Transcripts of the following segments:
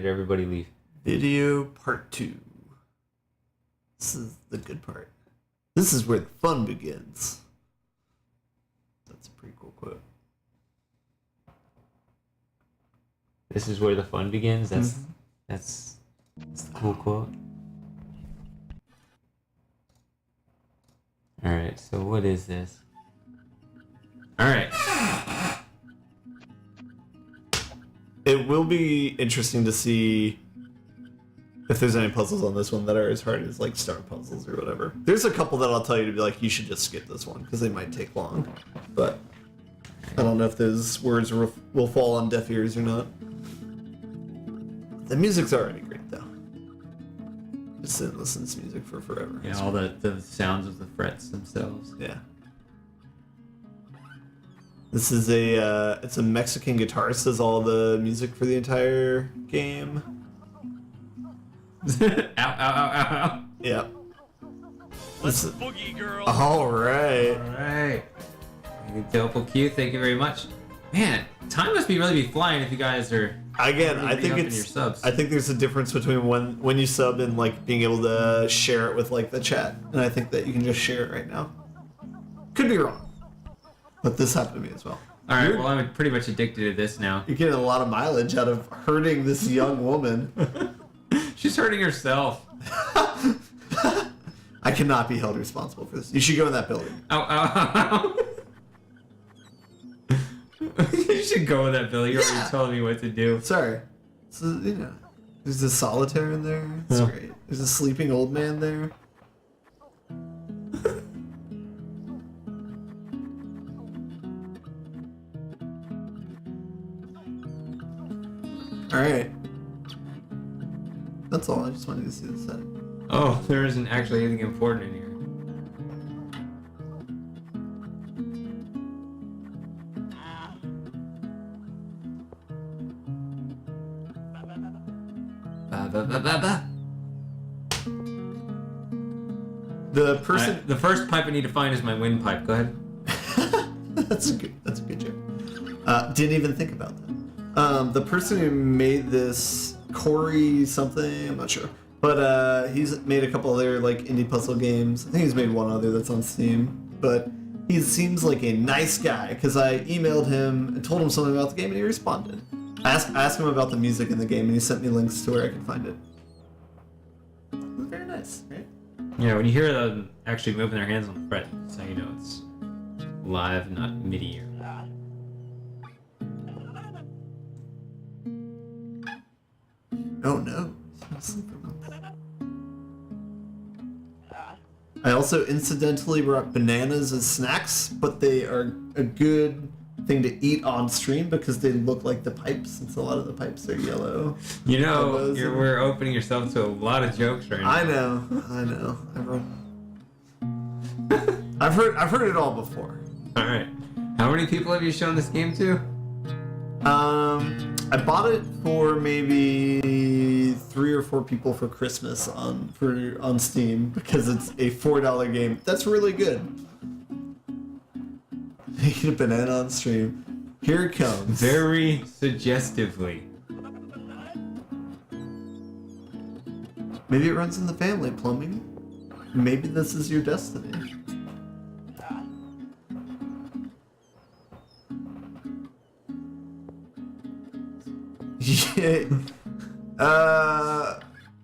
did everybody leave? Video part 2. This is the good part. This is where the fun begins. That's a pretty cool quote. This is where the fun begins? That's a cool quote. Alright, so what is this? Alright. It will be interesting to see if there's any puzzles on this one that are as hard as like star puzzles or whatever. There's a couple that I'll tell you to be like, you should just skip this one because they might take long. But I don't know if those words will fall on deaf ears or not. The music's already great though. Just sit and listen to this music for forever. Yeah, all the sounds of the frets themselves. Yeah. This is it's a Mexican guitarist does all the music for the entire game. Ow, ow, ow, ow, ow. Yeah. Let's boogie, girl. All right. Alright. Double Q, thank you very much. Man, time must really be flying if you guys are Again, really I think re-upping it's. your subs. I think there's a difference between when you sub and like being able to share it with like the chat, and I think that you can just share it right now. Could be wrong, but this happened to me as well. Alright, well I'm pretty much addicted to this now. You're getting a lot of mileage out of hurting this young woman. She's hurting herself. I cannot be held responsible for this. You should go in that building. Ow, ow, ow, ow. You should go with that, Billy. You're already telling me what to do. Sorry. So, there's a solitaire in there. It's great. There's a sleeping old man there. Alright. That's all. I just wanted to see the setting. Oh, there isn't actually anything important in here. The person. The first pipe I need to find is my windpipe. Go ahead. That's a good joke. Didn't even think about that. The person who made this, Corey something, I'm not sure, but he's made a couple other like indie puzzle games. I think he's made one other that's on Steam, but he seems like a nice guy because I emailed him and told him something about the game and he responded. I asked him about the music in the game and he sent me links to where I could find it. Very nice, right? Yeah, when you hear them actually moving their hands on the fret, so you know it's live, not MIDI. Oh no. I also incidentally brought bananas as snacks, but they are a good thing to eat on stream because they look like the pipes, since a lot of the pipes are yellow. You know, we're opening yourself to a lot of jokes right now. I know. I've heard it all before. All right. How many people have you shown this game to? I bought it for maybe 3 or 4 people for Christmas on Steam because it's a $4 game. That's really good. Eat a banana on stream. Here it comes. Very suggestively. Maybe it runs in the family, plumbing. Maybe this is your destiny. Yeah.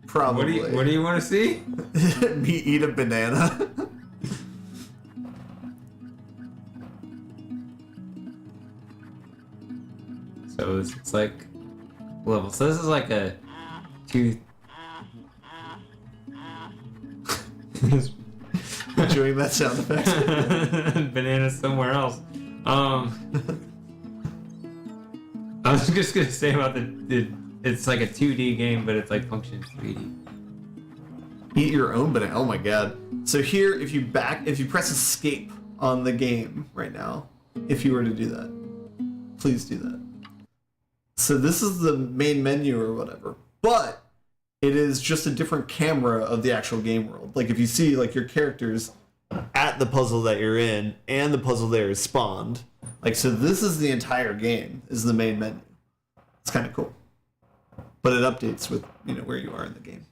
Probably. What do you want to see? Me eat a banana. So it's like level. So this is like a 2. Enjoying that sound effect. Banana somewhere else. I was just gonna say about it's like a 2D game, but it's like functions 3D. Eat your own banana. Oh my god. So here, if you press escape on the game right now, if you were to do that, please do that. So this is the main menu or whatever, but it is just a different camera of the actual game world. Like if you see like your characters at the puzzle that you're in and the puzzle there is spawned. Like, so this is the entire game, is the main menu. It's kind of cool. but it updates with where you are in the game.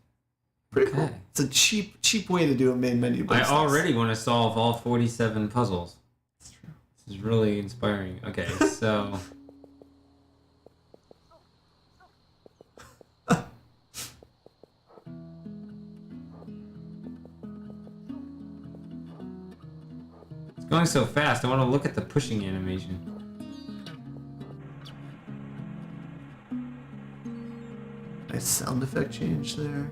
Pretty cool. Okay. It's a cheap way to do a main menu. But I it's nice. already want to solve all 47 puzzles. That's true. This is really inspiring. Okay, so... It's going so fast, I want to look at the pushing animation. Nice sound effect change there.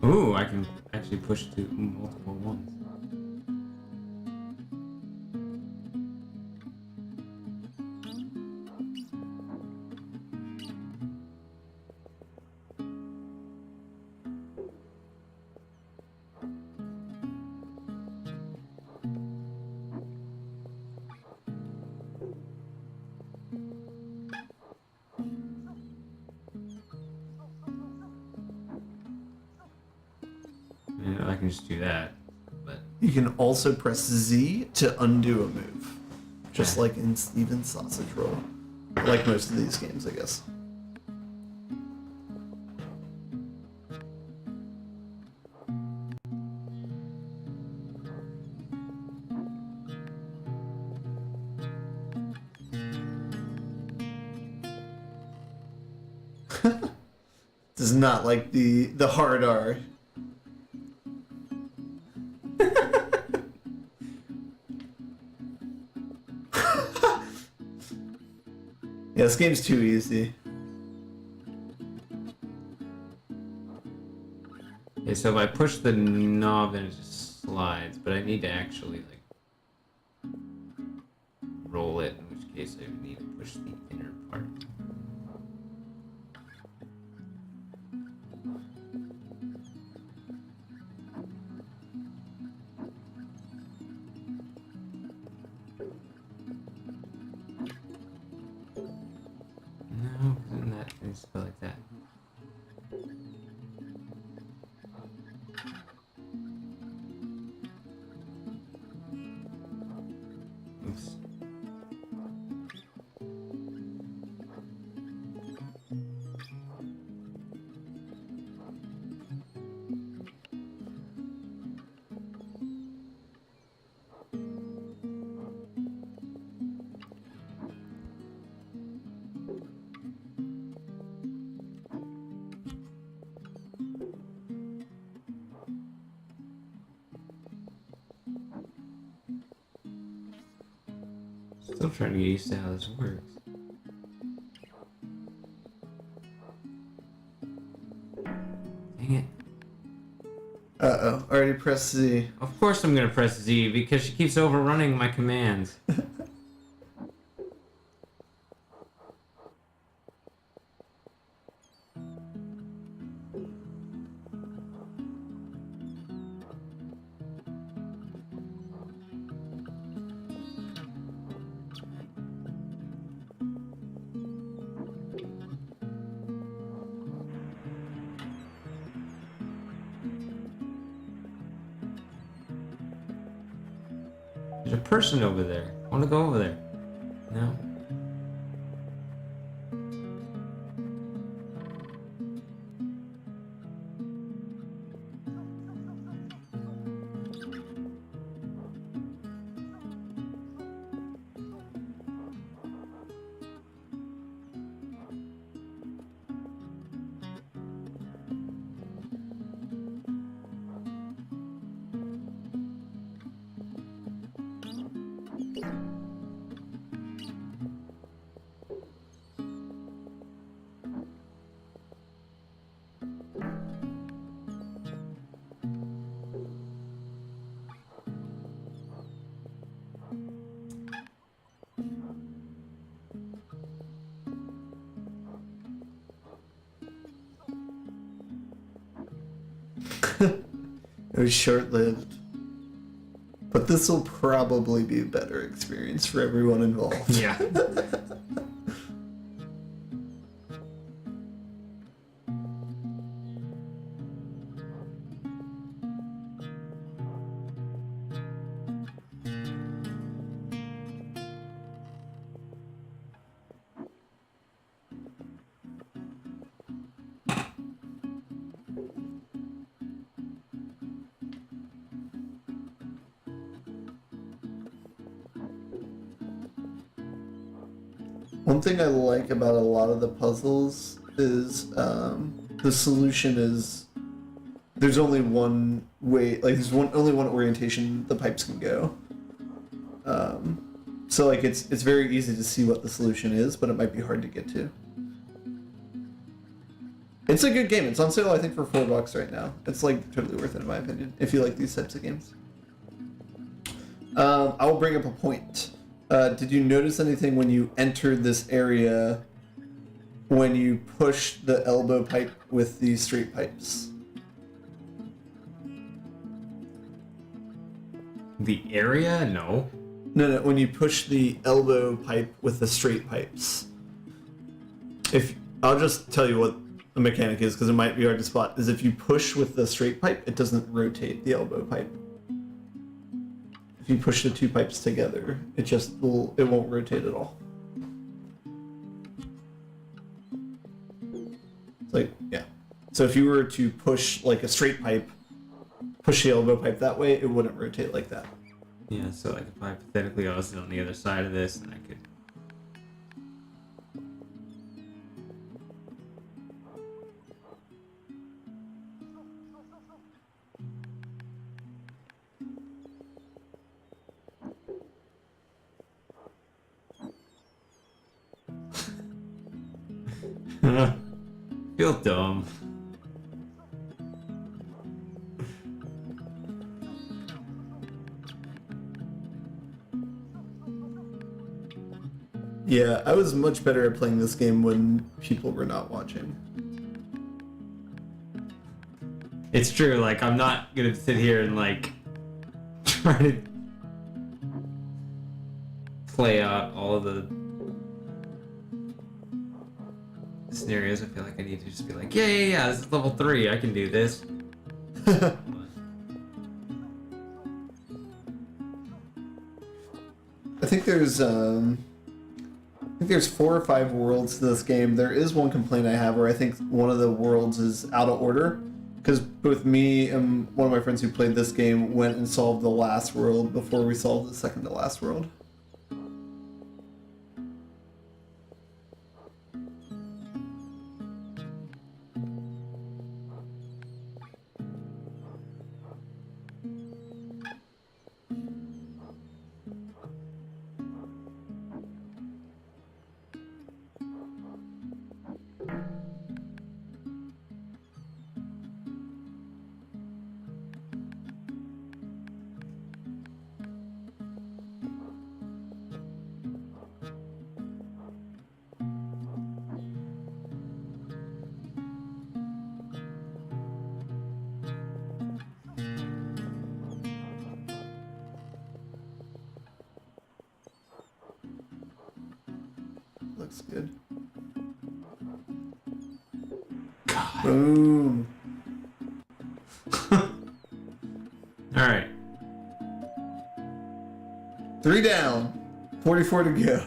Ooh, I can actually push to multiple ones. Yeah, I can just do that, but You can also press Z to undo a move, just like in Steven's Sausage Roll, like most of these games, I guess. Does not like the hard R. Yeah, this game's too easy. okay. So if I push the knob, then it just slides. But I need to actually like roll it, in which case I would need to push the inner part. No, then that is go like that. Oops. Still trying to get used to how this works. Dang it. Uh-oh, already pressed Z. Of course I'm gonna press Z because she keeps overrunning my commands. There's a person over there. I want to go over there. No? It was short-lived. But this will probably be a better experience for everyone involved. Yeah. One thing I like about a lot of the puzzles is the solution is there's only one way, like there's only one orientation the pipes can go. So like it's very easy to see what the solution is, but it might be hard to get to. It's a good game. It's on sale, I think, for $4 right now. It's like totally worth it in my opinion if you like these types of games. I will bring up a point. Did you notice anything when you entered this area when you push the elbow pipe with the straight pipes? The area? No. No, when you push the elbow pipe with the straight pipes. I'll just tell you what the mechanic is because it might be hard to spot, is if you push with the straight pipe, it doesn't rotate the elbow pipe. If you push the two pipes together, it won't rotate at all. It's like, yeah. So if you were to push like a straight pipe, push the elbow pipe that way, it wouldn't rotate like that. Yeah, so like if hypothetically I was on the other side of this and I could... Feel dumb. Yeah, I was much better at playing this game when people were not watching. It's true, like I'm not gonna sit here and like try to play out all of the scenarios. I feel like I need to just be like, yeah, this is level 3, I can do this. I think there's 4 or 5 worlds to this game. There is one complaint I have where I think one of the worlds is out of order, because both me and one of my friends who played this game went and solved the last world before we solved the second to last world. Looks good. God. Boom. Alright. 3 down. 44 to go.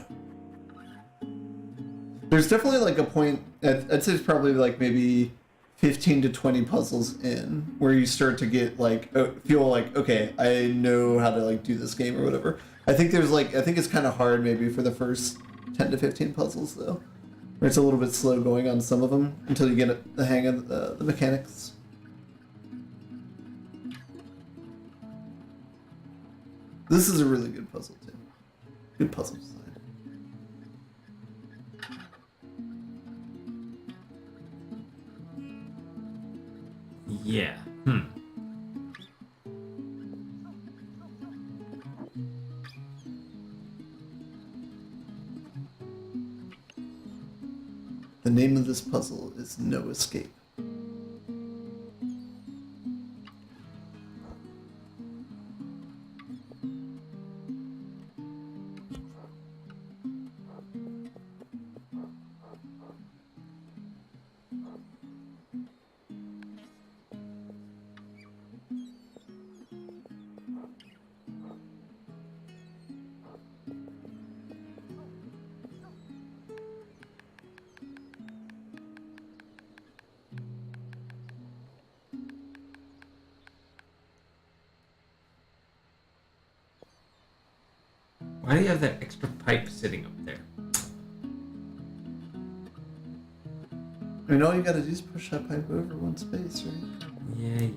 There's definitely like a point, I'd say it's probably like maybe 15 to 20 puzzles in where you start to get like, feel like, okay, I know how to like do this game or whatever. I think it's kind of hard maybe for the first 10 to 15 puzzles though, where it's a little bit slow going on some of them until you get the hang of the mechanics. This is a really good puzzle too. Good puzzle design. Yeah. The name of this puzzle is No Escape. Why do you have that extra pipe sitting up there? I mean, all you gotta do is push that pipe over one space, right? Yeah.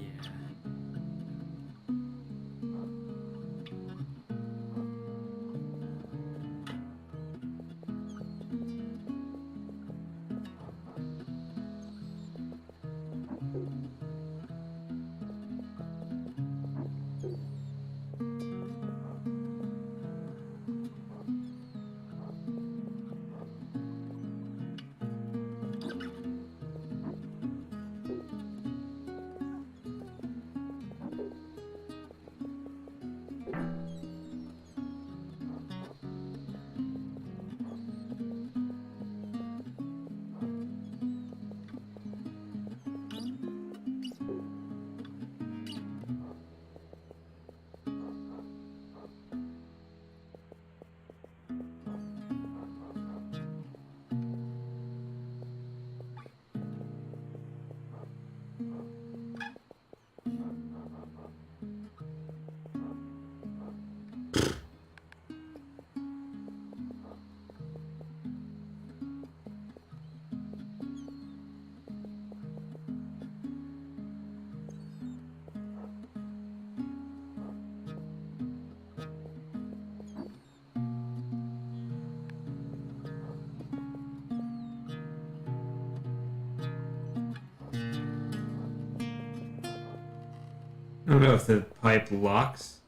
I don't know if the pipe locks.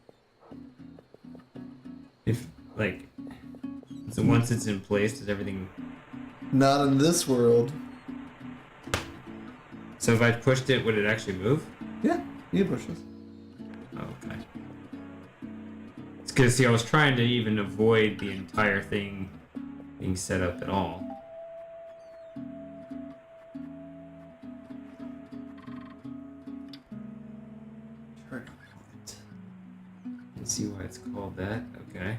If, like, so once it's in place, does everything... Not in this world. So if I pushed it, would it actually move? Yeah, you can push this. Oh, okay. It's because, see, I was trying to even avoid the entire thing being set up at all. Turn point. Let's see why it's called that. Okay.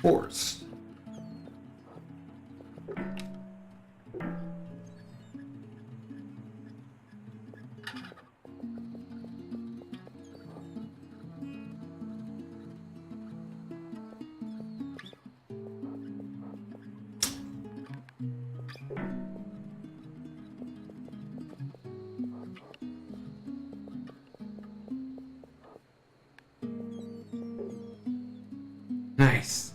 Forced. Nice.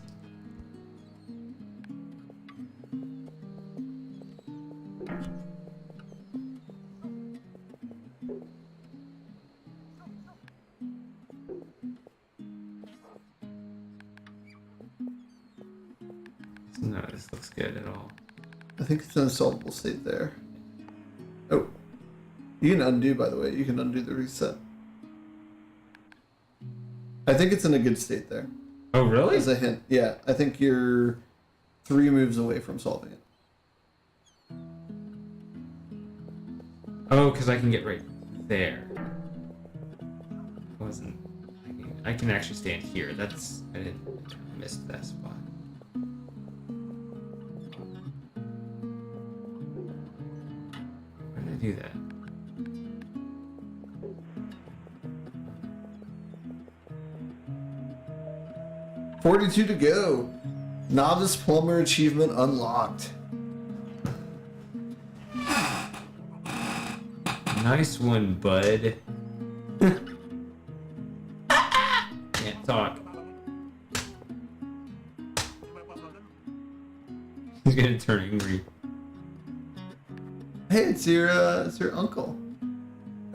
No, this looks good at all. I think it's in a solvable state there. Oh. You can undo, by the way. You can undo the reset. I think it's in a good state there. Oh, really? As a hint. Yeah, I think you're 3 moves away from solving it. Oh, because I can get right there. Wasn't. I can actually stand here. That's. I didn't miss that spot. Why did I do that? $42 to go. Novice plumber achievement unlocked. Nice one, bud. Can't talk. He's gonna turn angry. Hey, it's your uncle.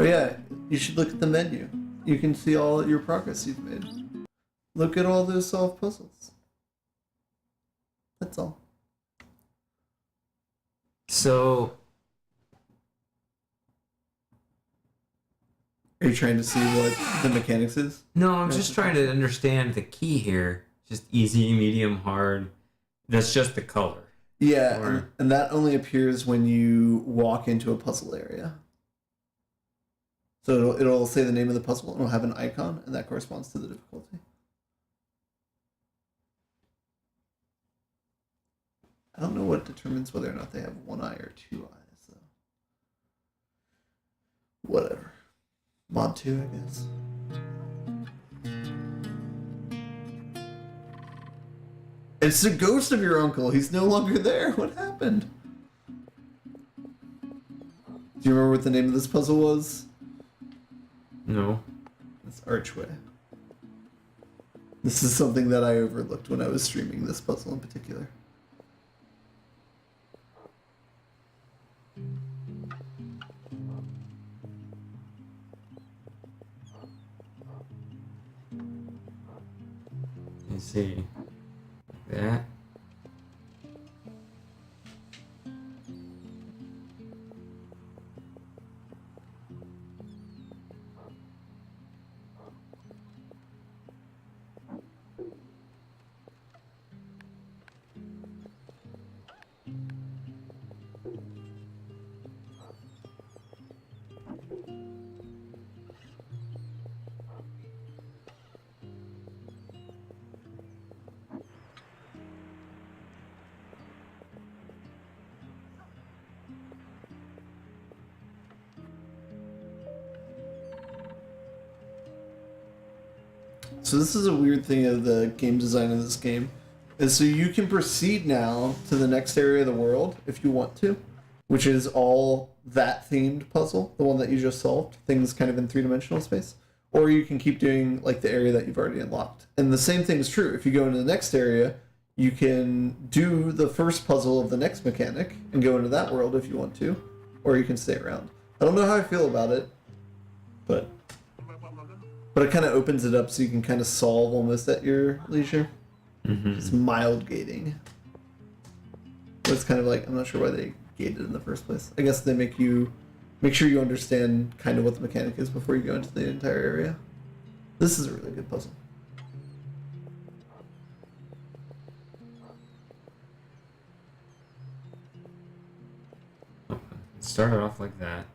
Oh yeah, you should look at the menu. You can see all your progress you've made. Look at all those solved puzzles. That's all. So, Are you trying to see what the mechanics is? no, I'm just trying to understand the key here. Just easy, medium, hard. That's just the color. Yeah, Or- and that only appears when you walk into a puzzle area. So it'll say the name of the puzzle and it'll have an icon, and that corresponds to the difficulty. I don't know what determines whether or not they have one eye or 2 eyes, though. whatever. Mod 2, I guess. It's the ghost of your uncle. He's no longer there. What happened? Do you remember what the name of this puzzle was? No. It's Archway. This is something that I overlooked when I was streaming this puzzle in particular. You see that? So this is a weird thing of the game design of this game. Is so you can proceed now to the next area of the world if you want to, which is all that themed puzzle, the one that you just solved, things kind of in three-dimensional space. Or you can keep doing like the area that you've already unlocked. And the same thing is true. If you go into the next area, you can do the first puzzle of the next mechanic and go into that world if you want to, or you can stay around. I don't know how I feel about it, but it kind of opens it up so you can kind of solve almost at your leisure. Mm-hmm. It's mild gating. But it's kind of like, I'm not sure why they gated in the first place. I guess they make sure you understand kind of what the mechanic is before you go into the entire area. This is a really good puzzle. It started off like that.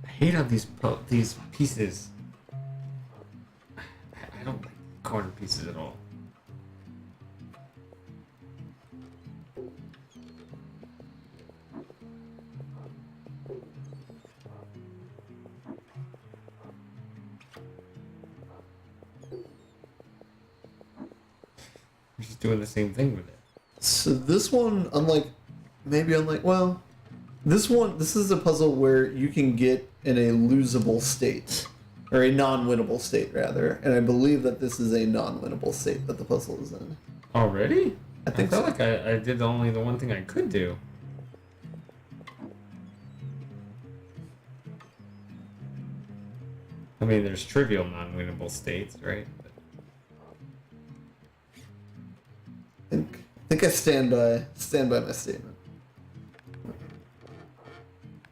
I hate how these pieces. I don't like corner pieces at all. We're just doing the same thing with it. So this one, well, this is a puzzle where you can get in a losable state, or a non-winnable state rather, and I believe that this is a non-winnable state that the puzzle is in. Already? I think felt so. like I did only the one thing I could do. I mean, there's trivial non-winnable states, right? But I think I stand by my statement.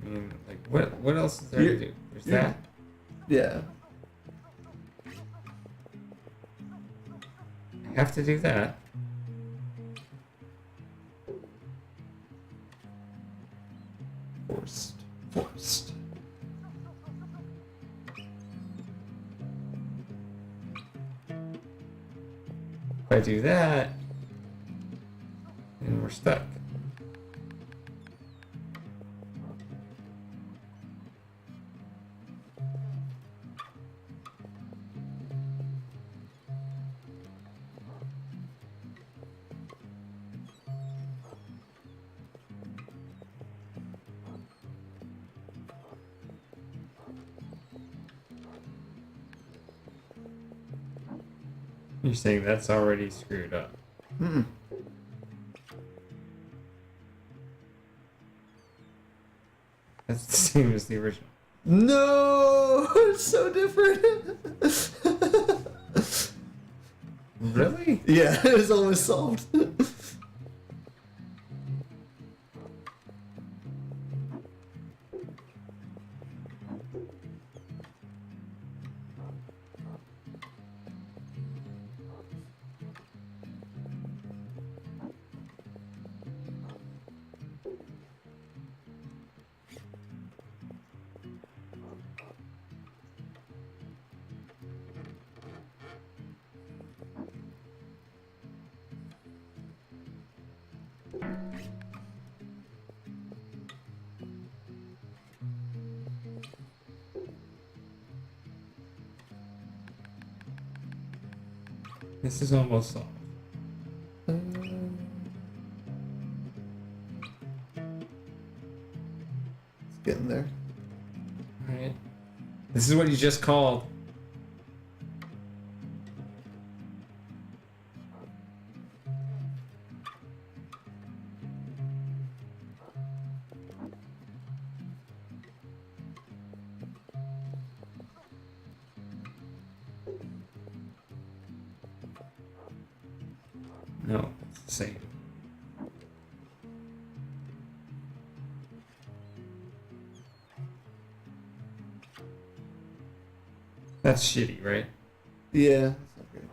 I mean, like, what else is there to do? There's that. Yeah. I have to do that. Forced. If I do that, then we're stuck. You're saying that's already screwed up. Mm-mm. That's the same as the original. No, it's so different. Really? Yeah, it was almost solved. This is almost solved. It's getting there. Alright. This is what you just called. No, it's the same. That's shitty, right? Yeah, that's not great.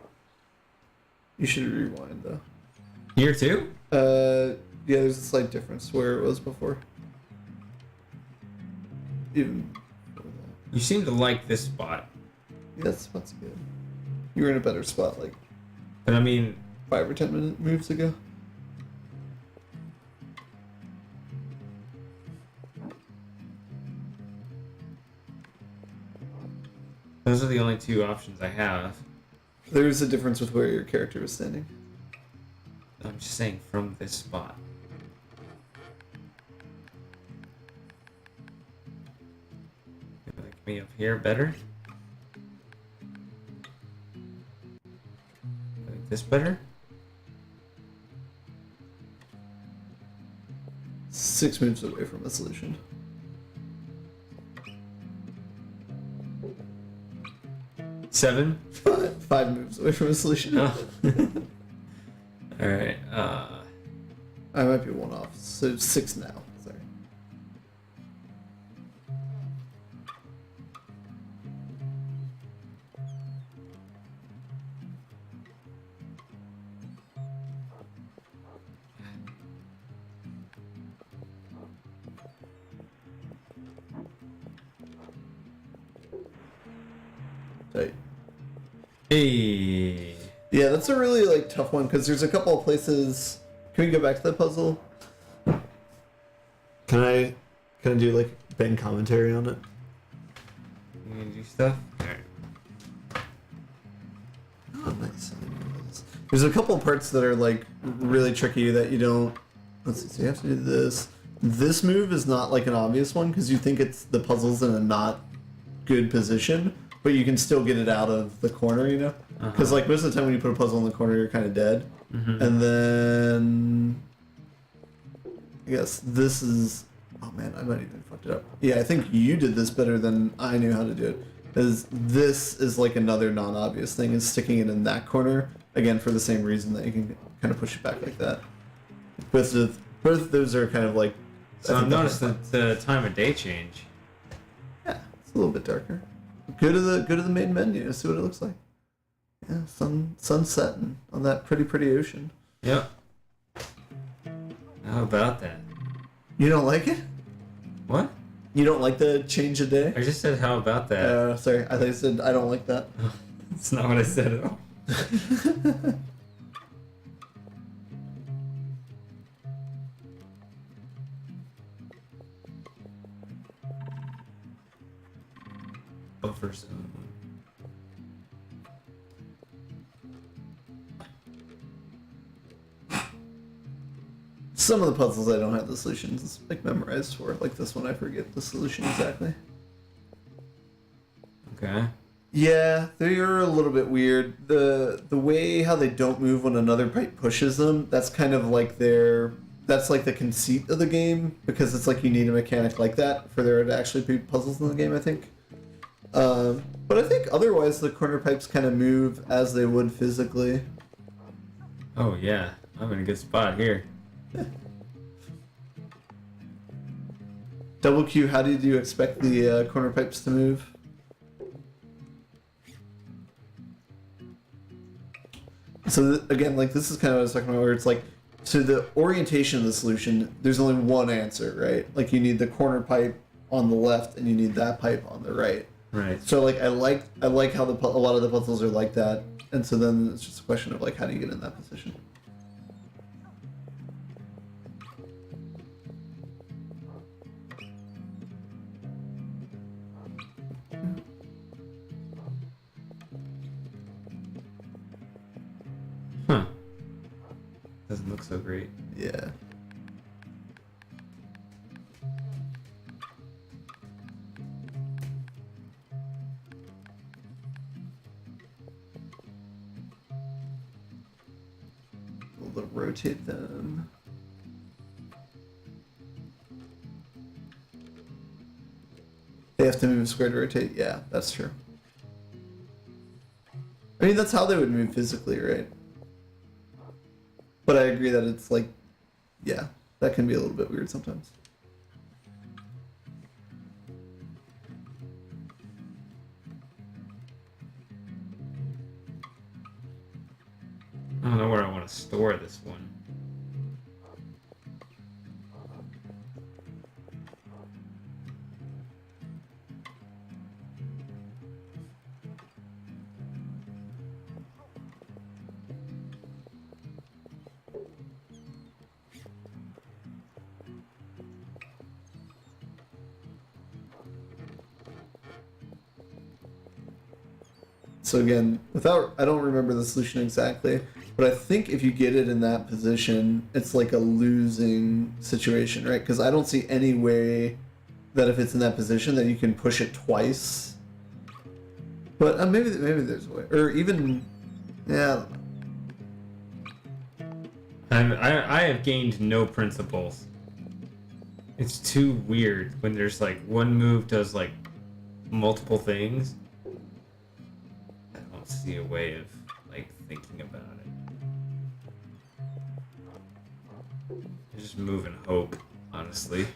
You should rewind though. Here too? Yeah, there's a slight difference where it was before. Even before that. You seem to like this spot. Yeah, that spot's good. You were in a better spot like But I mean, 5 or 10 minute moves ago. those are the only two options I have. There's a difference with where your character was standing. I'm just saying from this spot. You like me up here better? Like this better? 6 moves away from a solution. Seven? 5 moves away from a solution. Oh. Alright, I might be 1 off, so 6 now. Sorry. Tight. hey. Yeah, that's a really like tough one because there's a couple of places. Can we go back to the puzzle? Can I do like Ben commentary on it? You gonna do stuff? Alright. Oh, nice. There's a couple of parts that are like really tricky that you don't. Let's see. So you have to do this. This move is not like an obvious one because you think it's the puzzle's in a not good position, but you can still get it out of the corner, you know? Because like most of the time when you put a puzzle in the corner, you're kind of dead. And then I guess this is. Oh man, I might even fucked it up. Yeah, I think you did this better than I knew how to do it. Is this is like another non-obvious thing, is sticking it in that corner again for the same reason that you can kind of push it back like that. Both of those are kind of like. So I've noticed the time of day change. Yeah, it's a little bit darker. Go to the main menu, see what it looks like. Yeah, sun setting on that pretty ocean. Yep. How about that? You don't like it? What? You don't like the change of day? I just said how about that. Sorry, I thought you said I don't like that. That's not what I said at all. Buffer zone. Some of the puzzles I don't have the solutions like memorized for. Like this one, I forget the solution exactly. Okay. Yeah, they are a little bit weird. The way how they don't move when another pipe pushes them, that's kind of like that's like the conceit of the game, because it's like you need a mechanic like that for there to actually be puzzles in the game, I think. But I think otherwise the corner pipes kind of move as they would physically. Oh yeah, I'm in a good spot here. Double Q, how did you expect the corner pipes to move? So again, like this is kind of what I was talking about, where it's like, so the orientation of the solution, there's only one answer, right? Like you need the corner pipe on the left and you need that pipe on the right. Right. So like I like how a lot of the puzzles are like that, and so then it's just a question of like how do you get in that position. Huh. Doesn't look so great. Yeah. We'll rotate them. They have to move square to rotate? Yeah, that's true. I mean, that's how they would move physically, right? But I agree that it's like, yeah, that can be a little bit weird sometimes. I don't know where I want to store this one. So again, I don't remember the solution exactly, but I think if you get it in that position, it's like a losing situation, right? Because I don't see any way that if it's in that position that you can push it twice. But maybe there's a way, or even, yeah. I have gained no principles. It's too weird when there's like one move does like multiple things. I don't see a way of like thinking about it. I just move and hope, honestly.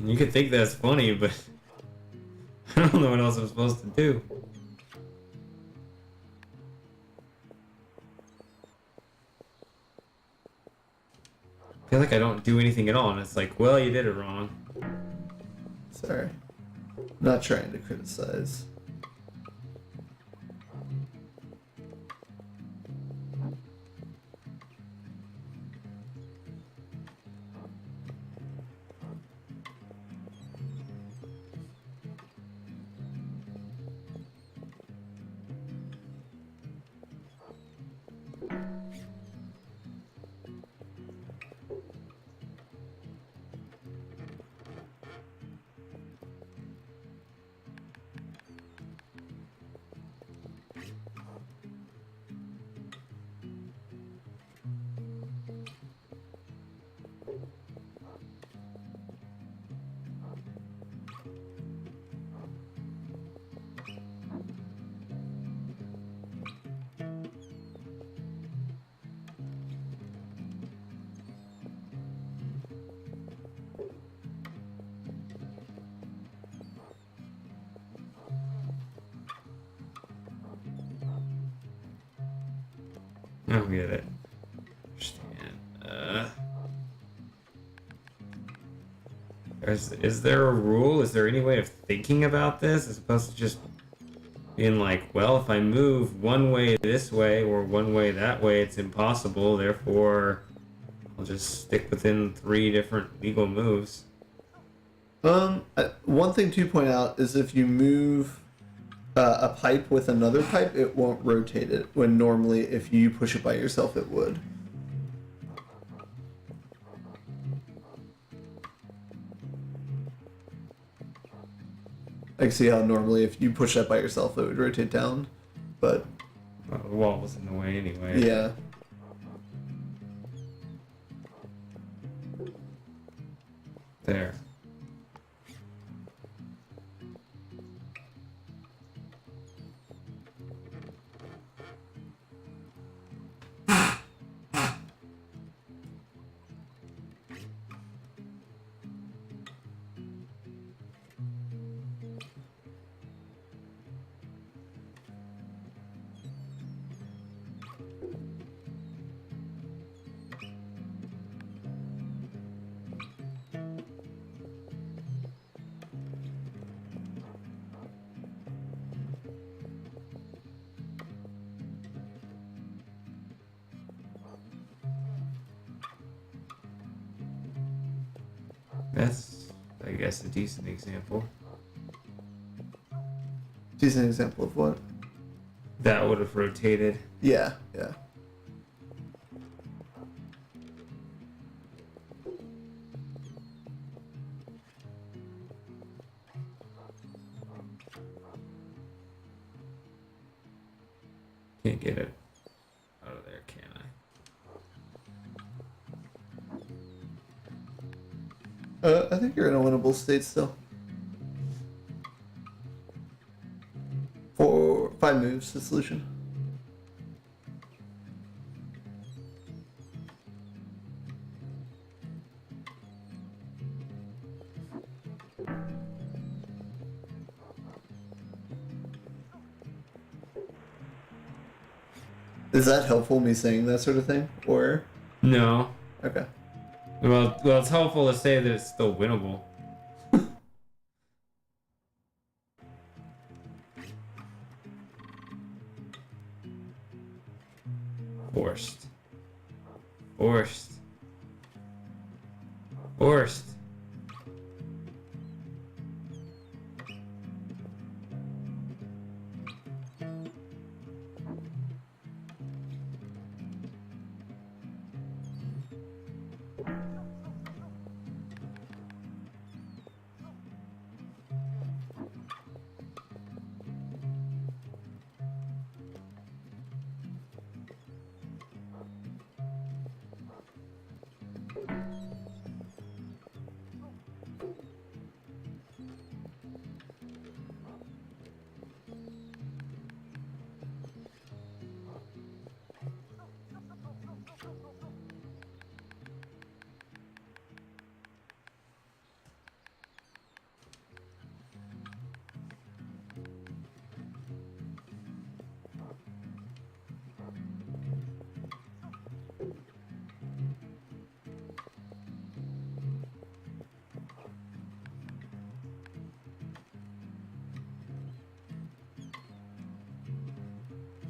You could think that's funny, but I don't know what else I'm supposed to do. I feel like I don't do anything at all, and it's like, well, you did it wrong. Sorry. I'm not trying to criticize. I don't get it. Understand. Is there a rule? Is there any way of thinking about this as opposed to just being like, well, if I move one way this way or one way that way, it's impossible. Therefore, I'll just stick within 3 different legal moves. One thing to point out is if you move a pipe with another pipe, it won't rotate it, when normally if you push it by yourself, it would. I can see how normally if you push that by yourself, it would rotate down. But Well, the wall was in the way anyway. yeah. There. That's, I guess, a decent example. Decent example of what? That would have rotated. Yeah, yeah. Can't get it out of there, can I? I think you're in a winnable state still. 5 moves to solution. Is that helpful, me saying that sort of thing? Or No. okay. Well, it's helpful to say that it's still winnable. Forced. Forced. Forced.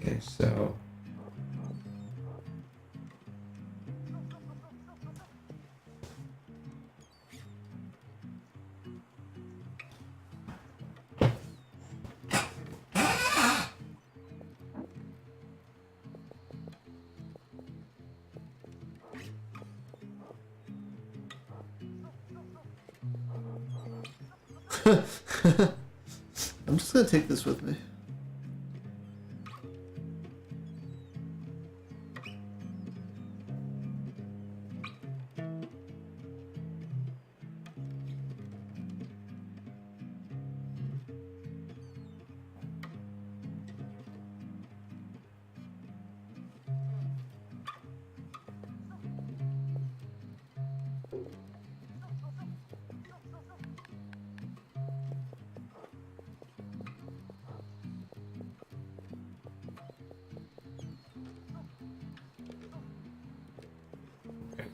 Okay, so I'm just gonna take this with me. okay.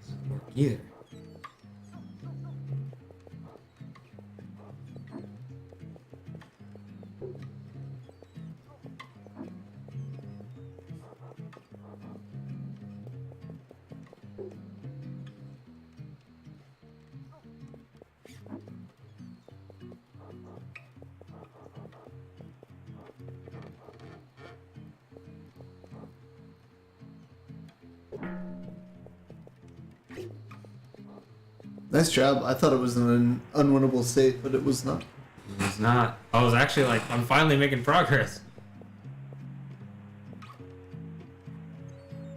Doesn't work either. Nice job. I thought it was in an unwinnable state, but it was not. It was not. I was actually like, I'm finally making progress.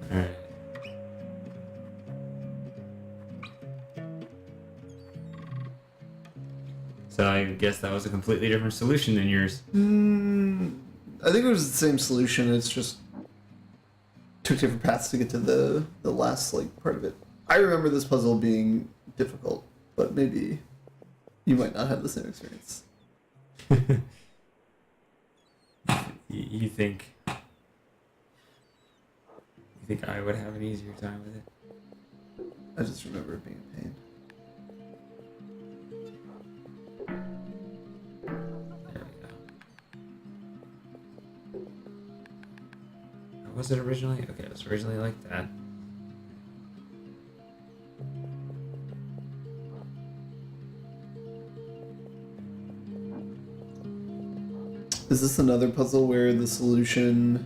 Alright. So I guess that was a completely different solution than yours. I think it was the same solution. It's just took different paths to get to the last like part of it. I remember this puzzle being difficult, but maybe you might not have the same experience. You think I would have an easier time with it? I just remember it being a pain. There we go. Or was it originally? Okay, it was originally like that. Is this another puzzle where the solution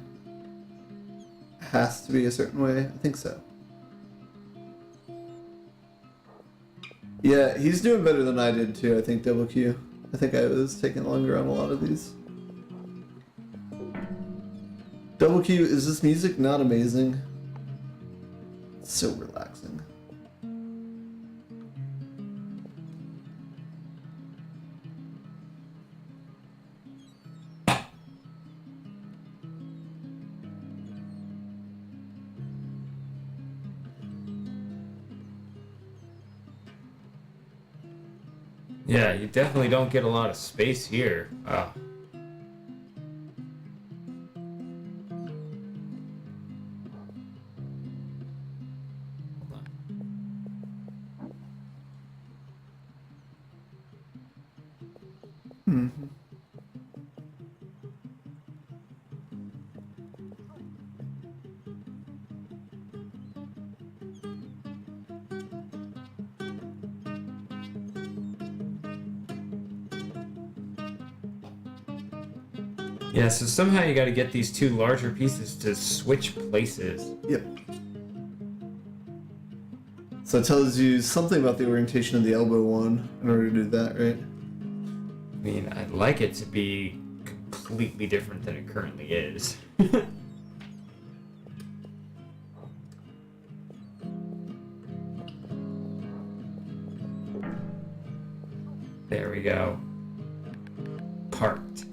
has to be a certain way? I think so. Yeah, he's doing better than I did too, I think, Double Q. I think I was taking longer on a lot of these. Double Q, is this music not amazing? It's so relaxing. Yeah, you definitely don't get a lot of space here. Oh. Hold on. Mm-hmm. Yeah, so somehow you got to get these two larger pieces to switch places. Yep. So it tells you something about the orientation of the elbow one in order to do that, right? I mean, I'd like it to be completely different than it currently is. There we go. Parked.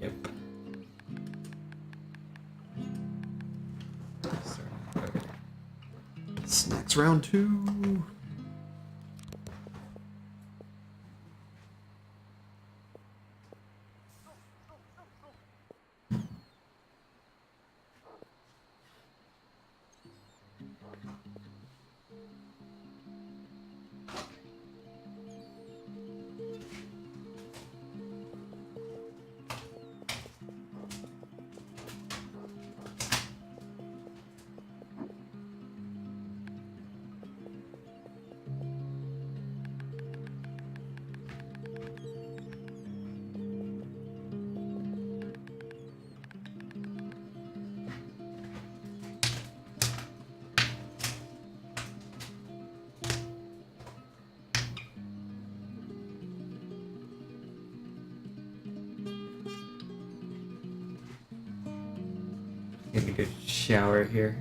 Yep. Okay. Snacks round 2. Get a good shower here.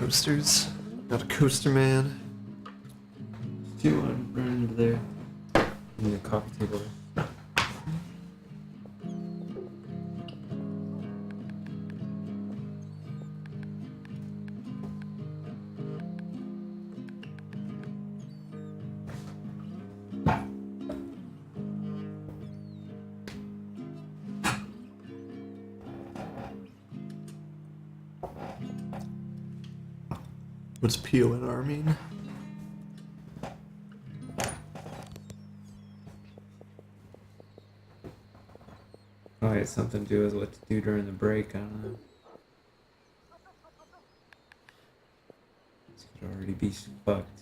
coasters. Got a coaster man. Two on running into there. In the coffee table. What's PONR mean? Oh, it's something to do with what to do during the break. I don't know. This could already be fucked.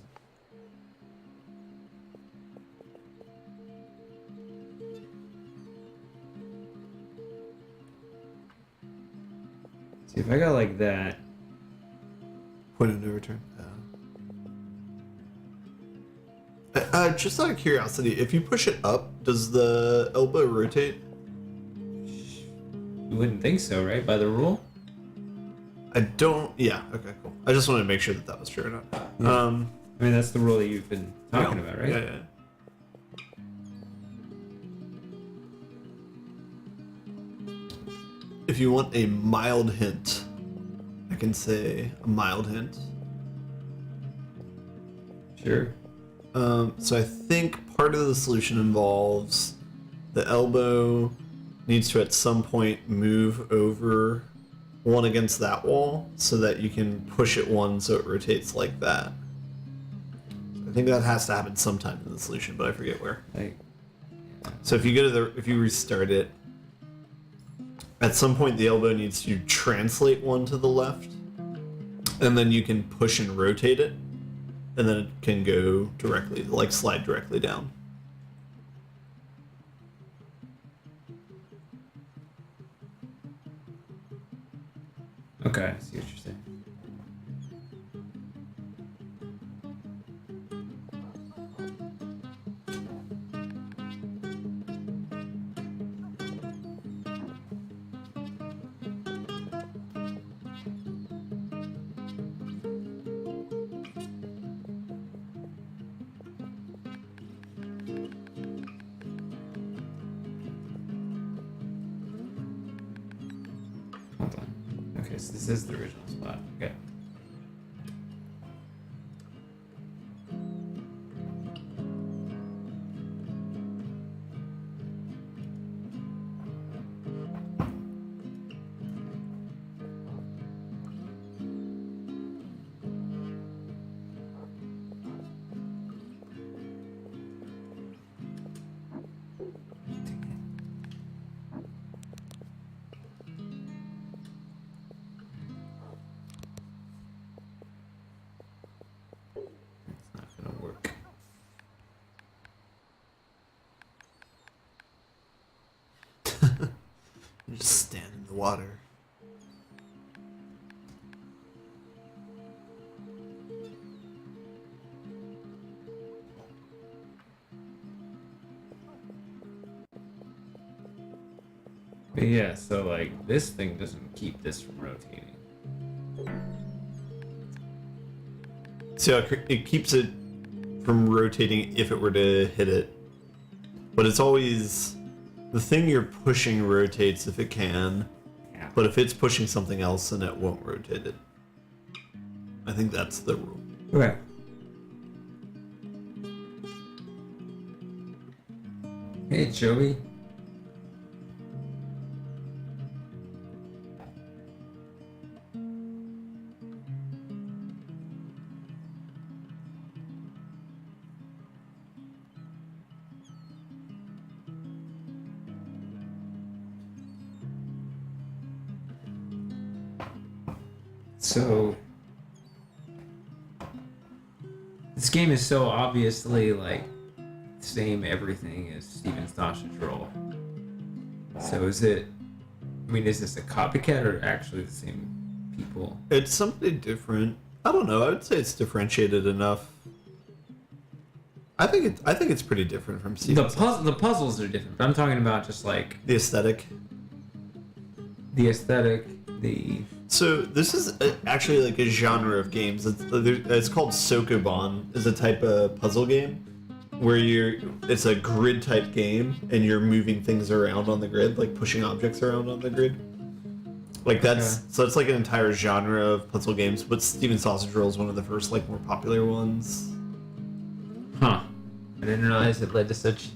See, if I got like that. Point of no return. Just out of curiosity, if you push it up, does the elbow rotate? You wouldn't think so, right? By the rule? I don't. Yeah. Okay. Cool. I just wanted to make sure that that was true or not. Yeah. I mean, that's the rule that you've been talking about, right? Yeah. If you want a mild hint, I can say a mild hint. Sure. So I think part of the solution involves the elbow needs to at some point move over one against that wall so that you can push it one so it rotates like that. I think that has to happen sometime in the solution, but I forget where. Like, So if you if you restart it, at some point the elbow needs to translate one to the left, and then you can push and rotate it, and then it can go directly, like slide directly down. okay, I see what you're saying. Hold on. Okay, so this is the original spot. Okay. It's not gonna work. You just stand in the water. But yeah, so like this thing doesn't keep this from rotating. So it keeps it from rotating if it were to hit it, but it's always the thing you're pushing rotates if it can, Yeah. but if it's pushing something else, then it won't rotate it. I think that's the rule. Okay. Hey, Joey. So this game is so obviously like same everything as Steven Stasha's role. So is it? I mean, is this a copycat or actually the same people? It's something different. I don't know. I would say it's differentiated enough. I think it's pretty different from The Steven. the puzzles are different, but I'm talking about just like The aesthetic. the aesthetic, the So this is actually like a genre of games. It's called Sokoban. Is a type of puzzle game where it's a grid type game and you're moving things around on the grid, like pushing objects around on the grid. Like so it's like an entire genre of puzzle games. But Steven Sausage Roll is one of the first like more popular ones. Huh. I didn't realize it led to such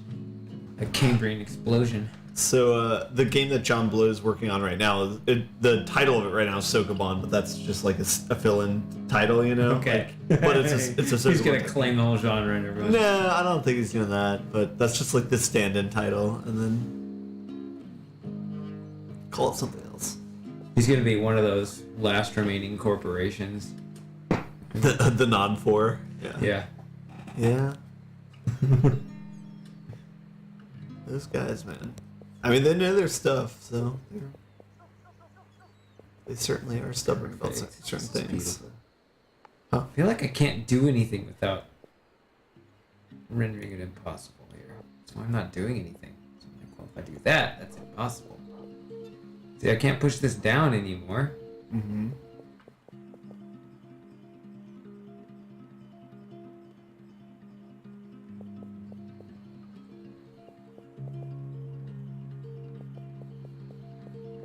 a Cambrian explosion. So the game that John Blow is working on right now, the title of it right now is Sokoban, but that's just like a fill-in title, you know? Okay. Like, but it's a Sokoban. He's gonna claim the whole genre and everything. Nah, I don't think he's doing that, but that's just like the stand-in title, and then call it something else. He's gonna be one of those last remaining corporations. The non-4. Yeah. Yeah. Those guys, man. I mean, they know their stuff, so they certainly are stubborn about certain things. Beautiful. Huh? I feel like I can't do anything without rendering it impossible here. So I'm not doing anything. So I'm like, well, if I do that, that's impossible. See, I can't push this down anymore. Mm-hmm.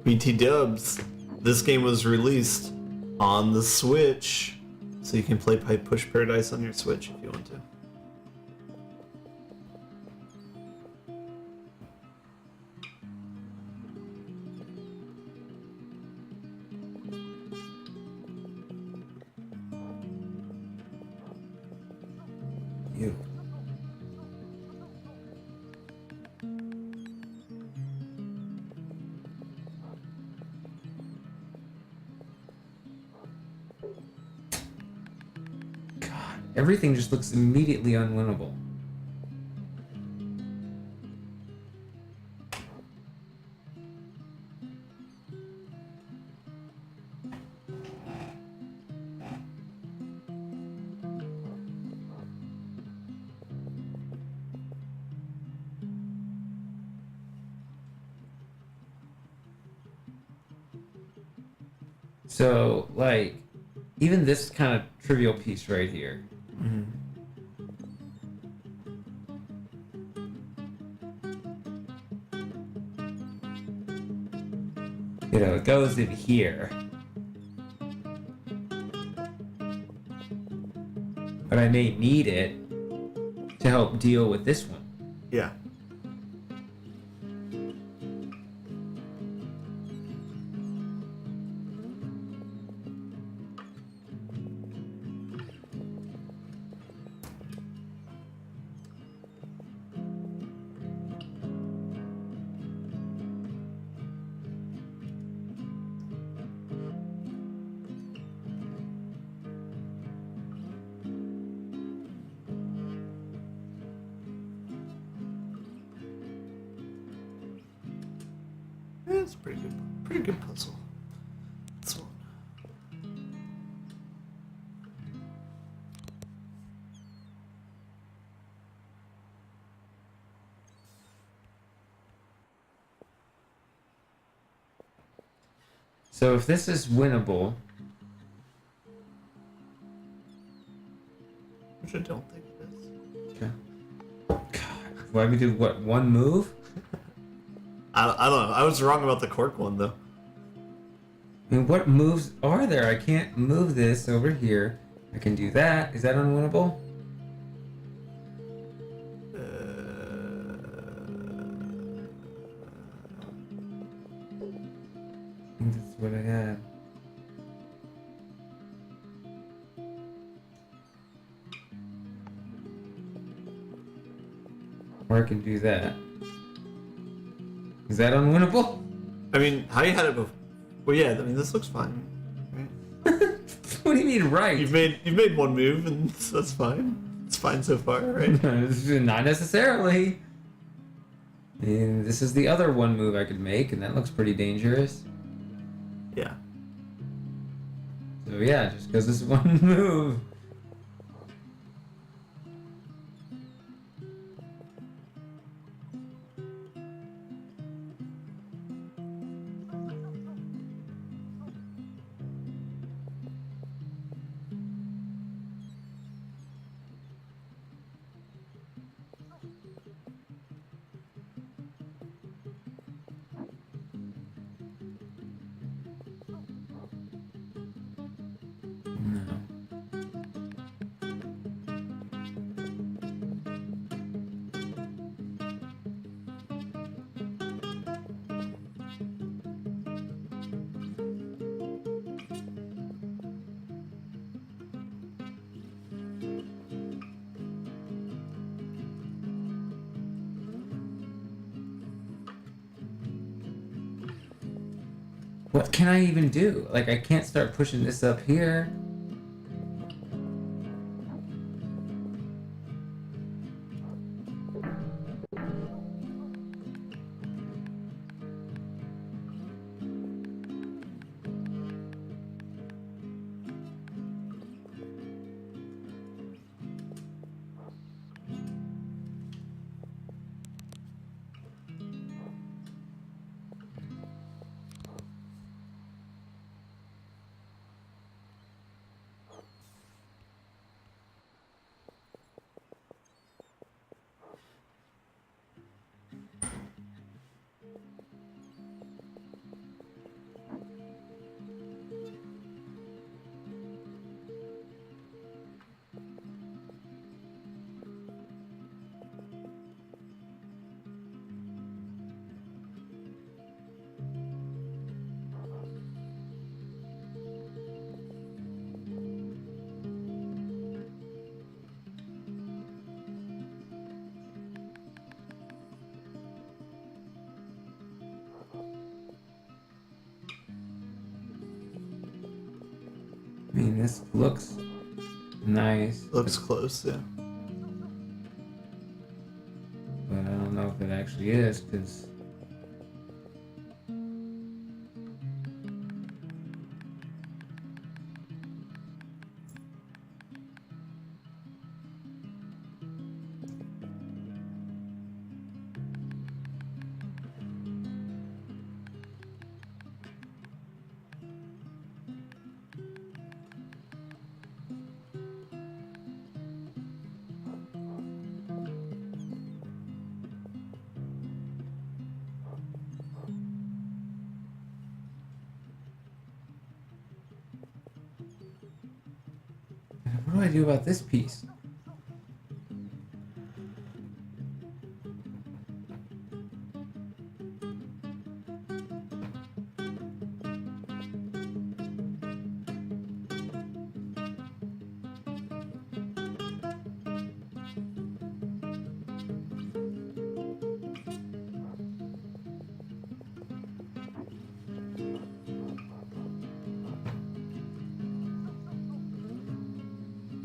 BT Dubs, this game was released on the Switch, so you can play Pipe Push Paradise on your Switch if you want to. You. Everything just looks immediately unwinnable. So, like, even this kind of trivial piece right here. Mm-hmm. You know, it goes in here. But I may need it to help deal with this one. Yeah. Yeah, it's a pretty good puzzle. This one. So if this is winnable, Which I don't think it is. okay. God, why we do what, one move? I don't know. I was wrong about the cork one though. I mean, what moves are there? I can't move this over here. I can do that. Is that unwinnable? I think that's what I had. Or I can do that. Is that unwinnable? I mean, how you had it before? Well, yeah. I mean, this looks fine. Right? What do you mean, right? You've made one move, and that's fine. It's fine so far, right? Not necessarily. And this is the other one move I could make, and that looks pretty dangerous. Yeah. So yeah, just because this is one move. What can I even do? Like, I can't start pushing this up here. I mean, this looks nice. Looks close, yeah. But I don't know if it actually is, because... What do I do about this piece?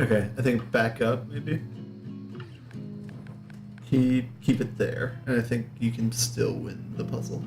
Okay, I think back up maybe. Keep it there, and I think you can still win the puzzle.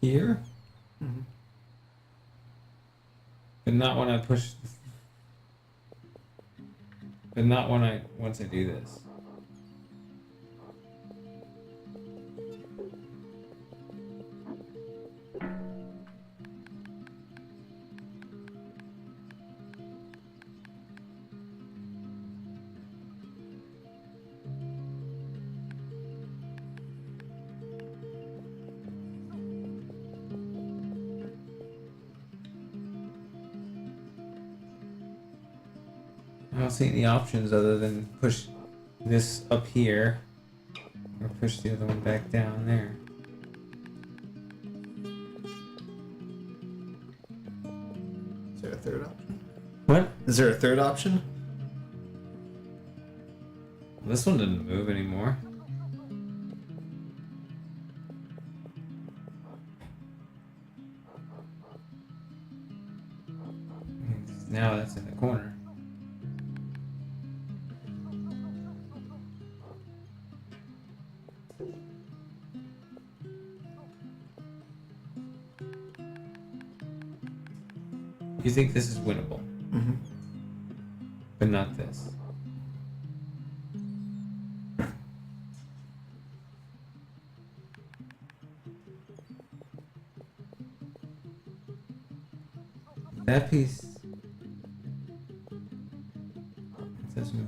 Here? Mm-hmm. But not when I push... But not when once I do this. I don't see any options other than push this up here or push the other one back down there. Is there a third option? What? Is there a third option? This one didn't move anymore. Now that's in the corner. You think this is winnable, Mm-hmm. but not this. That piece, it says move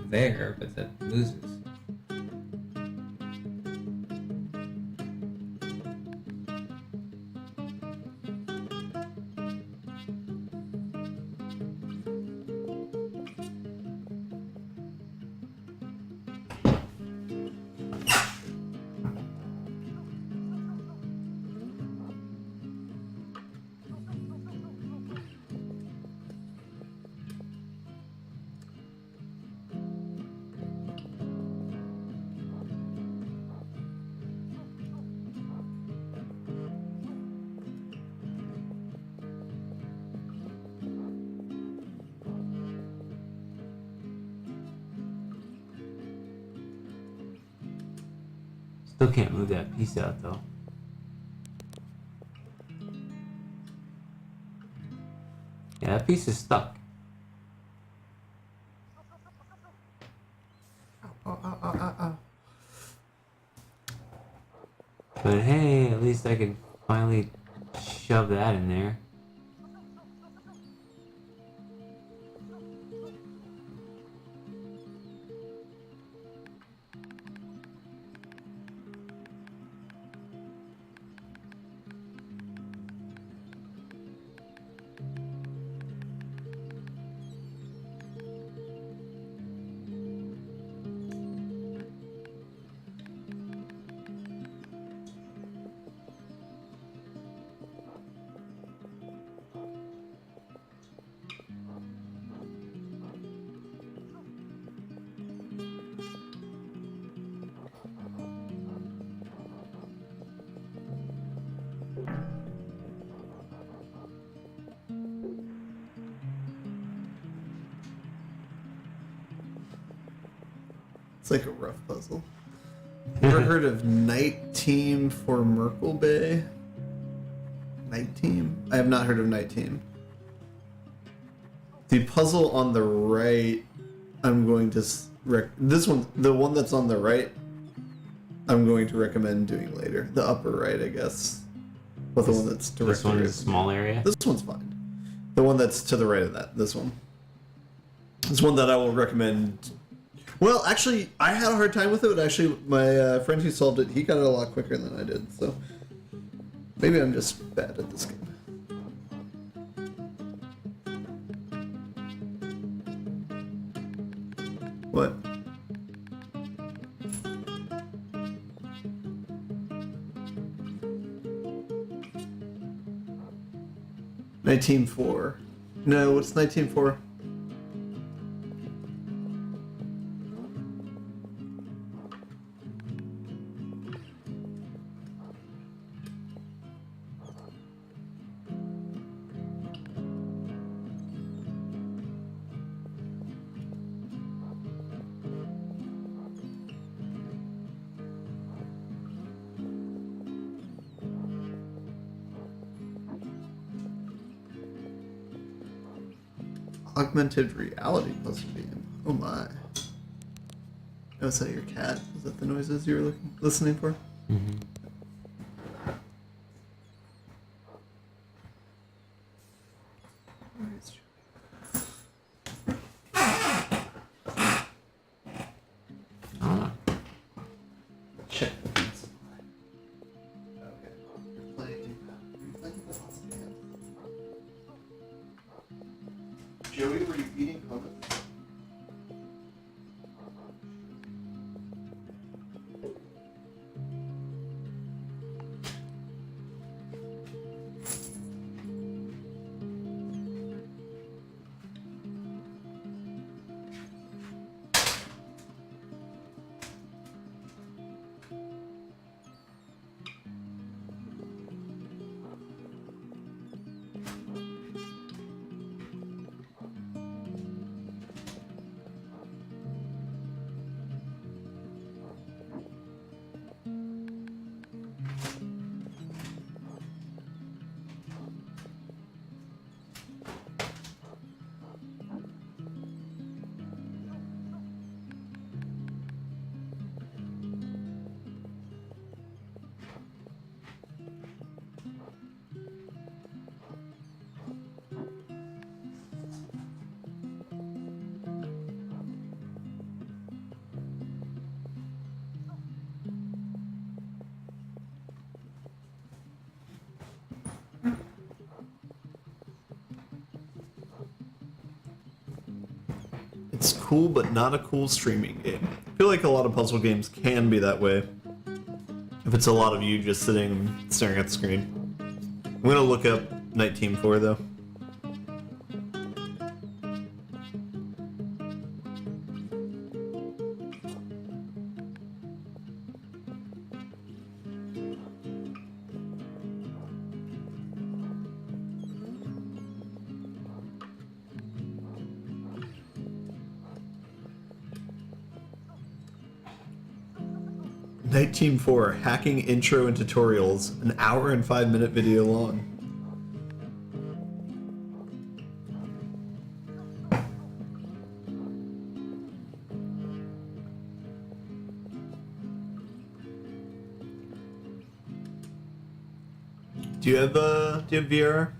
there, but that loses. Still can't move that piece out though. Yeah, that piece is stuck. But hey, at least I can finally shove that in there. It's like a rough puzzle. Ever heard of Night Team for Merkelbe? Night Team? I have not heard of Night Team. The puzzle on the right, I'm going to this one, the one that's on the right, I'm going to recommend doing later. The upper right, I guess. But the one that's directly. This one's a small area? This one's fine. The one that's to the right of that. This one. This one that I will recommend. Well, actually, I had a hard time with it, but actually, my friend who solved it, he got it a lot quicker than I did, so maybe I'm just bad at this game. What? $19.4. No, what's $19.4? Augmented reality puzzle game. Oh my. Oh, is that your cat? Is that the noises you were listening for? Mm-hmm. Check the pencil. Okay. You're playing the puzzle game. Joey, were you eating hummus? It's cool, but not a cool streaming game. I feel like a lot of puzzle games can be that way. If it's a lot of you just sitting and staring at the screen. I'm gonna look up Night Team 4 though. Night Team 4, hacking intro and tutorials, an hour and 5-minute video long. Do you have VR?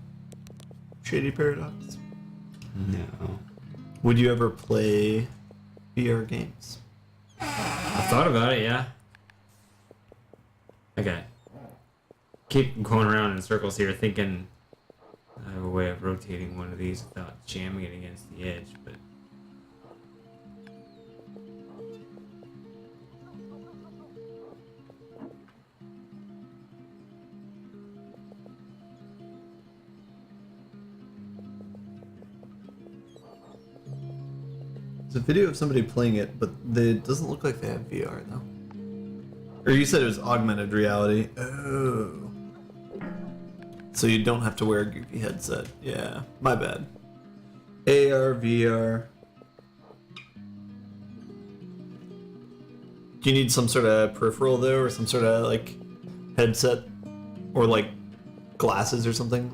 Shady Paradox? No. Would you ever play VR games? I thought about it, yeah. Okay. Keep going around in circles here, thinking I have a way of rotating one of these without jamming it against the edge, but... There's a video of somebody playing it, but it doesn't look like they have VR though. Or you said it was augmented reality. Oh. So you don't have to wear a goofy headset. Yeah, my bad. AR, VR. Do you need some sort of peripheral though, or some sort of like headset? Or like glasses or something?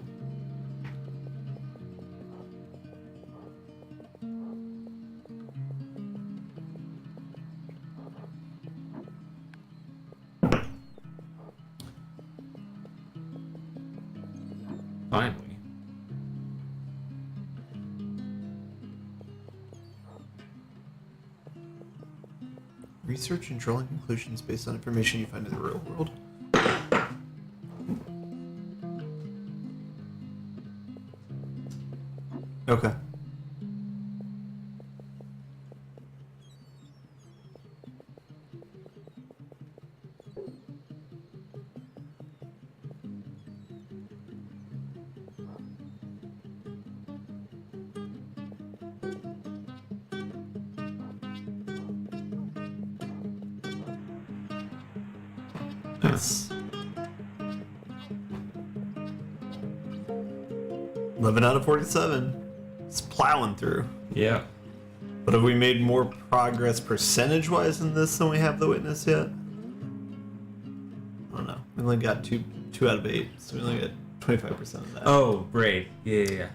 Finally. Research and drawing conclusions based on information you find in the real world. Okay. Nice. 11 out of 47. It's plowing through. Yeah. But have we made more progress percentage-wise in this than we have The Witness yet? I don't know. We only got 2 out of 8, so we only got 25% of that. Oh, great. Yeah.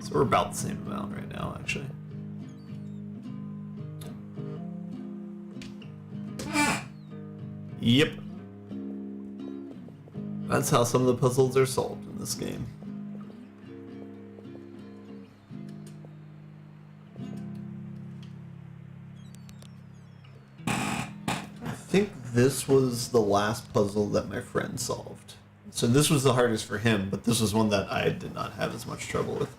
So we're about the same amount right now, actually. Yep. That's how some of the puzzles are solved in this game. I think this was the last puzzle that my friend solved. So this was the hardest for him, but this was one that I did not have as much trouble with.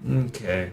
Okay.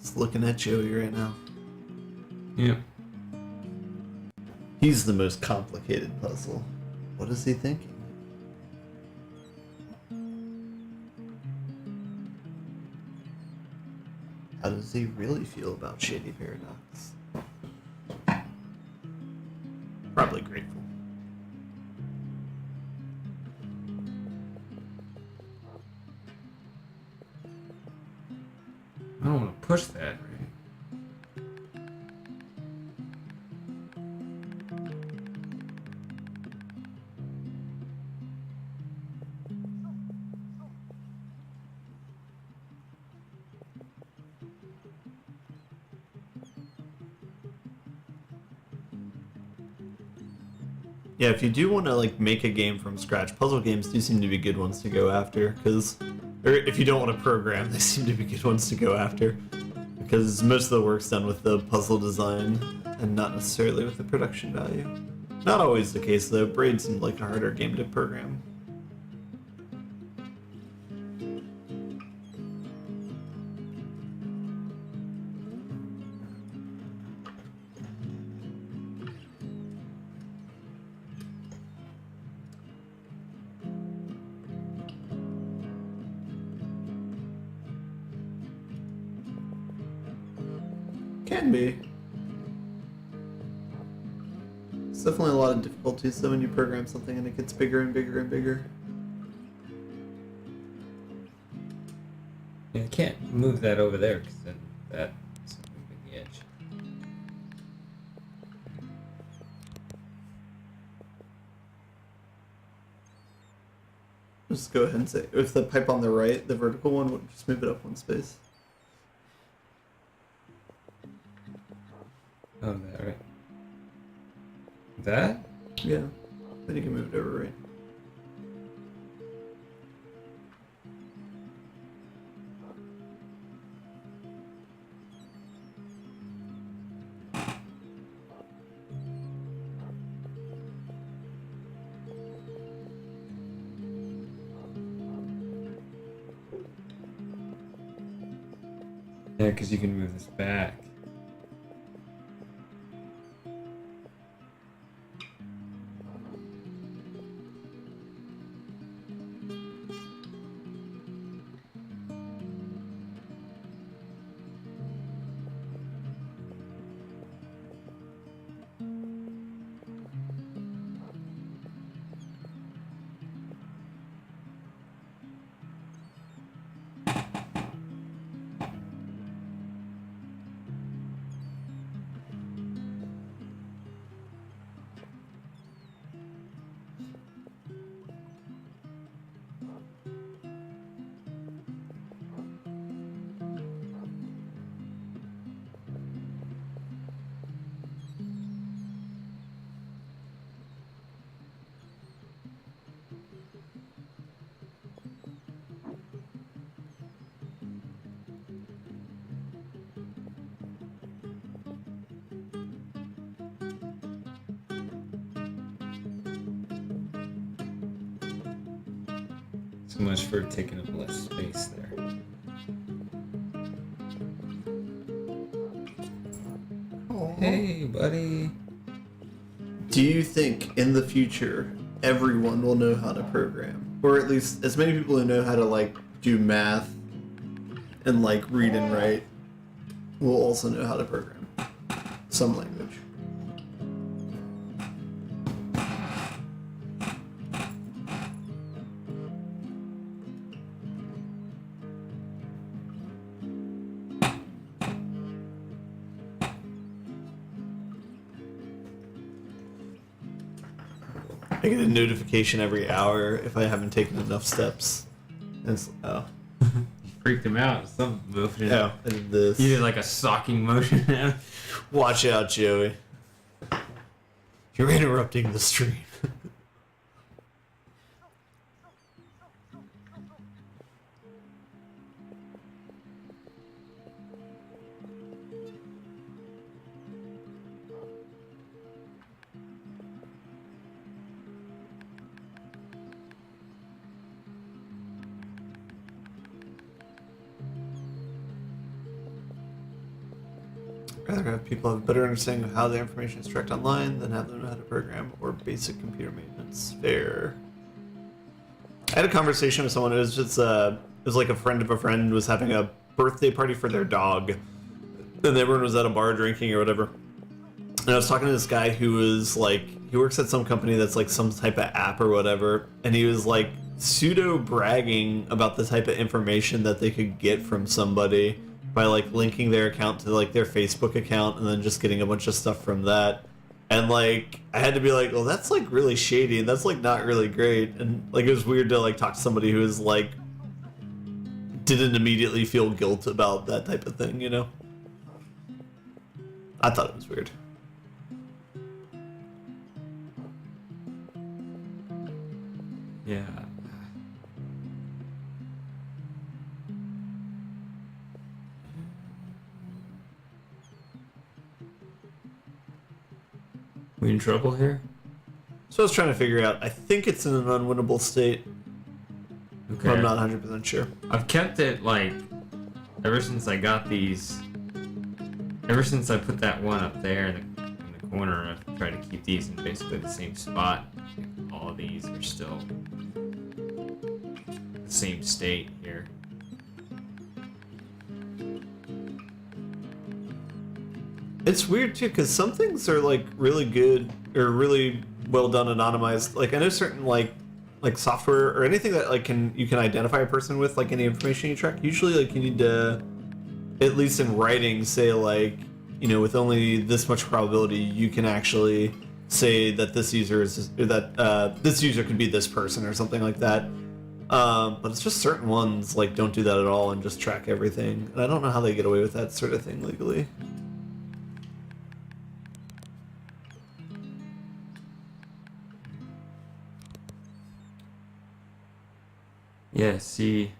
Just looking at Joey right now. Yep. He's the most complicated puzzle. What is he thinking? How does he really feel about Shady Paradox? Probably grateful. I don't want to push that, right? Yeah, if you do want to like make a game from scratch, puzzle games do seem to be good ones to go after, because, or if you don't want to program, they seem to be good ones to go after, because most of the work's done with the puzzle design and not necessarily with the production value. Not always the case though. Braid seemed like a harder game to program. Can be. It's definitely a lot of difficulties though when you program something and it gets bigger and bigger and bigger. Yeah, I can't move that over there because then that's moving the edge. Just go ahead and say, if the pipe on the right, the vertical one, would just move it up one space. Oh, that right. That? Yeah. Then you can move it over right. Yeah, because you can move this back. So much for taking up less space there. Hey, buddy. Do you think in the future everyone will know how to program? Or at least as many people who know how to like do math and like read and write will also know how to program some language. I get a notification every hour if I haven't taken enough steps. And it's, oh. Freaked him out. Some movement. Oh, I did this. You did like a socking motion now. Watch out, Joey. You're interrupting the stream. Rather have people have a better understanding of how the information is tracked online than have them know how to program or basic computer maintenance. Fair. I had a conversation with someone. It was just it was like a friend of a friend was having a birthday party for their dog, and everyone was at a bar drinking or whatever. And I was talking to this guy who was like, he works at some company that's like some type of app or whatever, and he was like pseudo bragging about the type of information that they could get from somebody by like linking their account to like their Facebook account and then just getting a bunch of stuff from that. And like I had to be like, well, that's like really shady and that's like not really great. And like it was weird to like talk to somebody who was like didn't immediately feel guilt about that type of thing, you know? I thought it was weird. Yeah. We in trouble here? So I was trying to figure out. I think it's in an unwinnable state, Okay. but I'm not 100% sure. I've kept it like ever since I got these. Ever since I put that one up there in the corner, I've tried to keep these in basically the same spot. All of these are still the same state here. It's weird too, because some things are like really good or really well done anonymized. Like I know certain like software or anything that like you can identify a person with, like any information you track. Usually like you need to, at least in writing, say like, you know, with only this much probability you can actually say that this user is, or that this user could be this person or something like that. But it's just certain ones like don't do that at all and just track everything. And I don't know how they get away with that sort of thing legally. Yeah, see.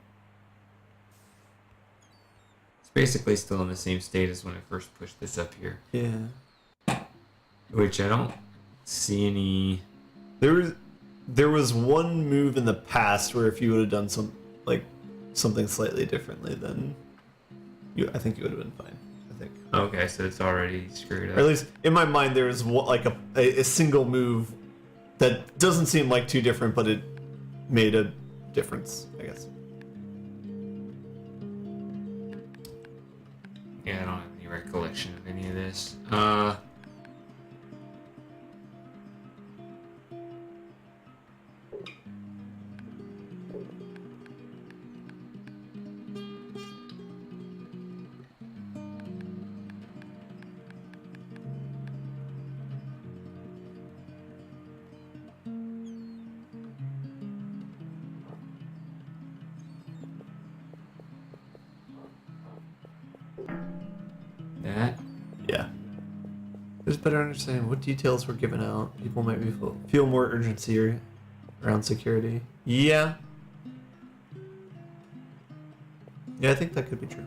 It's basically still in the same state as when I first pushed this up here. Yeah. Which I don't see any. There was one move in the past where if you would have done something slightly differently, then I think you would have been fine. I think. Okay, so it's already screwed up. Or at least in my mind, there was like a single move that doesn't seem like too different, but it made a difference, I guess. Yeah, I don't have any recollection of any of this. That. Yeah. There's better understanding what details were given out. People might feel more urgency around security. Yeah. Yeah, I think that could be true.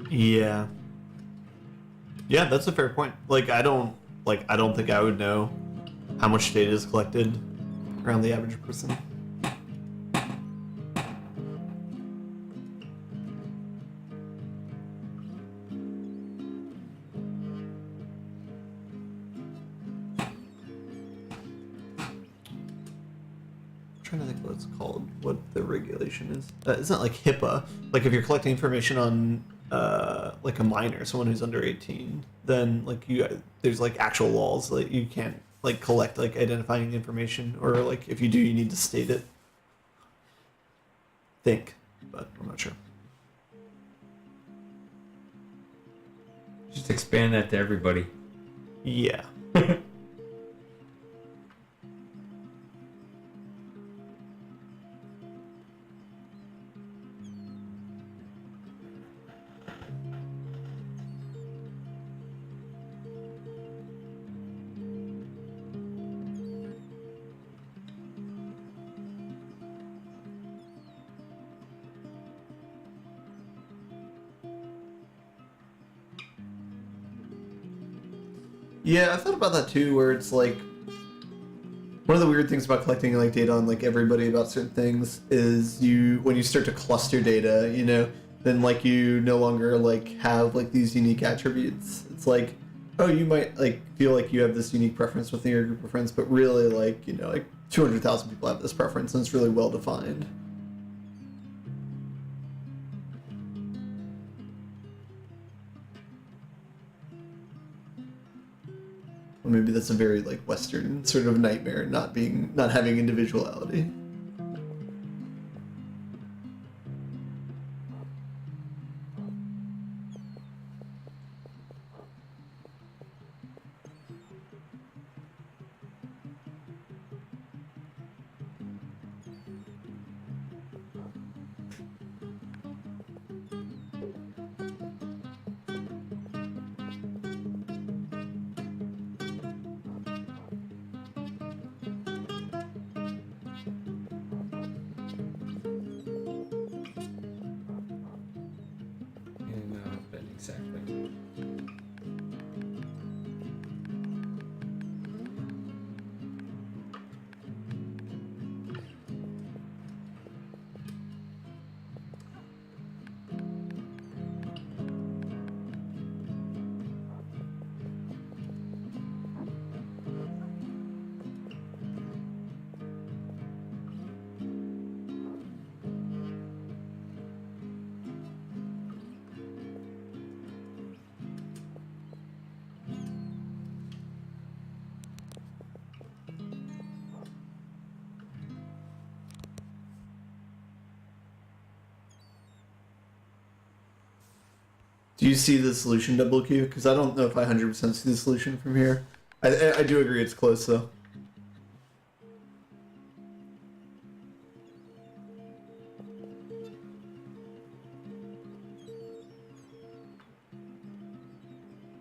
Yeah. Yeah, that's a fair point. Like I don't think I would know how much data is collected around the average person. Trying to think what it's called, what the regulation is. It's not like HIPAA. Like if you're collecting information on like a minor, someone who's under 18, then like there's like actual laws that you can't like collect like identifying information, or like if you do, you need to state it. Think, but I'm not sure. Just expand that to everybody. Yeah. Yeah, I thought about that too, where it's like one of the weird things about collecting like data on like everybody about certain things is when you start to cluster data, you know, then like you no longer like have like these unique attributes. It's like, oh, you might like feel like you have this unique preference within your group of friends, but really like, you know, like 200,000 people have this preference and it's really well defined. Well, maybe that's a very like Western sort of nightmare, not having individuality. No, but exactly. Do you see the solution, Double Q? Because I don't know if I 100% see the solution from here. I do agree it's close though.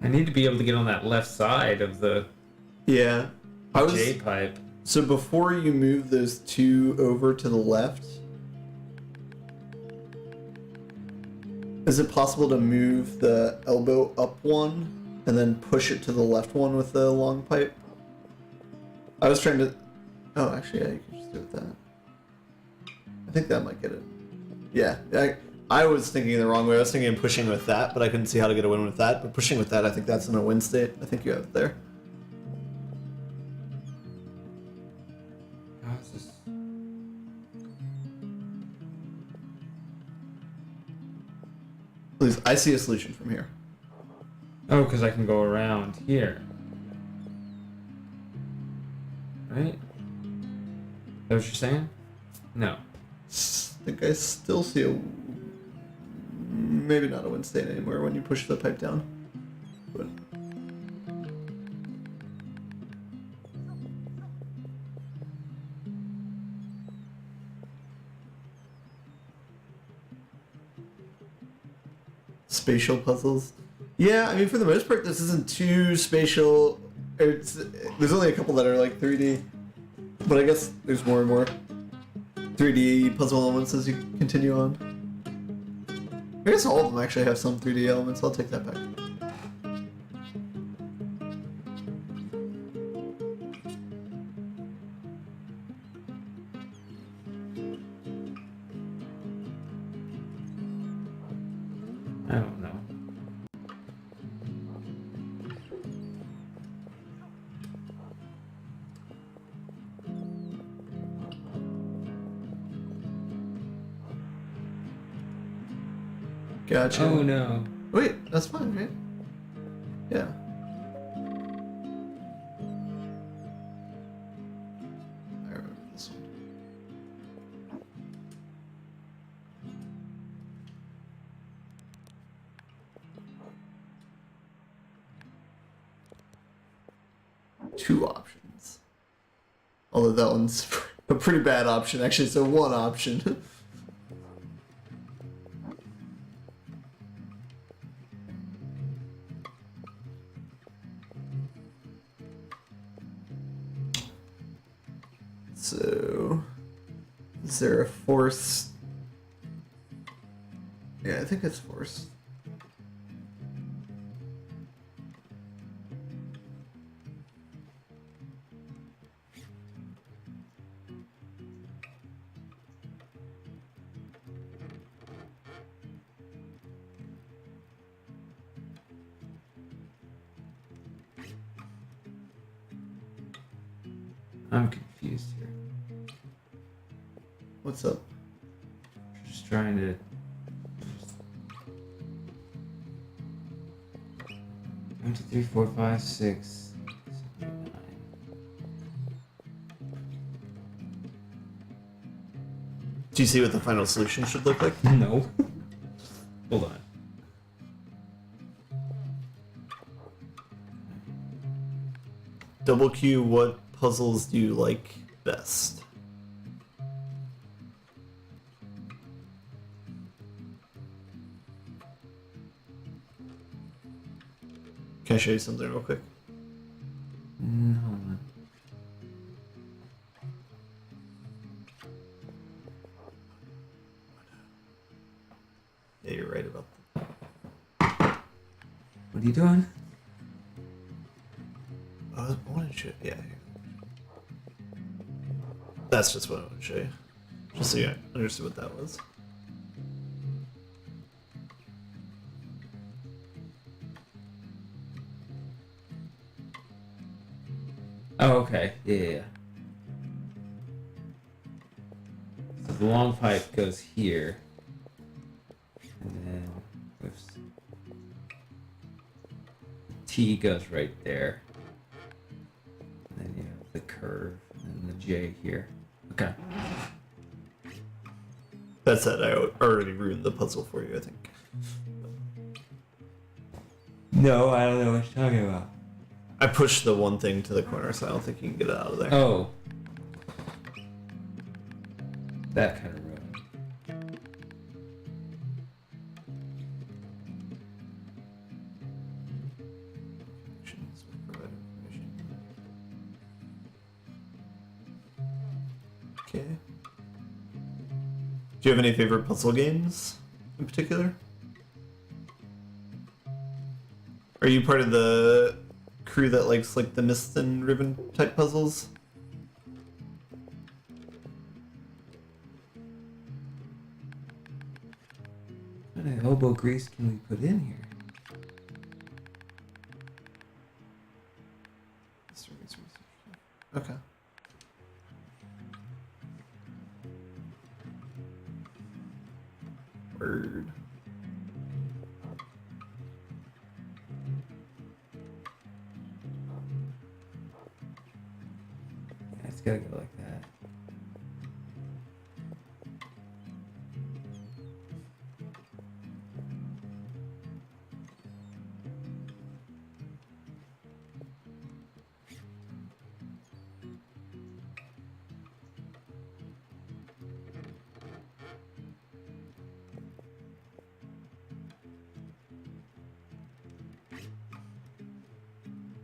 I need to be able to get on that left side of the Yeah. J pipe. So before you move those two over to the left, is it possible to move the elbow up one and then push it to the left one with the long pipe? I was trying to... Oh, actually, yeah, you can just do it with that. I think that might get it. Yeah, I was thinking the wrong way. I was thinking of pushing with that, but I couldn't see how to get a win with that. But pushing with that, I think that's in a win state. I think you have it there. How's this? Please, I see a solution from here. Oh, because I can go around here. Right? Is that what you're saying? No. I think I still see a... Maybe not a win state anymore when you push the pipe down. But... Spatial puzzles. Yeah, I mean, for the most part, this isn't too spatial. There's only a couple that are like 3D, but I guess there's more and more 3D puzzle elements as you continue on. I guess all of them actually have some 3D elements. I'll take that back. I don't know. Gotcha. Oh no. Wait, that's fine, right? Yeah. I remember this one. Two options. Although that one's a pretty bad option, actually, so one option. So, is there a force? Yeah, I think it's force. I'm confused here. What's up? Just trying to. 1, 2, 3, 4, 5, 6, 7, Do you see what the final solution should look like? No. Hold on. Double Q, what puzzles do you like best? Can I show you something real quick? No. Yeah, you're right about that. What are you doing? I wanted to show you. Yeah. Here. That's just what I want to show you. Just so you understood what that was. Oh, okay. Yeah. So the long pipe goes here. And then oops. T goes right there. And then you have the curve and the J here. Okay. That said, I already ruined the puzzle for you, I think. No, I don't know what you're talking about. I pushed the one thing to the corner, so I don't think you can get it out of there. Oh. That kind of ruined. Okay. Do you have any favorite puzzle games in particular? Are you part of the crew that likes like the mist and ribbon type puzzles? What kind of elbow grease can we put in here? Okay. Word. Yeah, it's gotta go like that.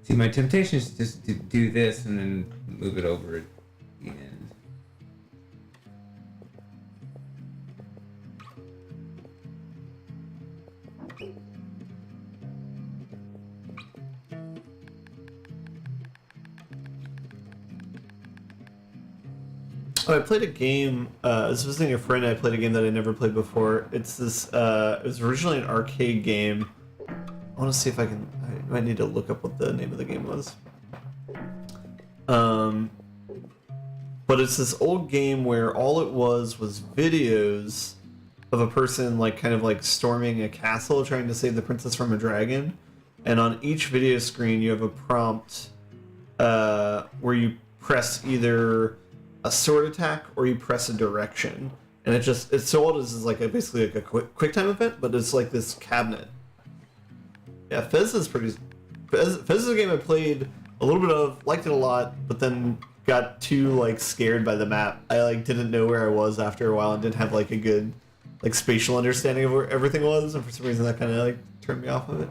See, my temptation is just to do this and then move it over at the end. Oh, I played a game. I was visiting a friend. I played a game that I never played before. It's this. It was originally an arcade game. I want to see if I can. I might need to look up what the name of the game was. But it's this old game where all it was videos of a person like kind of like storming a castle trying to save the princess from a dragon, and on each video screen you have a prompt where you press either a sword attack or you press a direction, and it's so old as is like basically like a quick time event, but it's like this cabinet. Yeah, Fez is pretty. Fez is a game I played a little bit of, liked it a lot, but then got too like scared by the map. I like didn't know where I was after a while and didn't have like a good like spatial understanding of where everything was, and for some reason that kind of like turned me off of it.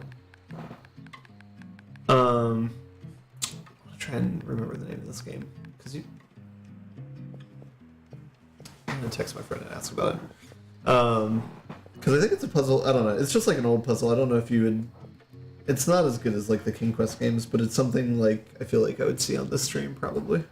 I'll try and remember the name of this game because I'm gonna text my friend and ask about it. Because I think it's a puzzle. I don't know. It's just like an old puzzle. I don't know if you would. It's not as good as like the King Quest games, but it's something like I feel like I would see on this stream probably.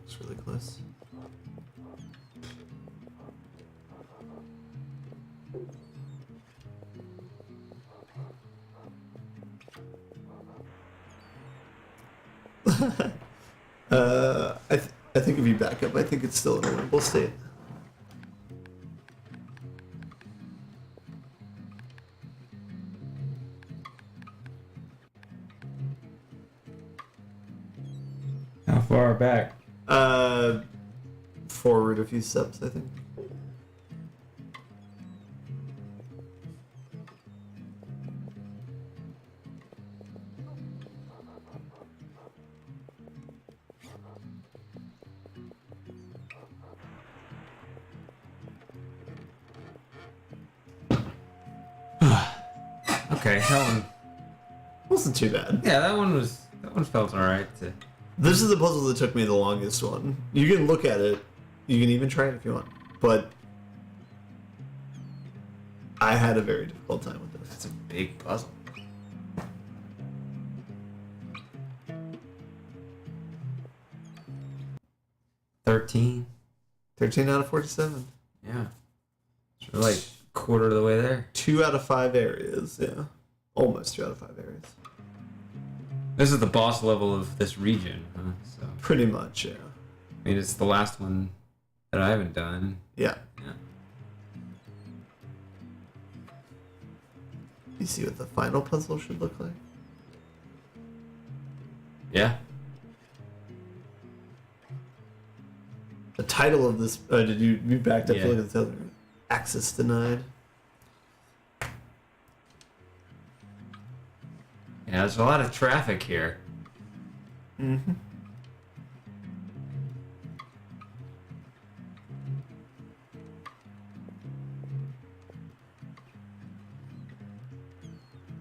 It's really close. I think if you back up, I think it's still in a winnable state. How far back? Forward a few steps, I think. Okay, that one. Wasn't too bad. Yeah, that one felt alright. This is the puzzle that took me the longest one. You can look at it. You can even try it if you want. But I had a very difficult time with this. That's a big puzzle. $13. 13 out of 47. Yeah. It's like quarter of the way there. 2 out of 5 areas, yeah. Almost 2 out of 5 areas. This is the boss level of this region, huh? So Pretty much, yeah. I mean, it's the last one that I haven't done. Yeah. Yeah. You see what the final puzzle should look like? Yeah. The title of this... did you backed up Yeah. to look at the other? Access denied. Yeah, there's a lot of traffic here. Mm-hmm.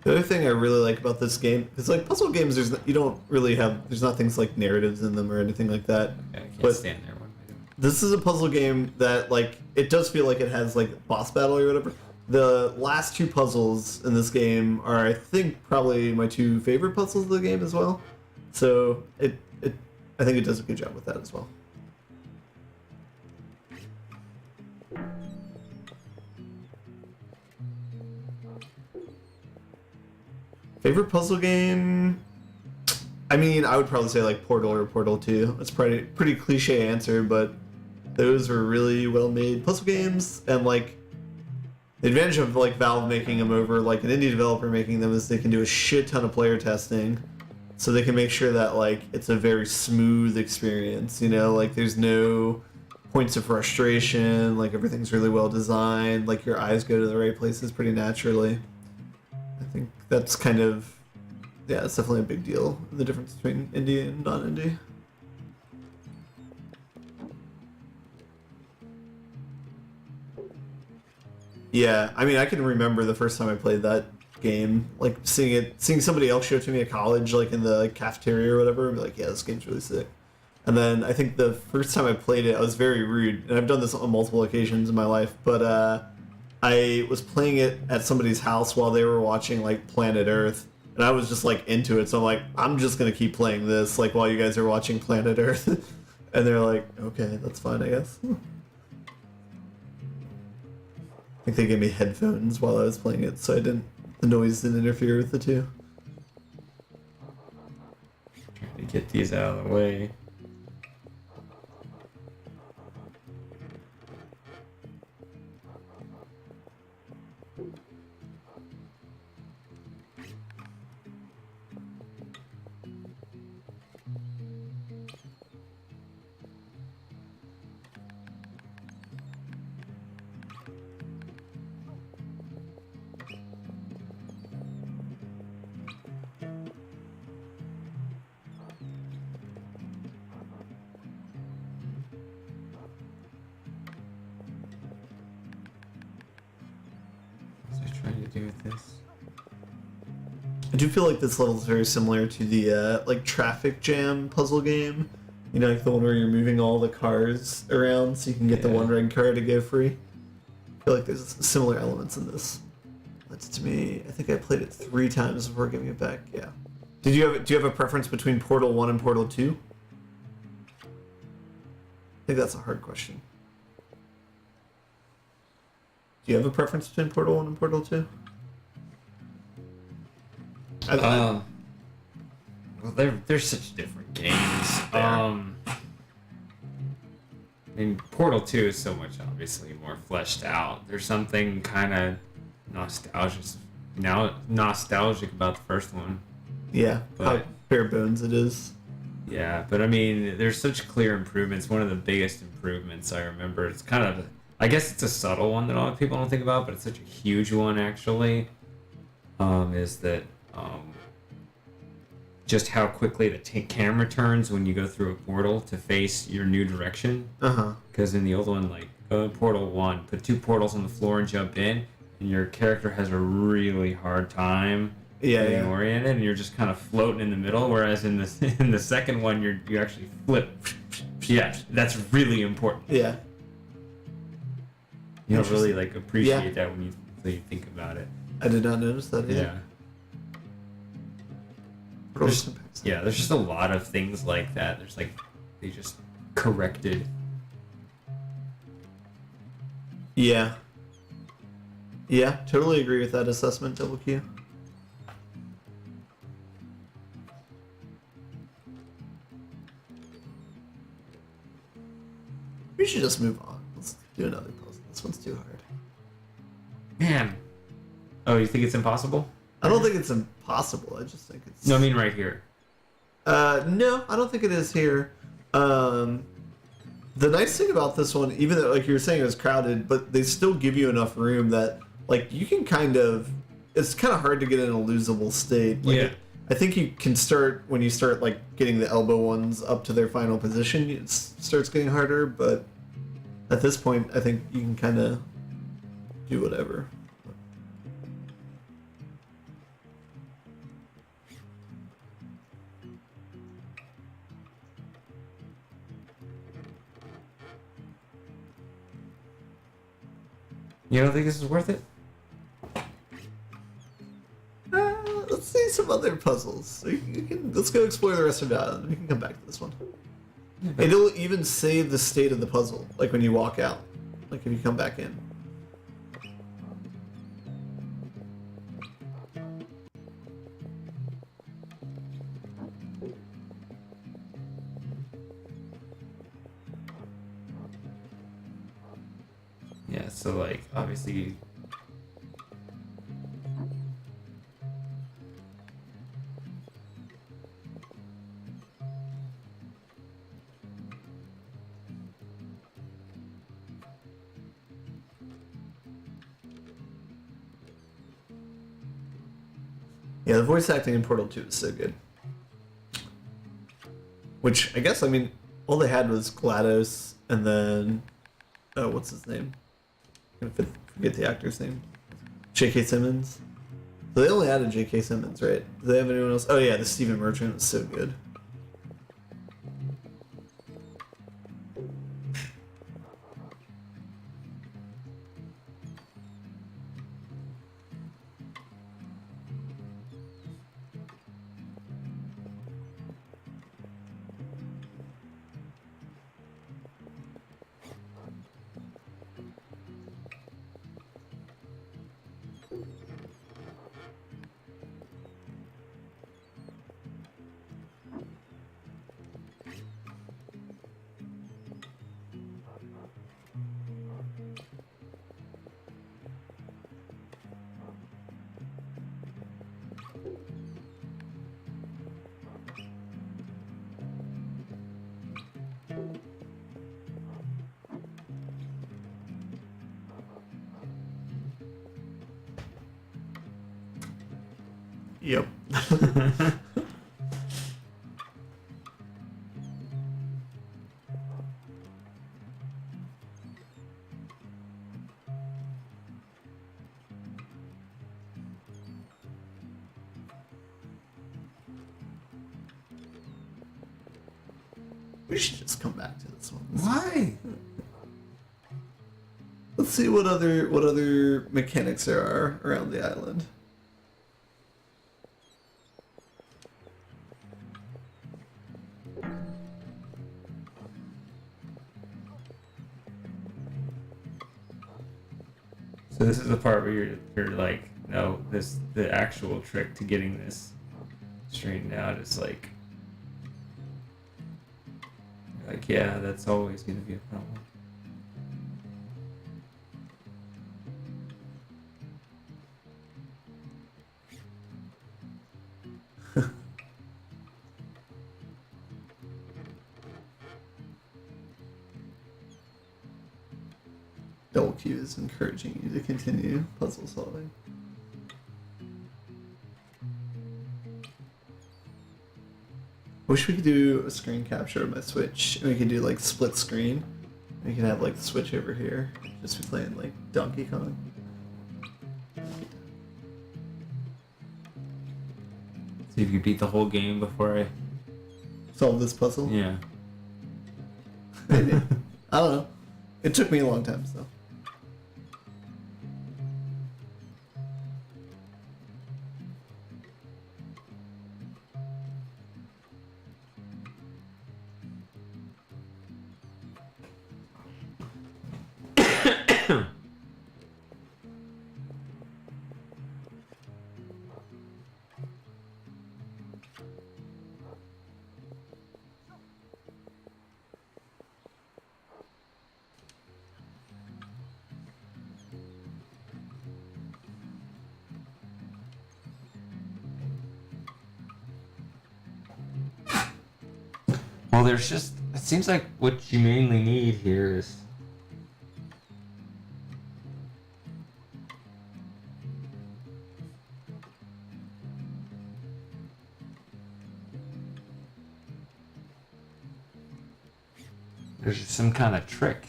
The other thing I really like about this game, because like puzzle games, you don't really have, there's not things like narratives in them or anything like that. I can't But- stand there when I do. This is a puzzle game that like it does feel like it has like boss battle or whatever. The last 2 puzzles in this game are, I think, probably my 2 favorite puzzles of the game as well. So I think it does a good job with that as well. Favorite puzzle game? I mean, I would probably say like Portal or Portal 2. That's pretty cliche answer, but those were really well made puzzle games, and like the advantage of like Valve making them over like an indie developer making them is they can do a shit ton of player testing, so they can make sure that like it's a very smooth experience. You know, like there's no points of frustration. Like everything's really well designed. Like your eyes go to the right places pretty naturally. I think that's kind of it's definitely a big deal. The difference between indie and non-indie. Yeah, I mean, I can remember the first time I played that game, like seeing somebody else show it to me at college, like in the cafeteria or whatever, and be like, yeah, this game's really sick. And then I think the first time I played it, I was very rude, and I've done this on multiple occasions in my life, but I was playing it at somebody's house while they were watching like Planet Earth, and I was just like into it, so I'm like, I'm just gonna keep playing this like while you guys are watching Planet Earth. And they're like, okay, that's fine, I guess. I think they gave me headphones while I was playing it, so the noise didn't interfere with the two. Trying to get these out of the way. What's I trying to do with this? I do feel like this level is very similar to the like traffic jam puzzle game. You know, like the one where you're moving all the cars around so you can get the Yeah. one red car to go free. I feel like there's similar elements in this. That's to me. I think I played it 3 times before giving it back. Yeah. Do you have a preference between Portal 1 and Portal 2? think that's a hard question. Do you have a preference between Portal 1 and Portal 2? Well, they're such different games. They are. I mean, Portal 2 is so much obviously more fleshed out. There's something kind of nostalgic about the first one. Yeah, But- how bare bones it is. Yeah, but I mean, there's such clear improvements. One of the biggest improvements I remember. It's kind of, I guess it's a subtle one that a lot of people don't think about, but it's such a huge one actually. Is that just how quickly the camera turns when you go through a portal to face your new direction? Uh-huh. Because in the old one, like go in Portal 1, put 2 portals on the floor and jump in, and your character has a really hard time getting oriented, and you're just kind of floating in the middle. Whereas in the second one, you actually flip. Yeah, that's really important. Yeah. You don't really like appreciate that when you think about it. I did not notice that either. Yeah. There's just a lot of things like that. There's like they just corrected. Yeah. Yeah, totally agree with that assessment, Double Q. We should just move on. Let's do another puzzle. This one's too hard. Man. Oh, you think it's impossible? I don't think it's impossible. I just think it's... No, I mean right here. No, I don't think it is here. The nice thing about this one, even though, like you were saying, it was crowded, but they still give you enough room that, like, you can kind of... It's kind of hard to get in a losable state. Like, Yeah. I think you can start, when you start, like, getting the elbow ones up to their final position, it starts getting harder, but at this point, I think you can kind of do whatever. You don't think this is worth it? Let's see some other puzzles. So let's go explore the rest of the island. We can come back to this one. It'll even save the state of the puzzle, like when you walk out, like if you come back in. Yeah, so like obviously Yeah, the voice acting in Portal 2 is so good. Which, I guess, I mean, all they had was GLaDOS and then... Oh, what's his name? I'm gonna forget the actor's name. J.K. Simmons. So they only added J.K. Simmons, right? Do they have anyone else? Oh yeah, the Stephen Merchant was so good. Yep. We should just come back to this one. why? Let's see what other mechanics there are around the island. So this is the part where you're like, no, the actual trick to getting this straightened out is like yeah, that's always gonna be a problem. Double Q is encouraging you to continue puzzle solving. Wish we could do a screen capture of my Switch, and we could do like split screen. We could have like the Switch over here, just be playing like Donkey Kong. See if you beat the whole game before I. Solve this puzzle? Yeah. Maybe. I don't know. It took me a long time, so. Well, there's just, it seems like what you mainly need here is there's just some kind of trick.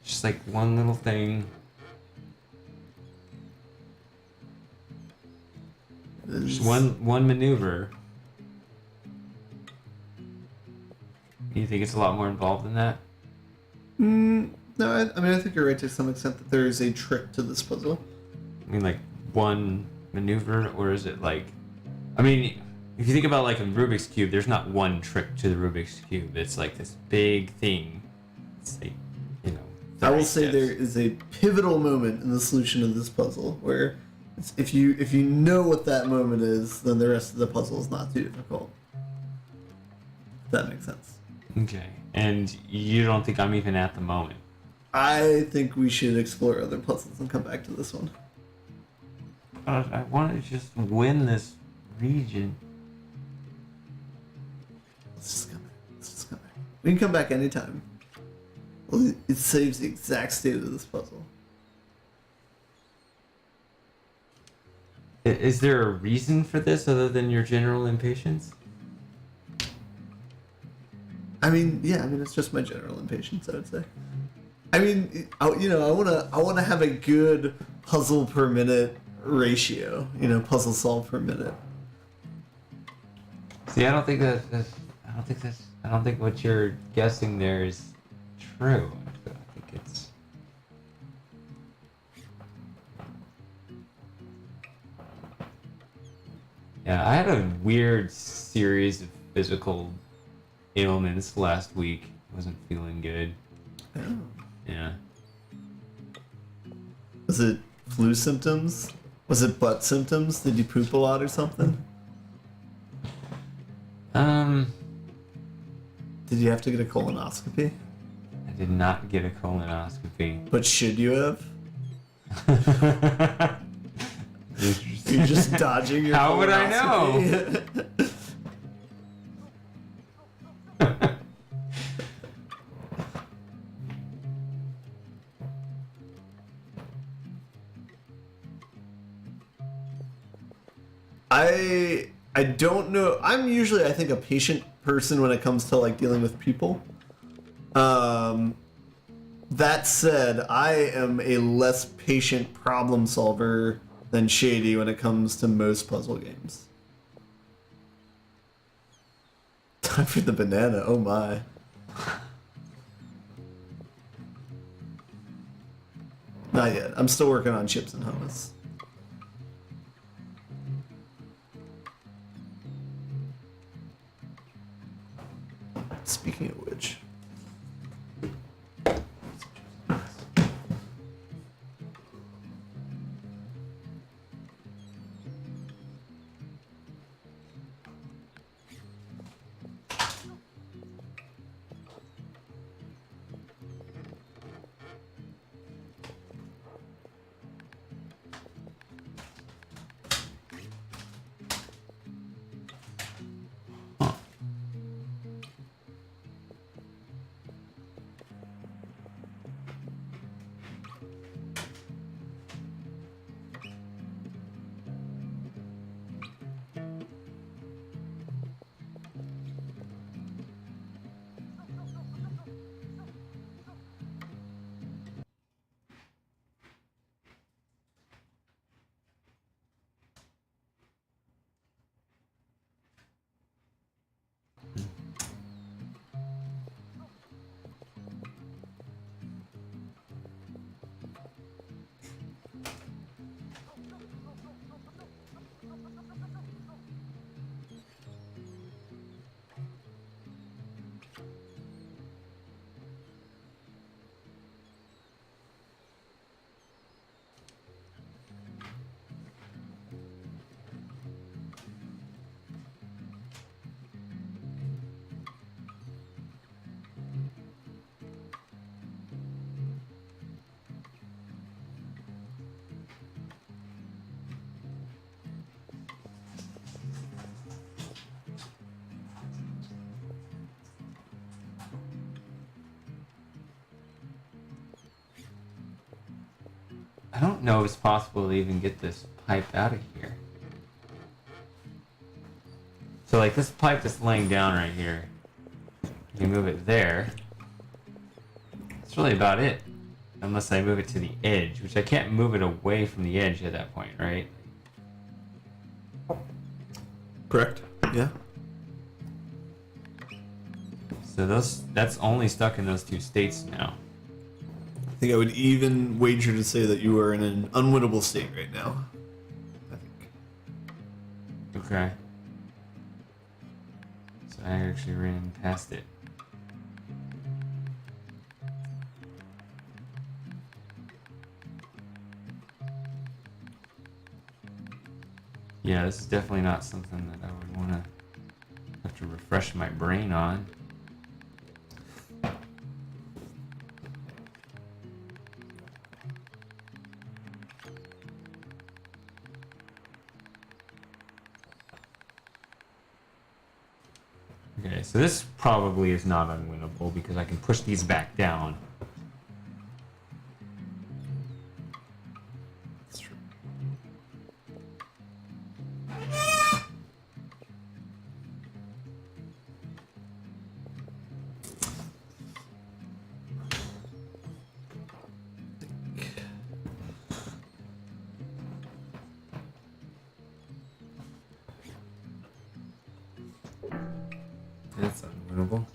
Just like one little thing. Just one maneuver. You think it's a lot more involved than that? No, I mean, I think you're right to some extent that there is a trick to this puzzle. I mean, like one maneuver, or is it like? I mean, if you think about like a Rubik's Cube, there's not one trick to the Rubik's Cube. It's like this big thing. It's like, you know. I will say steps. there is a pivotal moment in the solution of this puzzle where if you know what that moment is, then the rest of the puzzle is not too difficult. If that makes sense. Okay, and you don't think I'm even at the moment? I think we should explore other puzzles and come back to this one. I want to just win this region. Let's just come back. We can come back anytime. Well, it saves the exact state of this puzzle. Is there a reason for this other than your general impatience? I mean, yeah. I mean, it's just my general impatience, I would say. I mean, I wanna have a good puzzle per minute ratio. Puzzle solve per minute. See, I don't think what you're guessing there is true. I think it's. Yeah, I had a weird series of physical ailments last week. I wasn't feeling good. Oh. Yeah. Was it flu symptoms? Was it butt symptoms? Did you poop a lot or something? Did you have to get a colonoscopy? I did not get a colonoscopy. But should you have? You're just dodging your How would I know? colonoscopy. I don't know. I'm usually, I think, a patient person when it comes to like dealing with people. That said, I am a less patient problem solver than Shady when it comes to most puzzle games. Time for the banana. Oh my. Not yet. I'm still working on chips and hummus. Speaking of which, I don't know if it's possible to even get this pipe out of here. So like this pipe that's laying down right here, you move it there. That's really about it. Unless I move it to the edge, which I can't move it away from the edge at that point, right? Correct. Yeah. So that's only stuck in those two states now. I think I would even wager to say that you are in an unwinnable state right now. I think. Okay. So I actually ran past it. Yeah, this is definitely not something that I would want to have to refresh my brain on. Okay, so this probably is not unwinnable because I can push these back down. That's true. That's unwinnable.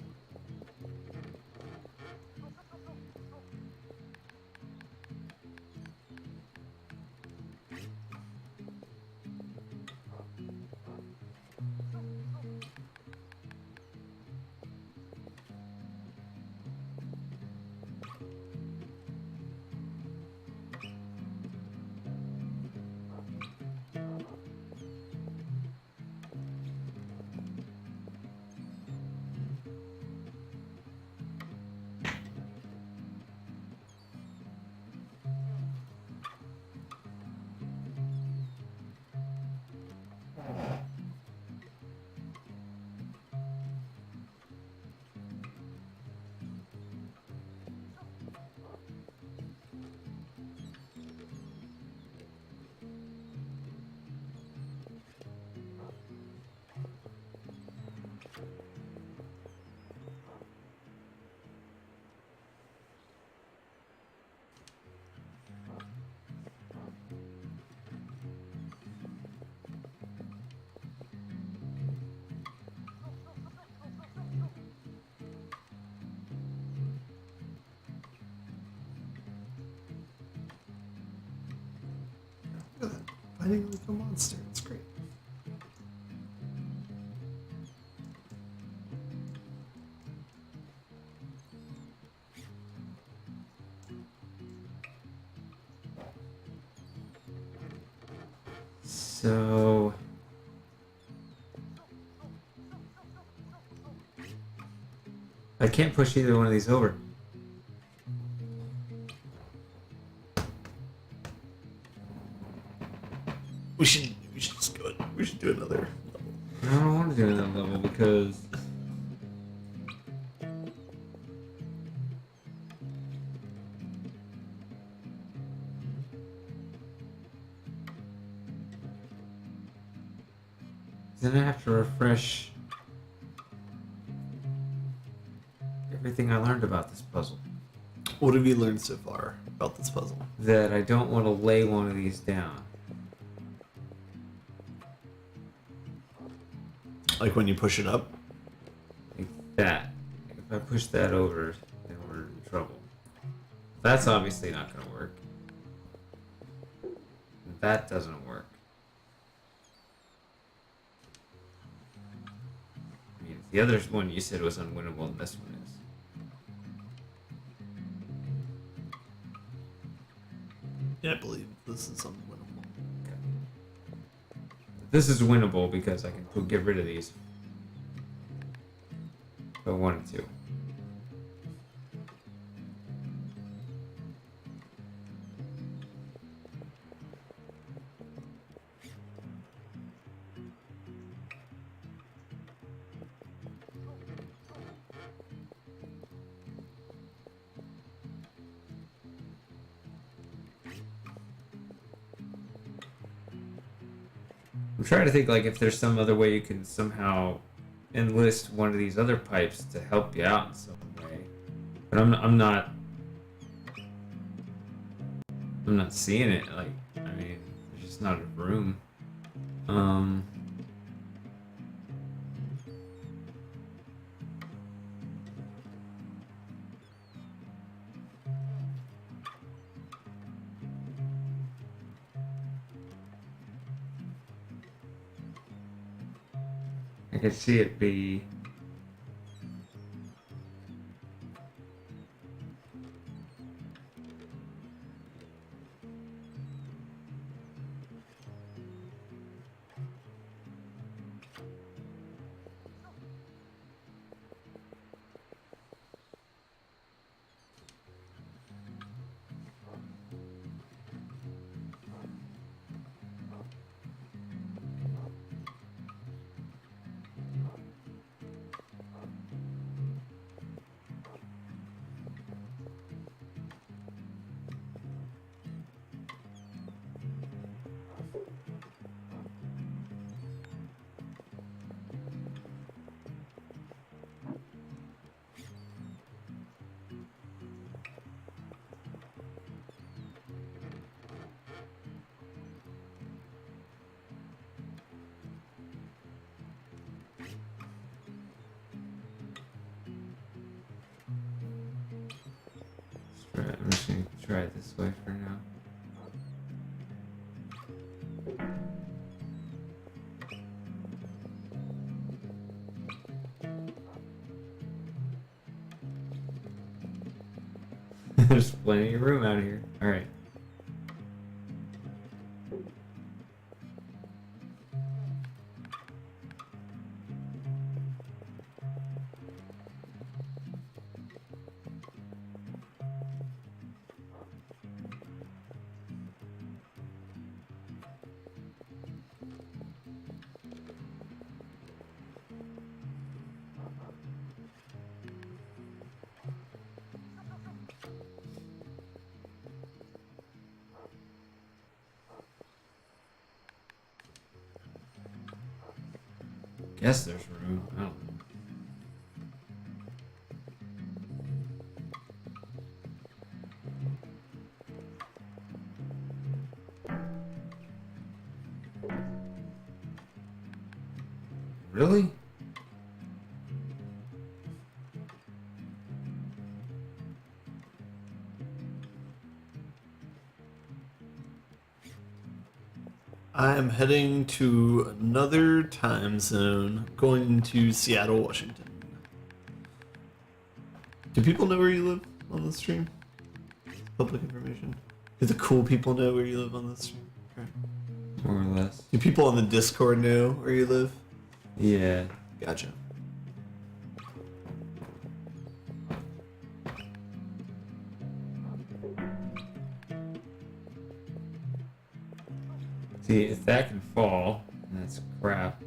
Look at that. Fighting like a monster. It's great. So I can't push either one of these over. We should just go. We should do another level. I don't want to do another level because then I have to refresh everything I learned about this puzzle. What have you learned so far about this puzzle? That I don't want to lay one of these down. Like when you push it up? Like that. If I push that over, then we're in trouble. That's obviously not going to work. That doesn't work. I mean, the other one you said was unwinnable, and this one is. Yeah, I believe this is unwinnable. Okay. This is winnable because I can get rid of these if I wanted to. I'm trying to think like if there's some other way you can somehow enlist one of these other pipes to help you out in some way. But I'm not seeing it. Like, I mean, there's just not a room. Um, I could see it be. I'm just gonna try it this way for now. There's plenty of room out here. Alright. Guess there's room. I don't know. Really? I'm heading to another time zone, going to Seattle, Washington. Do people know where you live on the stream? Public information. Do the cool people know where you live on the stream? Okay. More or less. Do people on the Discord know where you live? Yeah. Gotcha. See, if that can fall, that's crap.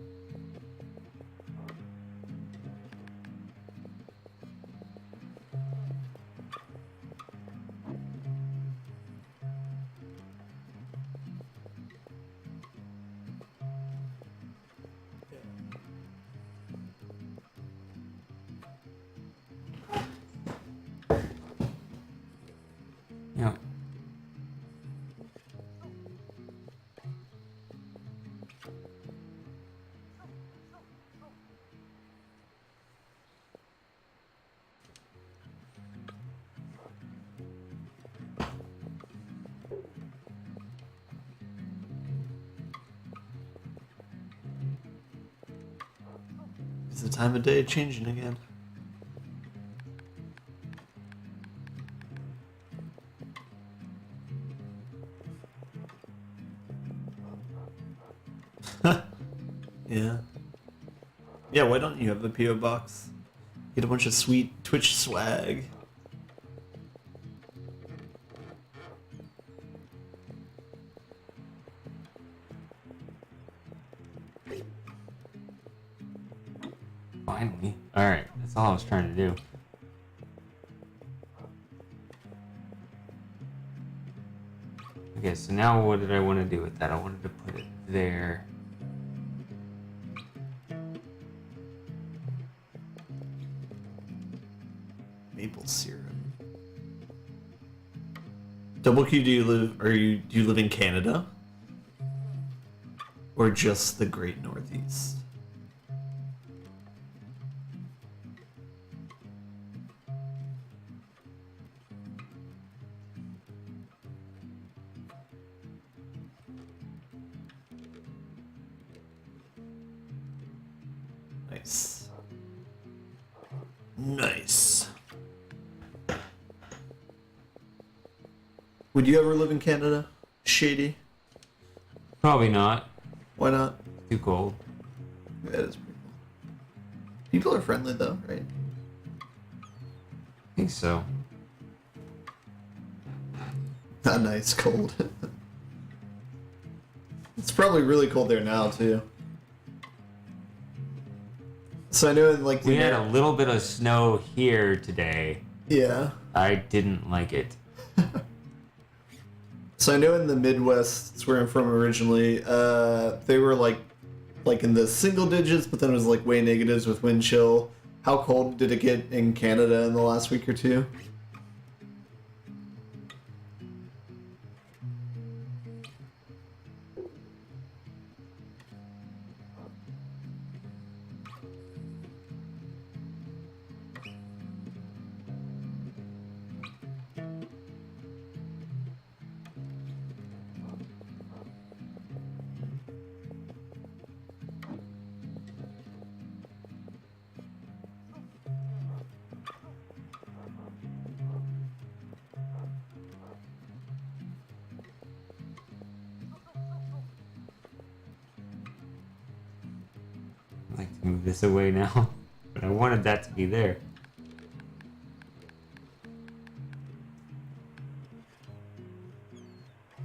Yeah. Is the time of day changing again? Yeah. Yeah, why don't you have a P.O. box? Get a bunch of sweet Twitch swag. Finally. Alright, that's all I was trying to do. Okay, so now what did I want to do with that? I wanted to put it there. maple syrup. Double Q, do you live in Canada? Or just the Great Northeast? Nice. Nice. Would you ever live in Canada? Shady? Probably not. Why not? Too cold. Yeah, it is pretty cool. People are friendly though, right? I think so. Not nice, cold. It's probably really cold there now too. So I know like We had a little bit of snow here today. yeah. I didn't like it. So I know in the Midwest, it's where I'm from originally, they were like in the single digits, but then it was like way negatives with wind chill. How cold did it get in Canada in the last week or two? I'd like to move this away now. But I wanted that to be there.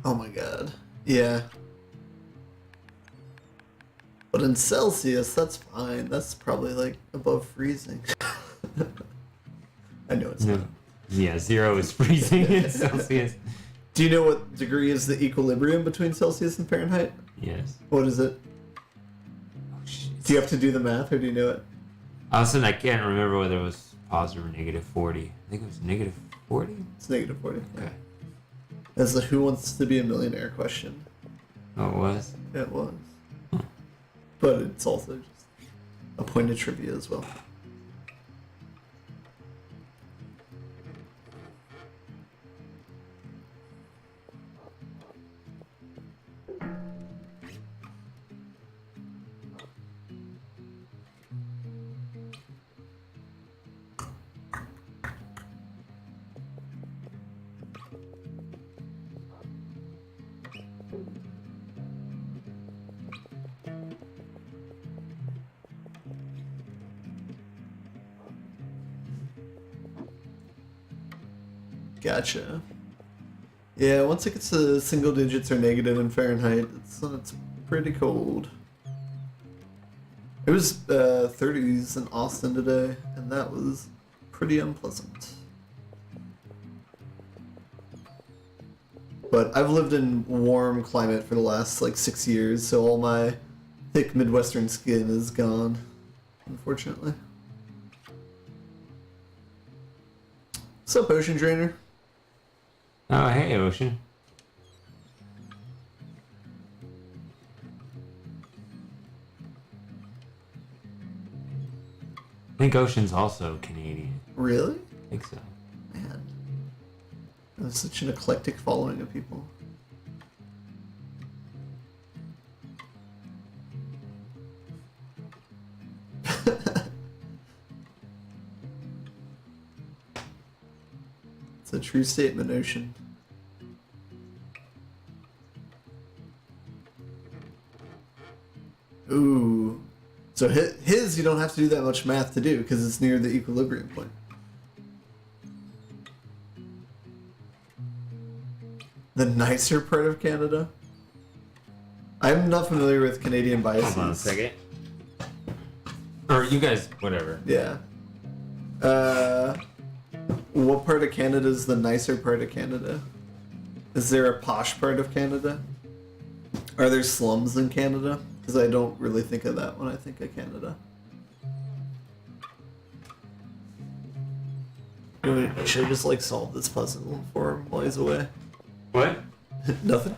Oh my god. Yeah. But in Celsius, that's fine. That's probably like above freezing. I know it's No. not. Yeah, 0 is freezing in Celsius. Do you know what degree is the equilibrium between Celsius and Fahrenheit? Yes. What is it? Oh, shit. Do you have to do the math or do you know it? All of a sudden, I can't remember whether it was positive or negative 40. I think it was negative 40? It's negative 40. Okay. That's the Who Wants to Be a Millionaire question. Oh, it was? Yeah, it was. Huh. But it's also just a point of trivia as well. Gotcha. Yeah, once it gets to single digits or negative in Fahrenheit, it's pretty cold. It was 30s in Austin today, and that was pretty unpleasant. But I've lived in warm climate for the last like 6 years, so all my thick Midwestern skin is gone, unfortunately. What's up, Ocean Drainer? Oh, hey, Ocean. I think Ocean's also Canadian. Really? I think so. Man. That's such an eclectic following of people. It's a true statement, Ocean. Ooh. So his you don't have to do that much math to do because it's near the equilibrium point. The nicer part of Canada? I'm not familiar with Canadian biases. Hold on a second. Or you guys, whatever. Yeah. What part of Canada is the nicer part of Canada? Is there a posh part of Canada? Are there slums in Canada? Because I don't really think of that when I think of Canada. You Should I just like solve this puzzle for him while he's away? What? Nothing.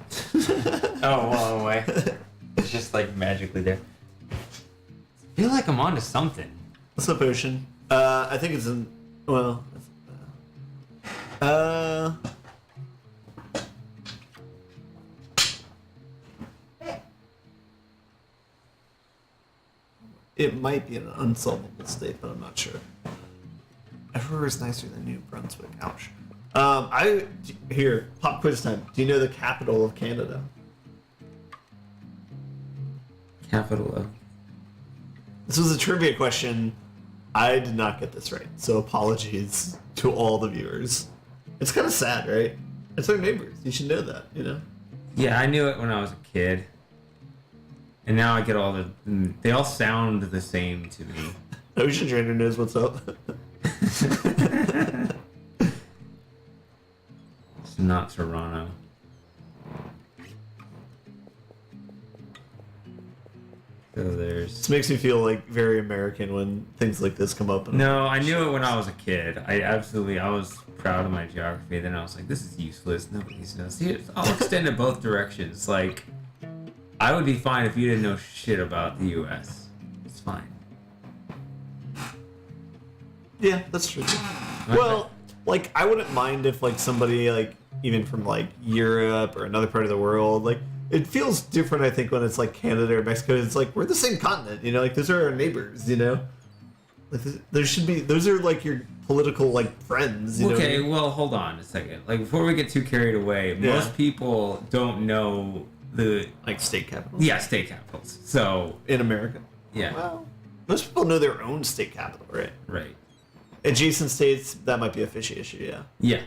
Oh, well, away. It's just like magically there. I feel like I'm onto something. What's the potion? I think it's in. Well. It might be an unsolvable state, but I'm not sure. Everywhere is nicer than New Brunswick. Ouch. Here, pop quiz time. Do you know the capital of Canada? Capital of. This was a trivia question. I did not get this right, so apologies to all the viewers. It's kind of sad, right? It's our neighbors. You should know that, you know? Yeah, I knew it when I was a kid. And now I get all the. They all sound the same to me. Ocean Trainer knows what's up. It's not Toronto. So there's. This makes me feel like very American when things like this come up. No, I knew it when I was a kid. I was proud of my geography. Then I was like, this is useless. Nobody needs to know. See, I'll extend it both directions. Like, I would be fine if you didn't know shit about the U.S. It's fine. Yeah, that's true. Well, like, I wouldn't mind if, like, somebody, like, even from, like, Europe or another part of the world, like, it feels different, I think, when it's, like, Canada or Mexico. It's like, we're the same continent, you know? Like, those are our neighbors, you know? Like, there should be, those are, like, your political, like, friends, you know? Okay, well, hold on a second. Like, before we get too carried away, most people don't know the... Like, state capitals? Yeah, state capitals. So... In America? Yeah. Well, most people know their own state capital, right? Right. Adjacent states, that might be a fishy issue, yeah. Yeah.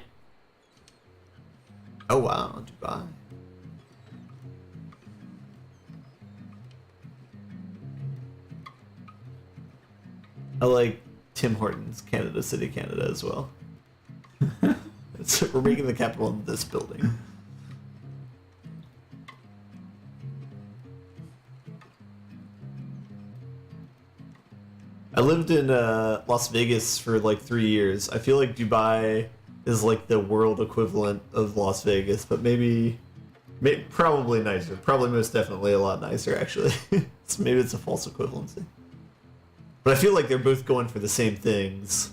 Oh, wow, Dubai. I like Tim Hortons, Canada City, Canada as well. We're making the capital in this building. I lived in Las Vegas for like 3 years. I feel like Dubai is like the world equivalent of Las Vegas, but probably nicer. Probably most definitely a lot nicer, actually. Maybe it's a false equivalency. But I feel like they're both going for the same things.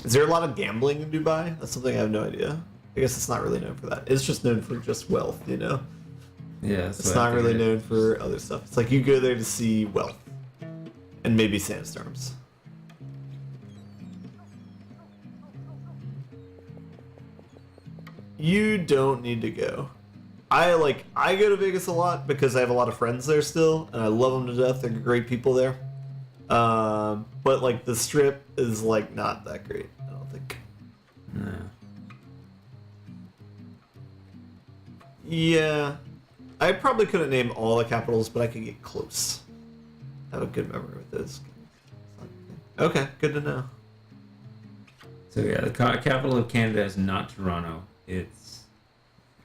Is there a lot of gambling in Dubai? That's something I have no idea. I guess it's not really known for that. It's just known for just wealth, you know? Yeah, it's not really known for other stuff. It's like you go there to see wealth. And maybe sandstorms. You don't need to go. I go to Vegas a lot because I have a lot of friends there still, and I love them to death. They're great people there. But like the strip is like not that great, I don't think. No. Yeah. I probably couldn't name all the capitals, but I could get close. I have a good memory with those. Okay, good to know. So yeah, the capital of Canada is not Toronto.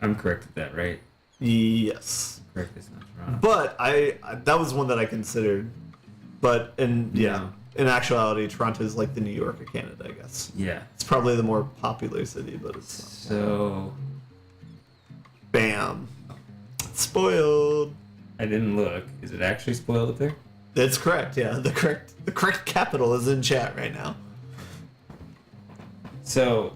I'm correct with that, right? Yes. Correct, it's not Toronto. But I that was one that I considered. But in actuality, Toronto is like the New York of Canada, I guess. Yeah. It's probably the more popular city, but it's not. So... Bam. Spoiled. I didn't look. Is it actually spoiled up there? That's correct, yeah. The correct capital is in chat right now. So...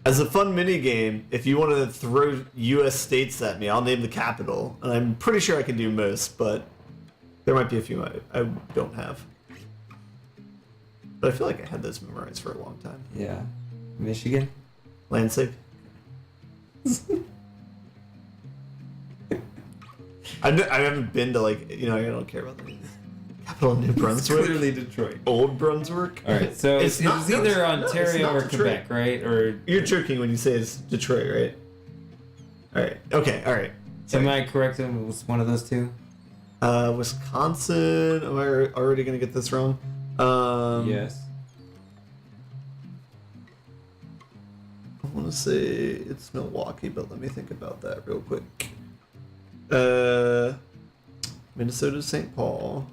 As a fun mini game, if you want to throw U.S. states at me, I'll name the capital, and I'm pretty sure I can do most, but there might be a few I don't have. But I feel like I had those memorized for a long time. Yeah. Michigan? Lansing. I haven't been to I don't care about the capital of New Brunswick. Clearly Detroit. Old Brunswick. All right, so it's either Ontario or Quebec, right? Or you're joking when you say it's Detroit, right? All right. Okay. All right. Am I correct? It was one of those two. Wisconsin. Am I already gonna get this wrong? Yes. I want to say it's Milwaukee, but let me think about that real quick. Minnesota, St. Paul.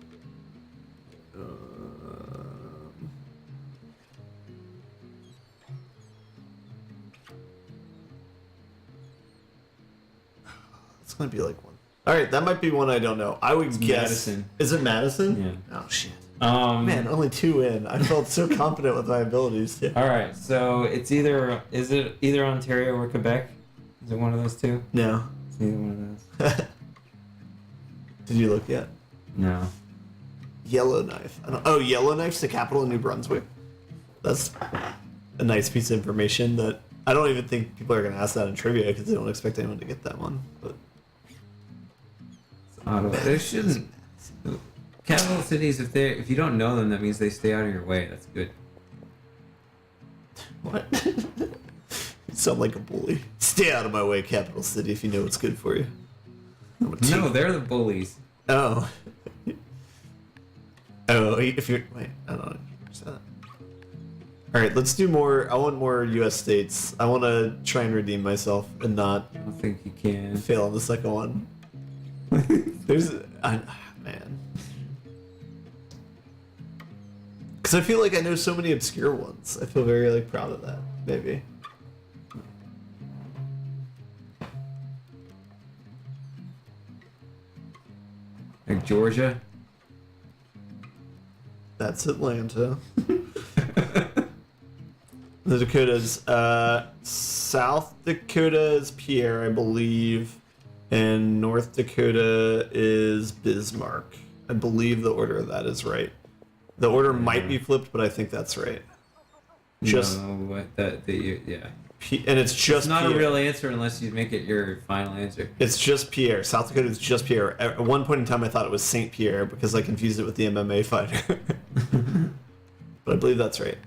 It's gonna be like one. All right, that might be one I don't know. I would guess. Madison. Is it Madison? Yeah. Oh shit. Man, only 2 in. I felt so confident with my abilities. Yeah. All right, so is it either Ontario or Quebec? Is it one of those two? No. It's neither one of those. Did you look yet? No. Yellowknife. Yellowknife's the capital of New Brunswick. That's a nice piece of information that I don't even think people are going to ask that in trivia because they don't expect anyone to get that one. But Ottawa. There shouldn't. Capital cities, if you don't know them, that means they stay out of your way. That's good. what? You sound like a bully. Stay out of my way, capital city, if you know what's good for you. No, they're the bullies. Oh. If you're... Wait, I don't know. Alright, let's do more... I want more US states. I want to try and redeem myself and not I don't think you can. fail on the second one. Man. Because I feel like I know so many obscure ones. I feel very, proud of that, maybe. Like Georgia? That's Atlanta. The Dakotas. South Dakota is Pierre, I believe. And North Dakota is Bismarck. I believe the order of that is right. The order might be flipped, but I think that's right. Just no, yeah. and it's just It's not Pierre. a real answer unless you make it your final answer. It's just Pierre. South Dakota is just Pierre. At one point in time, I thought it was Saint Pierre because I confused it with the MMA fighter. But I believe that's right.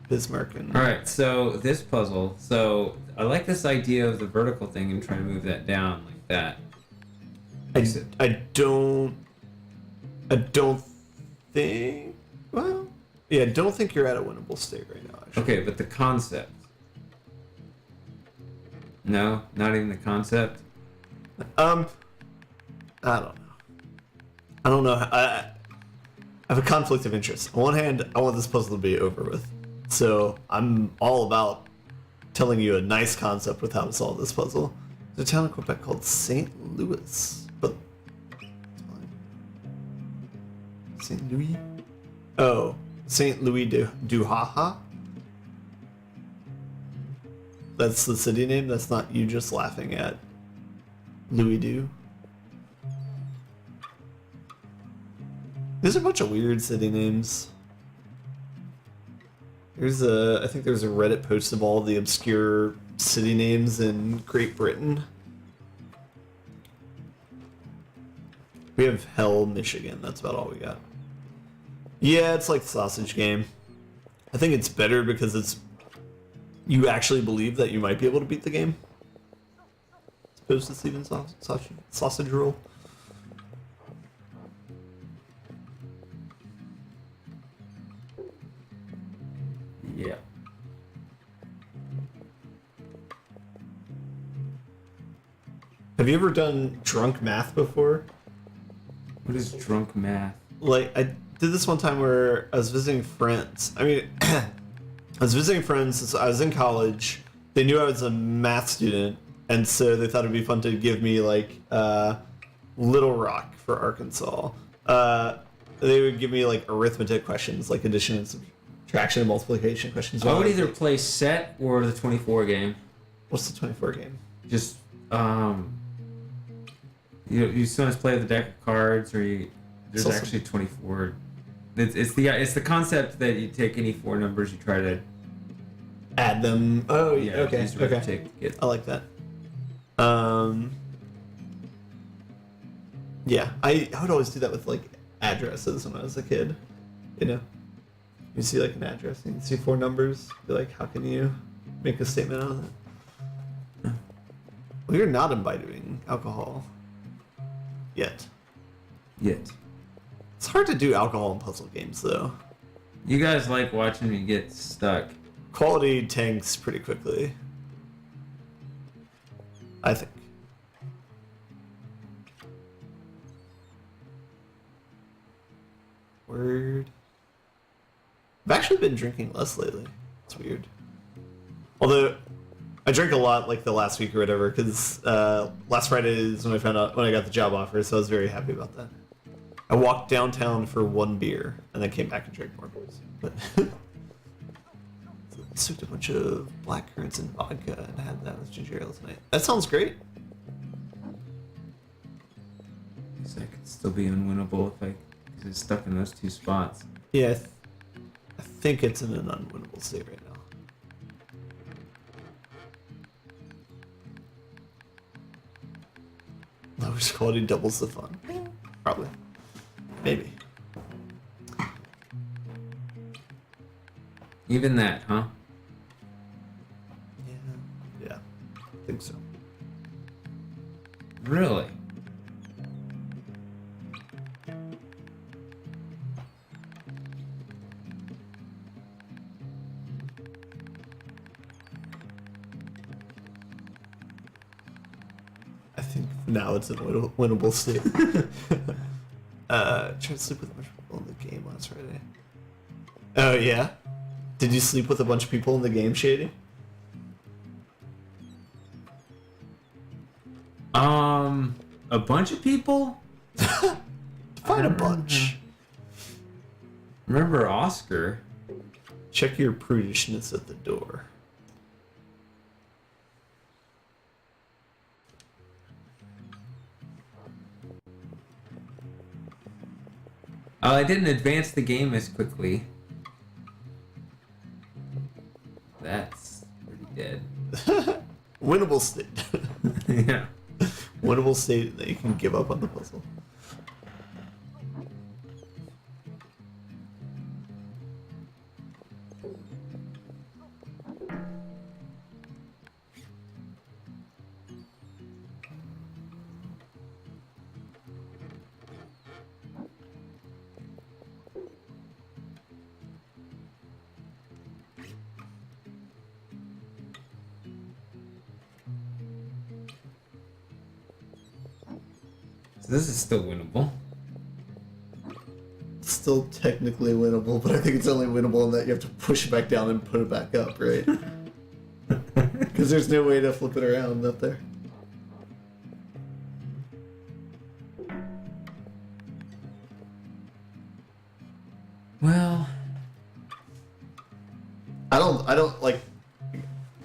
Bismarck and... All right, so this puzzle. So I like this idea of the vertical thing and trying to move that down like that. I don't think... Well, yeah, I don't think you're at a winnable state right now, actually. Okay, but the concept. No, not even the concept. I don't know. I have a conflict of interest. On one hand, I want this puzzle to be over with. So I'm all about telling you a nice concept with how to solve this puzzle. There's a town in Quebec called St. Louis. But St. Louis? Oh, St. Louis du Haha? That's the city name? That's not you just laughing at Louis Du? There's a bunch of weird city names. I think there's a Reddit post of all the obscure city names in Great Britain. We have Hell, Michigan. That's about all we got. Yeah, it's like the sausage game. I think it's better because you actually believe that you might be able to beat the game. As opposed to Steven's sausage rule. Yeah. Have you ever done drunk math before? What is drunk math? Like, I did this one time where I was visiting friends. I mean, I was visiting friends since I was in college. They knew I was a math student, and so they thought it'd be fun to give me, Little Rock for Arkansas. They would give me, arithmetic questions, like addition and subtraction and multiplication questions. I would either play set or the 24 game. What's the 24 game? Just, you sometimes play the deck of cards, or there's also- actually 24. It's the concept that you take any four numbers, you try to Add them. Oh, yeah. Okay. use Okay. arithmetic to get. I like that. Yeah, I would always do that with addresses when I was a kid. You know, you see an address, and you see four numbers. Be like, how can you make a statement out of that? Well, you're not imbibing alcohol yet. Yet. It's hard to do alcohol in puzzle games, though. You guys like watching me get stuck. Quality tanks pretty quickly, I think. Word. I've actually been drinking less lately. It's weird. Although I drank a lot like the last week or whatever, because last Friday is when I got the job offer, so I was very happy about that. I walked downtown for one beer and then came back and drank more beers. But soaked a bunch of black currants and vodka and had that with ginger ale tonight. That sounds great. So I could still be unwinnable if because it's stuck in those two spots. Yeah, I think it's in an unwinnable state right now. Lowest quality doubles the fun. Probably. Maybe. Even that, huh? Yeah, I think so. Really? I think now it's in a winnable state. Tried to sleep with a bunch of people in the game last Friday. Oh, yeah? Did you sleep with a bunch of people in the game, Shady? A bunch of people? Find a bunch. Remember Oscar? Check your prudishness at the door. I didn't advance the game as quickly. That's pretty dead. Winnable state. Yeah. Winnable state that you can give up on the puzzle. So this is still winnable. Still technically winnable, but I think it's only winnable in that you have to push it back down and put it back up, right? Because there's no way to flip it around up there. Well, I don't like,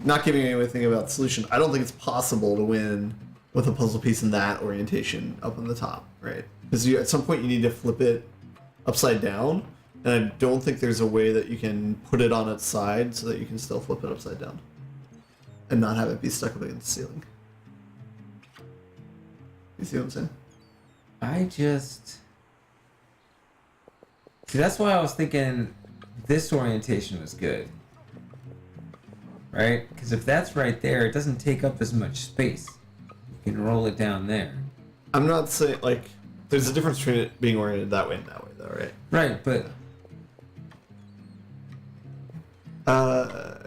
not giving anything about the solution. I don't think it's possible to win with a puzzle piece in that orientation up on the top, right? Because at some point you need to flip it upside down, and I don't think there's a way that you can put it on its side so that you can still flip it upside down and not have it be stuck up against the ceiling. You see what I'm saying? See, that's why I was thinking this orientation was good. Right? Because if that's right there, it doesn't take up as much space. You can roll it down there. I'm not saying, like, there's a difference between it being oriented that way and that way, though, right? Right, but...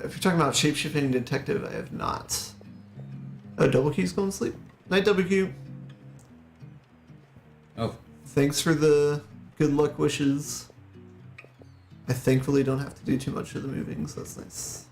if you're talking about shape-shifting detective, I have not. Oh, Double Q's going to sleep. Night, Double Q. Oh. Thanks for the good luck wishes. I thankfully don't have to do too much of the moving, so that's nice.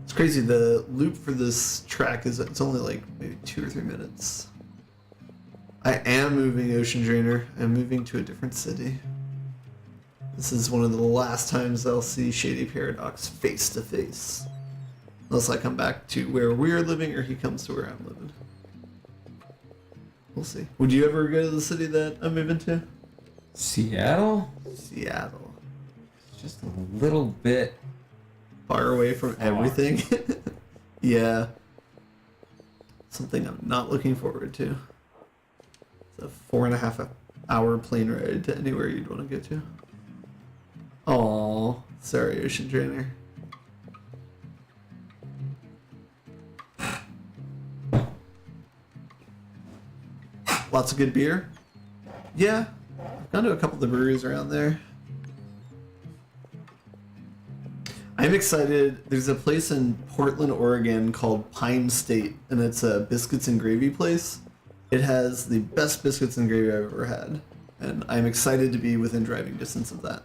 It's crazy, the loop for this track it's only like maybe 2 or 3 minutes. I am moving Ocean Drainer. I'm moving to a different city. This is one of the last times I'll see Shady Paradox face to face. Unless I come back to where we're living or he comes to where I'm living. We'll see. Would you ever go to the city that I'm moving to? Seattle? Seattle. It's just a little bit... Far away from everything. Yeah. Something I'm not looking forward to. It's a 4.5 hour plane ride to anywhere you'd want to go to. Aww. Sorry, Ocean Drainer. Lots of good beer. Yeah, I've gone to a couple of the breweries around there. I'm excited. There's a place in Portland, Oregon called Pine State, and it's a biscuits and gravy place. It has the best biscuits and gravy I've ever had, and I'm excited to be within driving distance of that.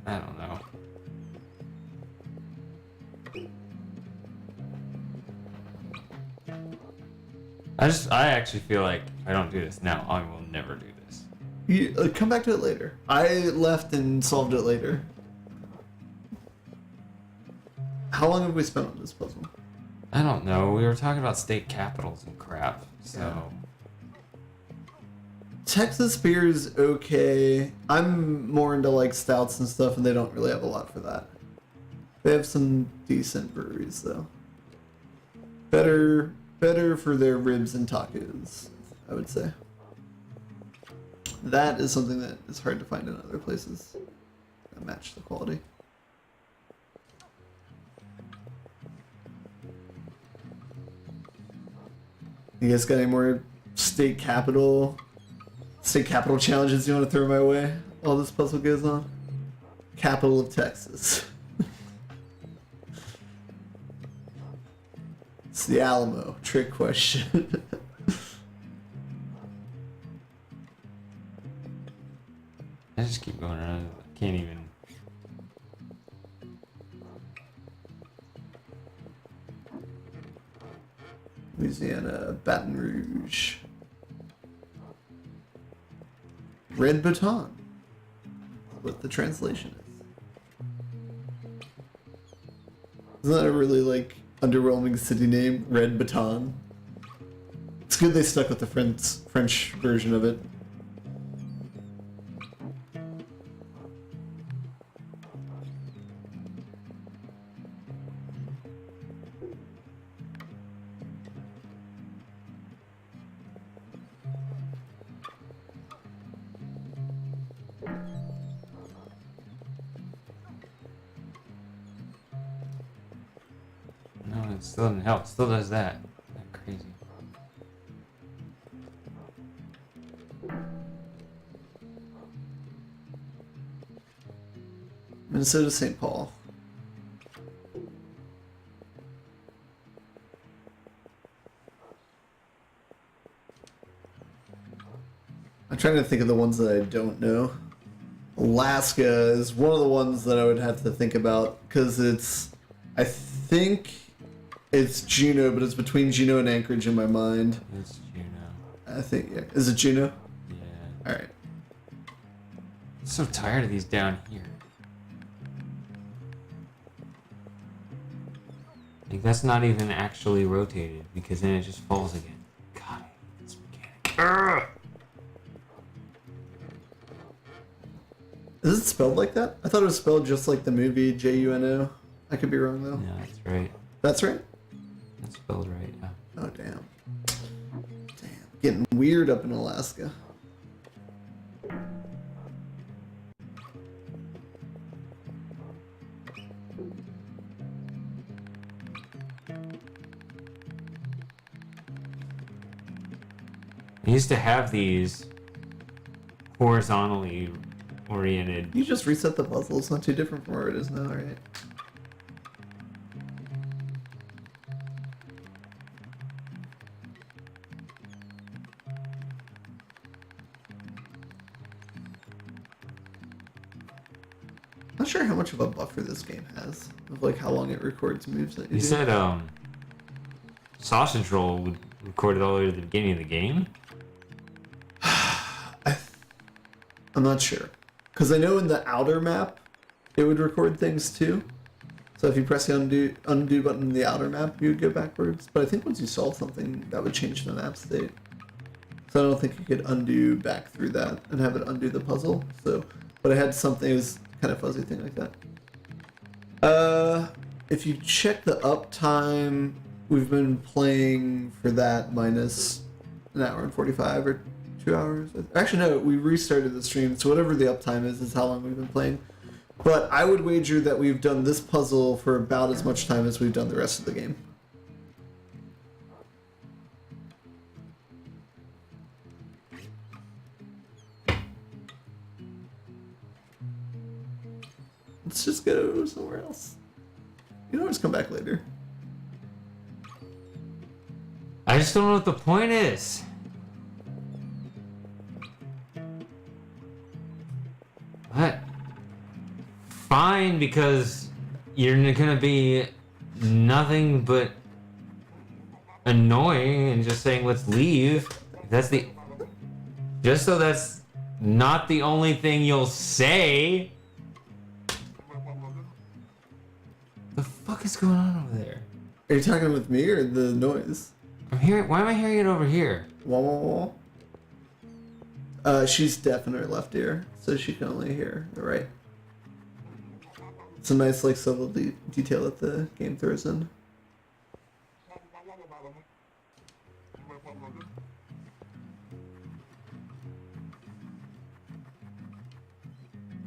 I don't know. I actually feel like if I don't do this now, I will never do this. You come back to it later. I left and solved it later. How long have we spent on this puzzle? I don't know. We were talking about state capitals and crap, so. Texas beer is okay. I'm more into like stouts and stuff, and they don't really have a lot for that. They have some decent breweries though. Better for their ribs and tacos, I would say. That is something that is hard to find in other places that match the quality. You guys got any more state capital challenges you want to throw my way while this puzzle goes on? Capital of Texas. It's the Alamo. Trick question. I just keep going around. I can't even. Louisiana, Baton Rouge. Red Baton. What the translation is. Isn't that a really like underwhelming city name? Red Baton. It's good they stuck with the French version of it. No, it still doesn't help. It still does that. Isn't that crazy? Minnesota, St. Paul. I'm trying to think of the ones that I don't know. Alaska is one of the ones that I would have to think about because I think it's Juneau, but it's between Juneau and Anchorage in my mind. It's Juneau. I think, yeah. Is it Juneau? Yeah. Alright. I'm so tired of these down here. Like, that's not even actually rotated because then it just falls again. God, I hate this mechanic. Urgh! Is it spelled like that? I thought it was spelled just like the movie Juno. I could be wrong though. Yeah, that's right. That's right? That's spelled right. Yeah. Oh, damn. Damn. Getting weird up in Alaska. I used to have these horizontally oriented. You just reset the puzzle. It's not too different from where it is now, right? Not sure how much of a buffer this game has of like how long it records moves that you You do. said sausage roll would record it all the way to the beginning of the game. I'm not sure. Because I know in the outer map, it would record things too. So if you press the undo button in the outer map, you would go backwards. But I think once you solve something, that would change the map state. So I don't think you could undo back through that and have it undo the puzzle. So, but I had something, it was kind of fuzzy thing like that. If you check the uptime, we've been playing for that minus an hour and 45 or 2 hours. Actually, no, we restarted the stream, so whatever the uptime is how long we've been playing. But I would wager that we've done this puzzle for about as much time as we've done the rest of the game. Let's just go somewhere else. You can always come back later. I just don't know what the point is. What? Fine, because you're gonna be nothing but annoying and just saying let's leave. That's the... Just so that's not the only thing you'll say. The fuck is going on over there? Are you talking with me or the noise? I'm hearing... Why am I hearing it over here? Wah, wah, wah. She's deaf in her left ear, so she can only hear the right. It's a nice, like, subtle detail that the game throws in.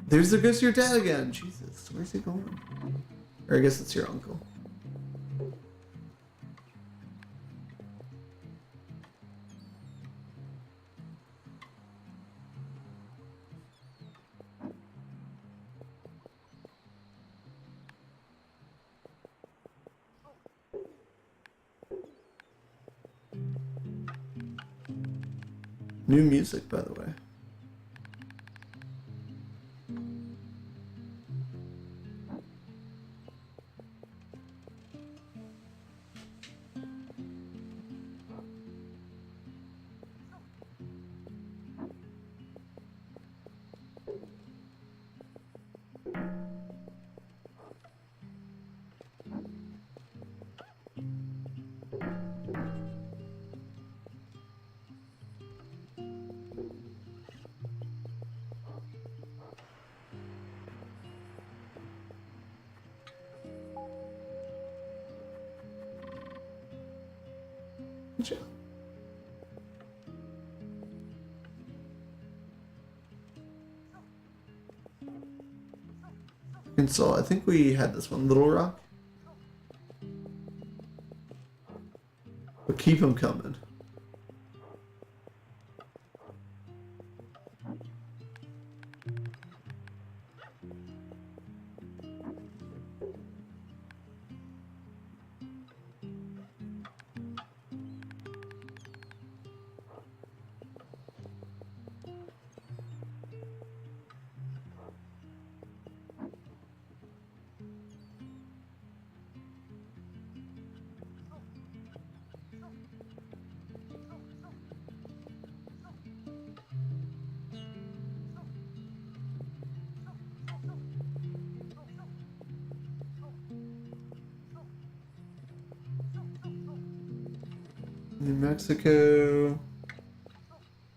There goes your dad again. Jesus, where's he going? Or I guess it's your uncle. New music, by the way. And so I think we had this one, Little Rock. But keep them coming. New Mexico.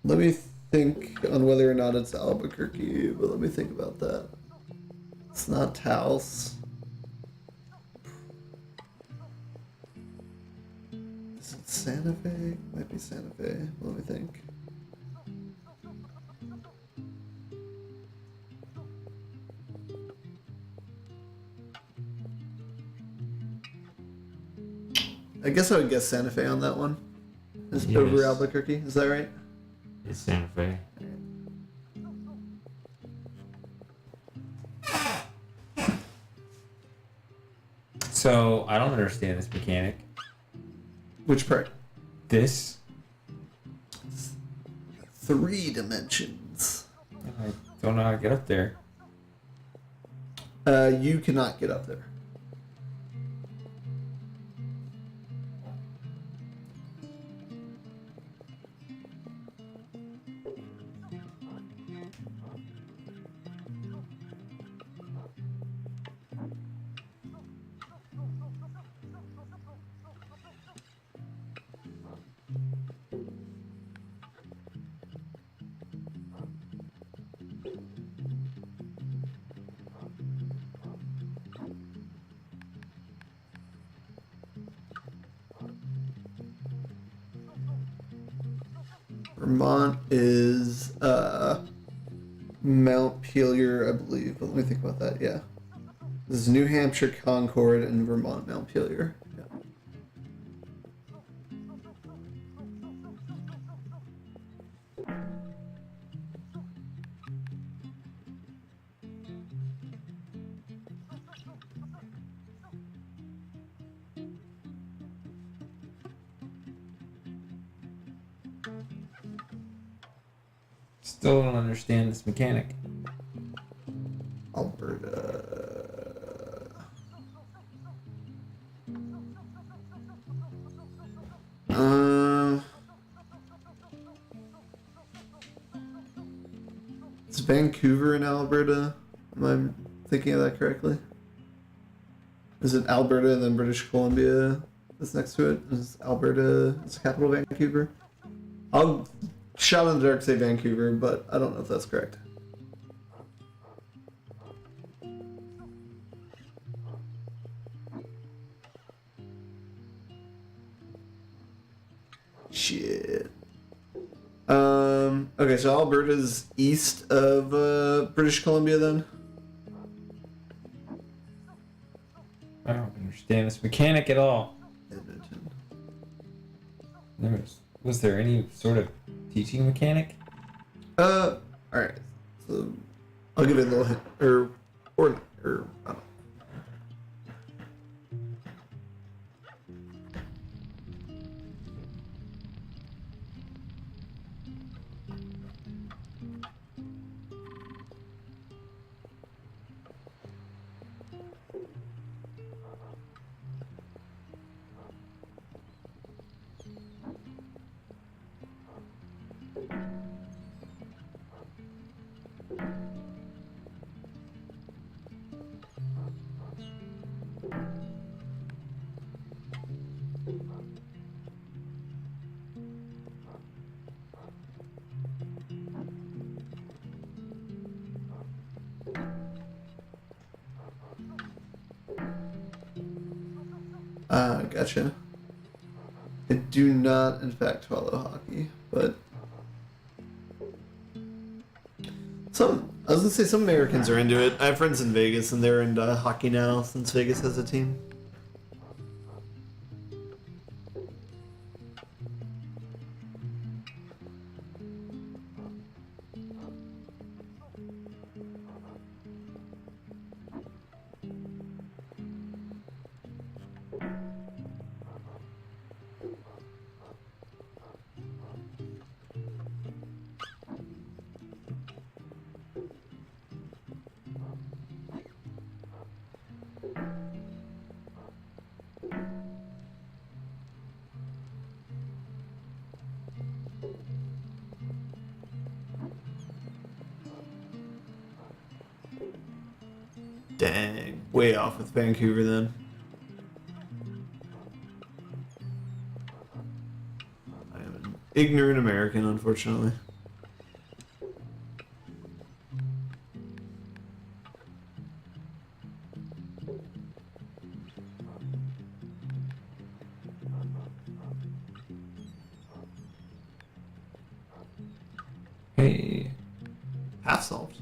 Let me think on whether or not it's Albuquerque, but let me think about that. It's not Taos. Is it Santa Fe? Might be Santa Fe. Let me think. I guess I would guess Santa Fe on that one. Is Yes. over Albuquerque, is that right? It's Santa Fe. So, I don't understand this mechanic. Which part? This? 3 dimensions. I don't know how to get up there. You cannot get up there. Vermont is Mount Pelier, I believe. But let me think about that. Yeah. This is New Hampshire, Concord, and Vermont, Mount Pelier. Yeah. Still don't understand this mechanic. Alberta. Is Vancouver in Alberta? Am I thinking of that correctly? Is it Alberta and then British Columbia that's next to it? Is Alberta is the capital of Vancouver? I'll shout in the dark say Vancouver, but I don't know if that's correct. Shit. Okay, so Alberta's east of British Columbia then? I don't understand this mechanic at all. Edmonton. Was there any sort of teaching mechanic? Alright. So I'll give it a little hint. Or I don't know. Gotcha. I do not, in fact, follow hockey, but I was gonna say some Americans are into it. I have friends in Vegas, and they're into hockey now since Vegas has a team. Dang, way off with Vancouver then. I am an ignorant American, unfortunately. Hey. Half solved.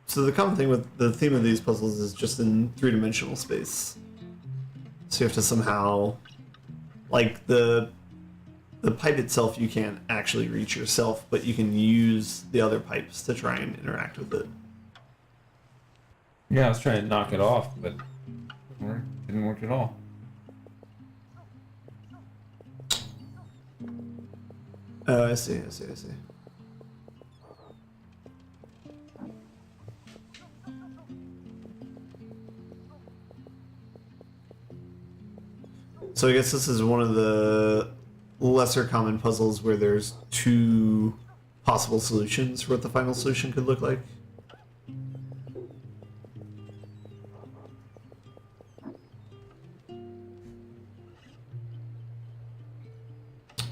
So the common thing with the theme of these puzzles is just in three-dimensional space. So you have to somehow, like the pipe itself, you can't actually reach yourself, but you can use the other pipes to try and interact with it. Yeah, I was trying to knock it off, but didn't work at all. Oh, I see. So I guess this is one of the lesser common puzzles where there's two possible solutions for what the final solution could look like.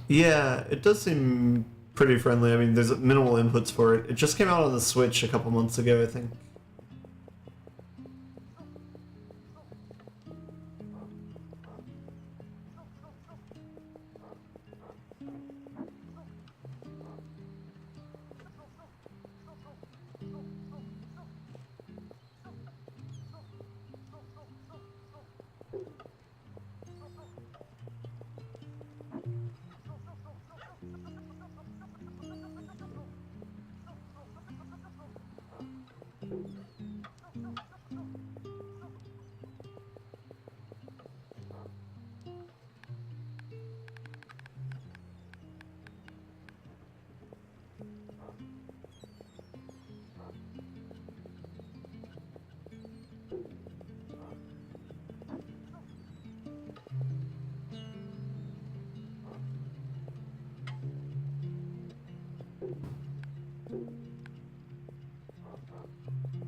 Yeah, it does seem pretty friendly. I mean, there's minimal inputs for it. It just came out on the Switch a couple months ago, I think.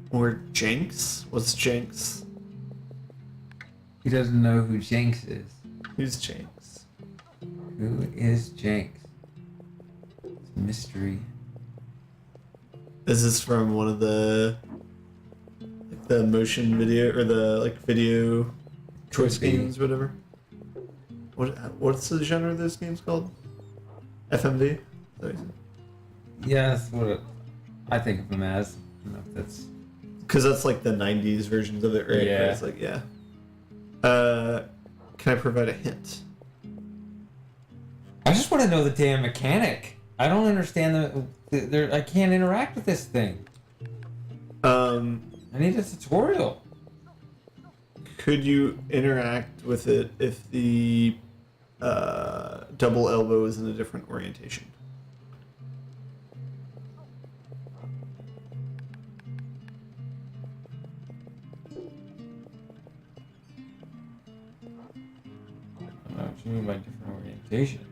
Or Jenks? What's Jenks? He doesn't know who Jenks is. Who's Jenks? Who is Jenks? It's a mystery. Is this from one of the motion video or the video choice Could be. games, or whatever? What's the genre of those games called? FMV? Is that what you said? Yeah, that's what I think of him as. I don't know if that's. Because that's like the 90s versions of it, right? Yeah. Where it's like, yeah. Can I provide a hint? I just want to know the damn mechanic. I don't understand I can't interact with this thing. I need a tutorial. Could you interact with it if the double elbow is in a different orientation? I don't know what you mean by different orientation.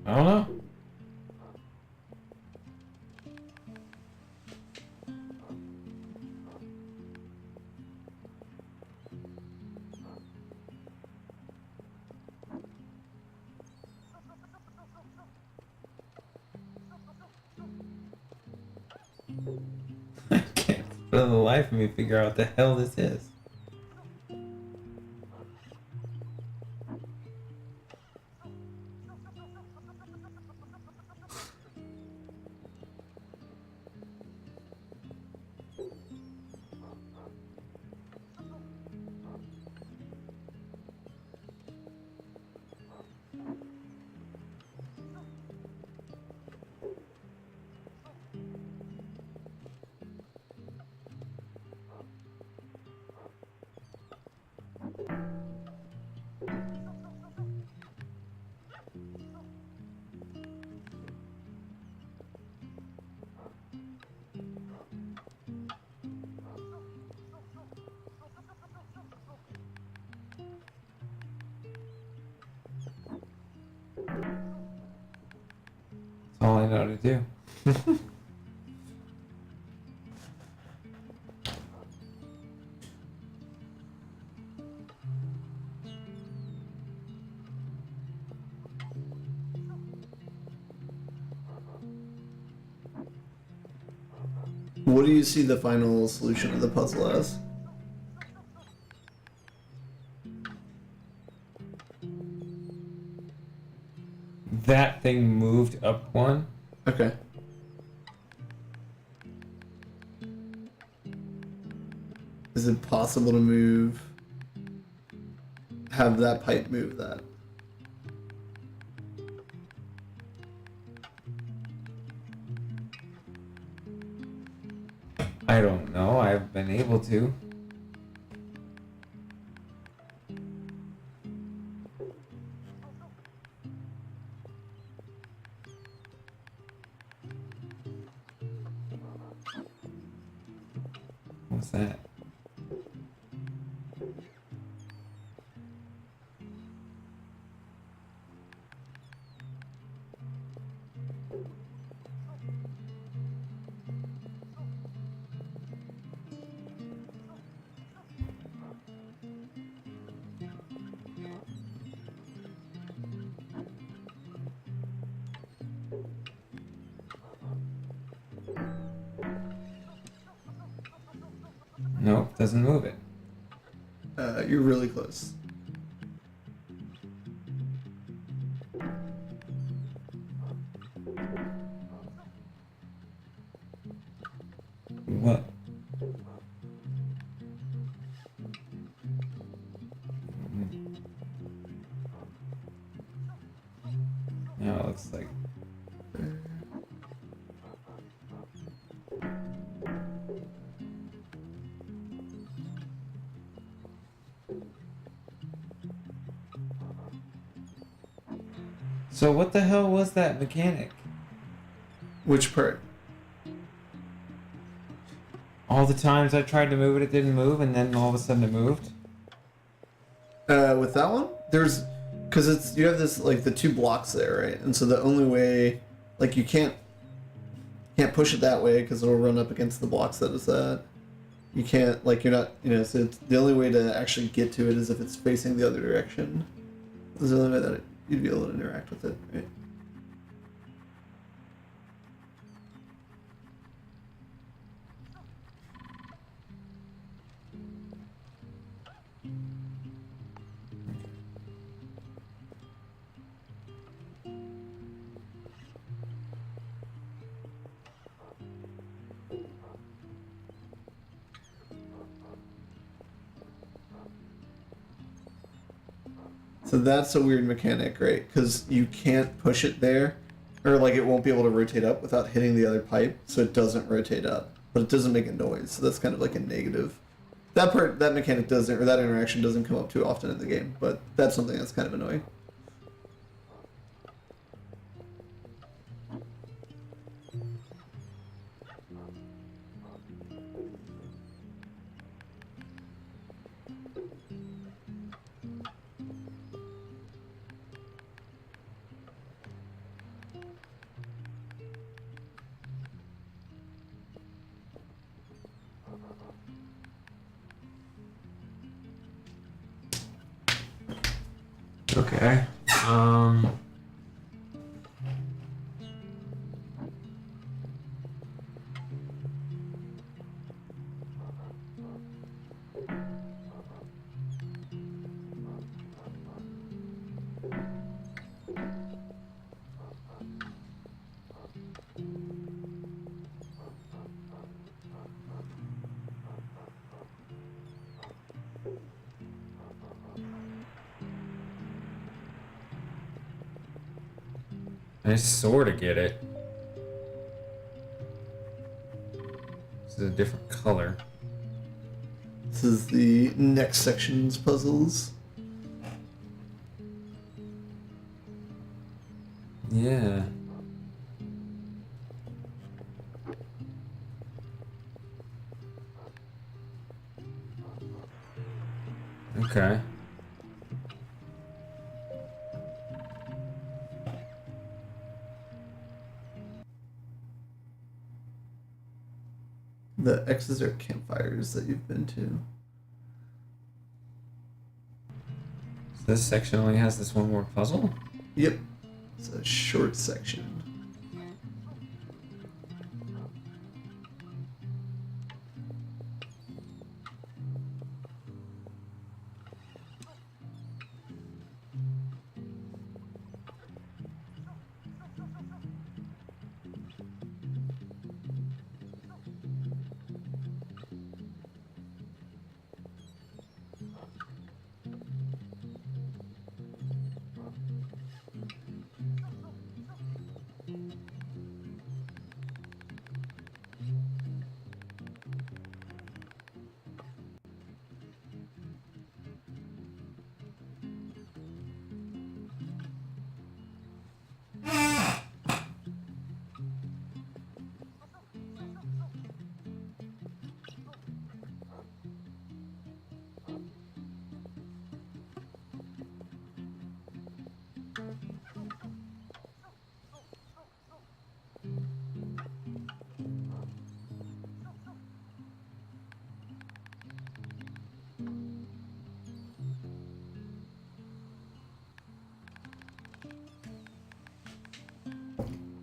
I don't know. I can't for the life of me figure out what the hell this is. That's all I know to do. What do you see the final solution of the puzzle as? that thing moved up one. Okay. Is it possible to move? Have that pipe move that? I don't know. I've been able to. What's that? Nope, doesn't move it. You're really close. What? Now it looks like. So what the hell was that mechanic? Which part? All the times I tried to move it, it didn't move, and then all of a sudden it moved? With that one, because you have this like the two blocks there, right? And so the only way, like you can't push it that way because it'll run up against the blocks that it's at. You can't you're not so it's, the only way to actually get to it is if it's facing the other direction. There's the only way that you'd be able to interact with it, right? So that's a weird mechanic, right? Because you can't push it there, or like it won't be able to rotate up without hitting the other pipe, so it doesn't rotate up, but it doesn't make a noise. So that's kind of like a negative. That mechanic doesn't, or that interaction doesn't come up too often in the game, but that's something that's kind of annoying. Okay. I sort of get it. This is a different color. This is the next section's puzzles. Yeah. Okay. The X's are campfires that you've been to. So this section only has this one more puzzle? Yep. It's a short section.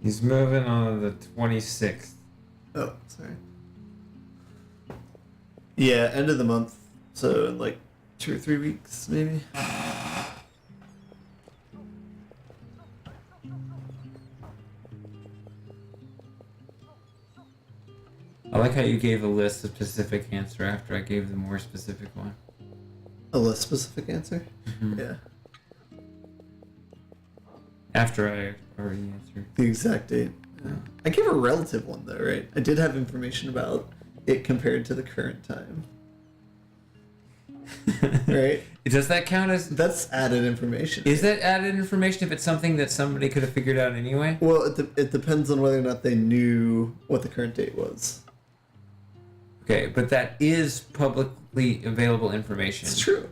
He's moving on the 26th. Oh, sorry. Yeah, end of the month. So in like 2 or 3 weeks, maybe. I like how you gave a list of specific answer after I gave the more specific one. A less specific answer? Mm-hmm. Yeah. After I already answered. The exact date. Yeah. I gave a relative one though, right? I did have information about it compared to the current time. Right? Does that count as... That's added information. Is that added information if it's something that somebody could have figured out anyway? Well, it depends on whether or not they knew what the current date was. Okay, but that is publicly available information. It's true.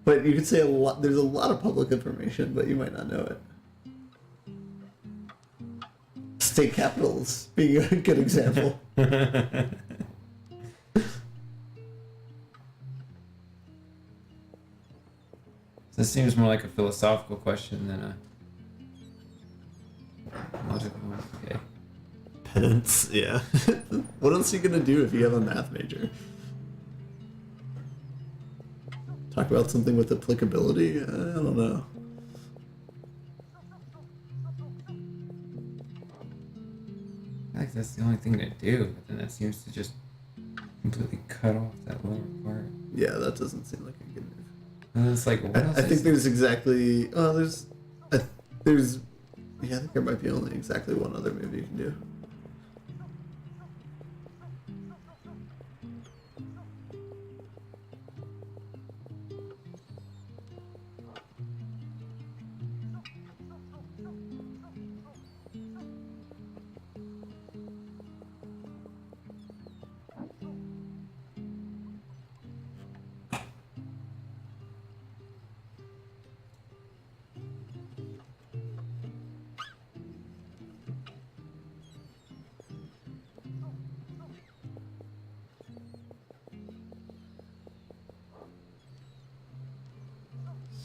But you could say there's a lot of public information, but you might not know it. State capitals being a good example. This seems more like a philosophical question than a logical one. Okay. Pedants, yeah. What else are you gonna do if you have a math major? Talk about something with applicability? I don't know. I feel like that's the only thing to do, but then that seems to just completely cut off that lower part. Yeah, that doesn't seem like a good move. And it's like, what else I think is there's exactly. Oh, there's. Yeah, I think there might be only exactly one other move you can do.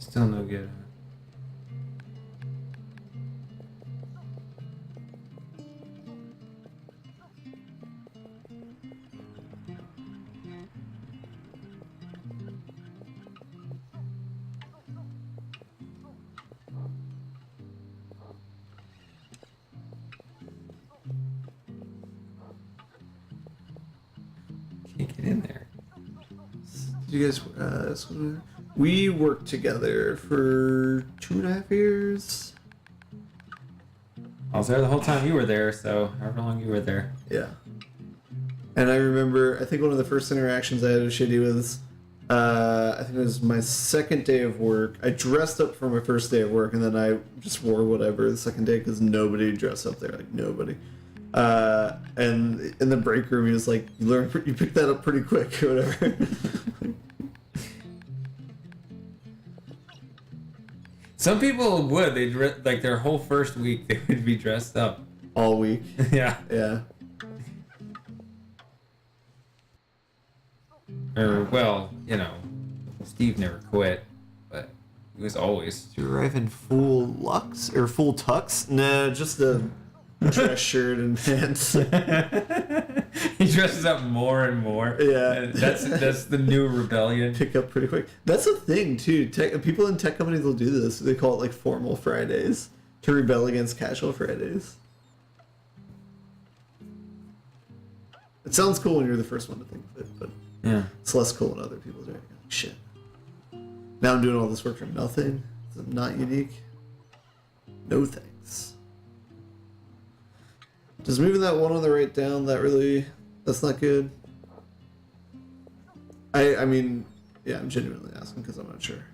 Still no good. Can't get in there. Did you guys? We worked together for 2.5 years. I was there the whole time you were there, so however long you were there. Yeah. And I remember, I think one of the first interactions I had with Shitty was, I think it was my second day of work. I dressed up for my first day of work, and then I just wore whatever the second day because nobody dressed up there, like nobody. And in the break room, he was like, "You picked that up pretty quick," or whatever. Some people would. They'd like their whole first week they would be dressed up. All week. Yeah. Yeah. Or well, you know, Steve never quit, but he was always. Do you arrive in full lux or full tux? No, just a dress shirt and pants. He dresses up more and more. Yeah. That's the new rebellion. Pick up pretty quick. That's a thing too. People in tech companies will do this. They call it like formal Fridays to rebel against casual Fridays. It sounds cool when you're the first one to think of it, but Yeah. it's less cool when other people do it. Like, shit. Now I'm doing all this work for nothing. I'm not unique. No thanks. Does moving that one on the right down, that's not good? I mean, yeah, I'm genuinely asking because I'm not sure.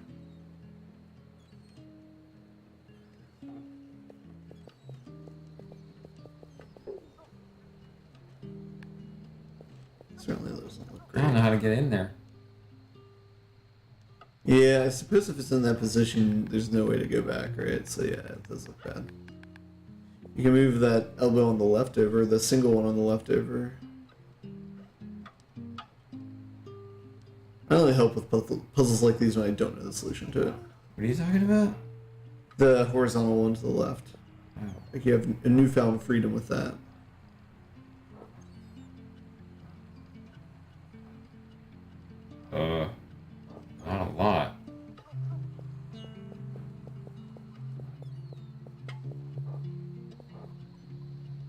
Certainly doesn't look I great. don't know how to get in there. Yeah, I suppose if it's in that position, there's no way to go back, right? So yeah, it does look bad. You can move that elbow on the left over, the single one on the left over. I only help with puzzles like these when I don't know the solution to it. What are you talking about? The horizontal one to the left. Oh. Like you have a newfound freedom with that. Not a lot.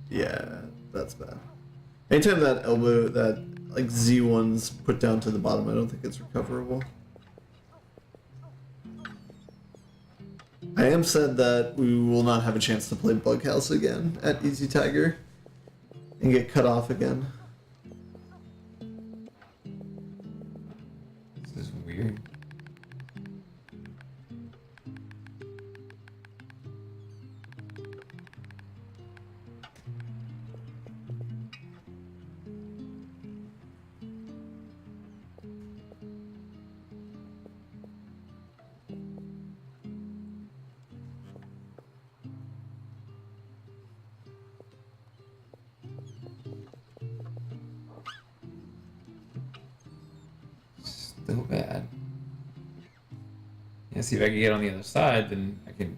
Yeah, that's bad. Anytime that elbow, that like Z1's put down to the bottom, I don't think it's recoverable. I am sad that we will not have a chance to play Bughouse again at Easy Tiger and get cut off again. This is weird. Still bad. Yeah, see if I can get on the other side, then I can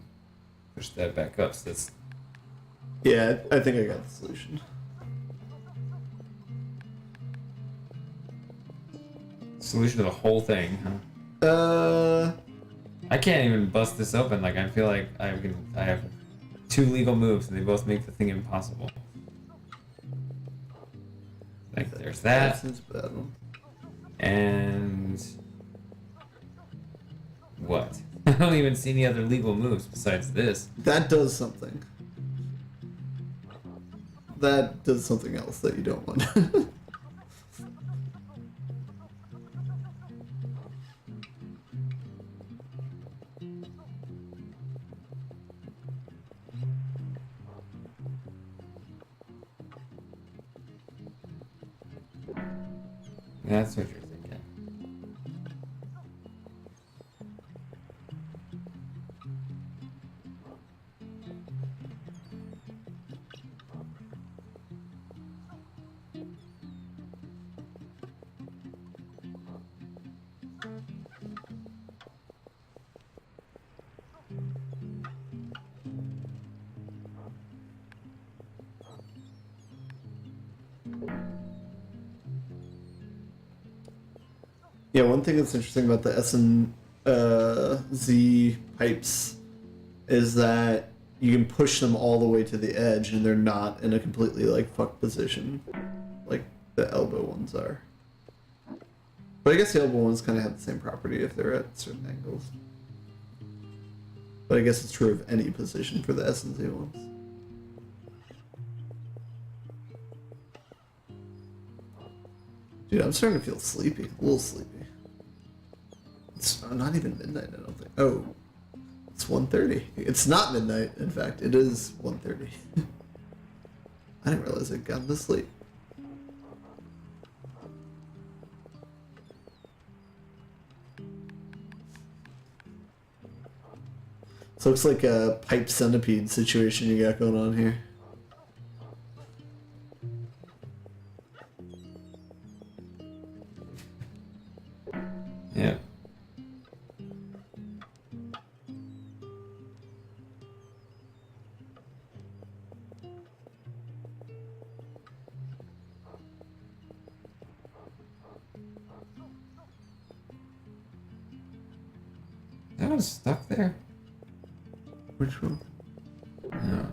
push that back up. So that's Yeah, I think I got the solution. solution to the whole thing, huh? I can't even bust this open. Like I feel like I have two legal moves, and they both make the thing impossible. Like there's that, That's a bad one. and what? I don't even see any other legal moves besides this. That does something. That does something else that you don't want. That's what you're thinking. Yeah, one thing that's interesting about the S and Z pipes is that you can push them all the way to the edge and they're not in a completely like fucked position like the elbow ones are. But I guess the elbow ones kind of have the same property if they're at certain angles. But I guess it's true of any position for the S and Z ones. Dude, I'm starting to feel sleepy. A little sleepy. It's not even midnight, I don't think. Oh, it's 1:30. It's not midnight, in fact. It is 1:30. I didn't realize I'd gotten to sleep. So looks like a pipe centipede situation you got going on here. Yeah. That was stuck there? Which one? No.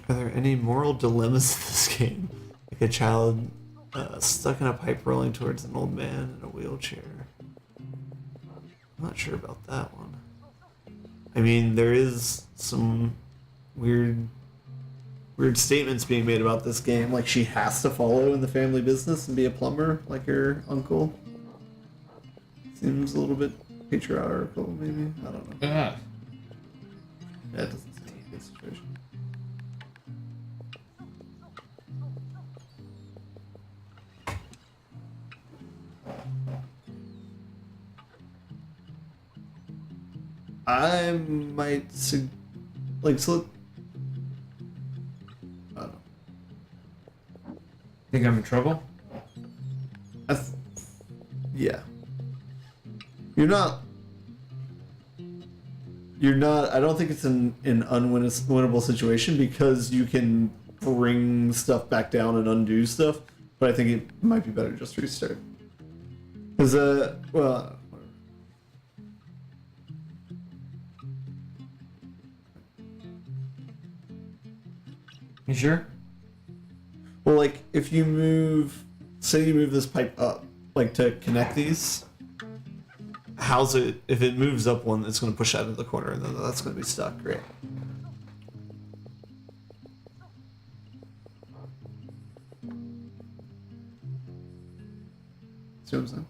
Are there any moral dilemmas in this game? Like a child stuck in a pipe rolling towards an old man in a wheelchair. I'm not sure about that one. I mean, there is some weird statements being made about this game. Like she has to follow in the family business and be a plumber like her uncle. Seems a little bit patriarchal, maybe. I don't know. Ah. Yeah, it doesn't seem like a good situation. I might like so. I don't know. Think I'm in trouble? Yeah. You're not. You're not. I don't think it's an unwinnable situation because you can bring stuff back down and undo stuff. But I think it might be better just to restart. Because well. You sure? Well, like, if you move, say you move this pipe up, like, to connect these, how's it, if it moves up one, it's going to push out of the corner, and then that's going to be stuck, right? See what I'm saying?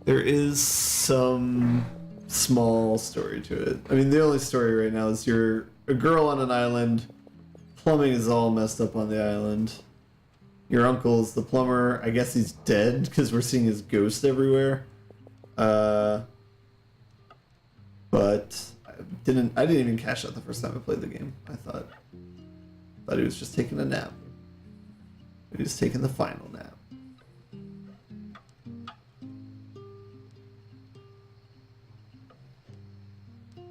There is some small story to it. I mean, the only story right now is you're a girl on an island. Plumbing is all messed up on the island. Your uncle's the plumber. I guess he's dead because we're seeing his ghost everywhere. But I didn't even catch that the first time I played the game. I thought he was just taking a nap. He was taking the final nap.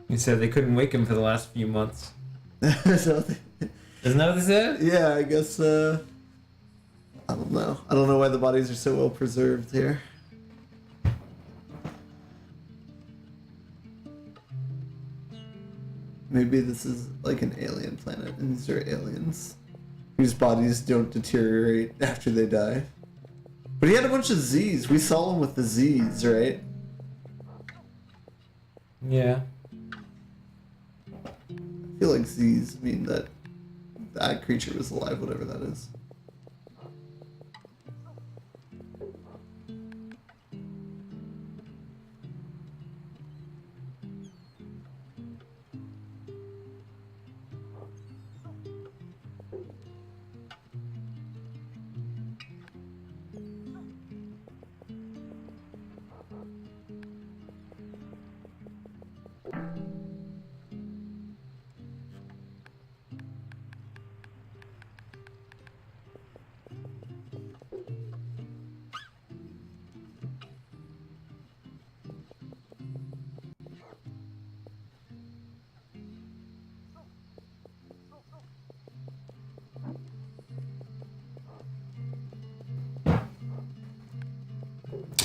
You said they couldn't wake him for the last few months. So Isn't that what they said? yeah, I guess. I don't know. I don't know why the bodies are so well preserved here. Maybe this is like an alien planet, and these are aliens whose bodies don't deteriorate after they die. But he had a bunch of Z's. We saw him with the Z's, right? Yeah. I feel like Z's mean that that creature was alive, whatever that is.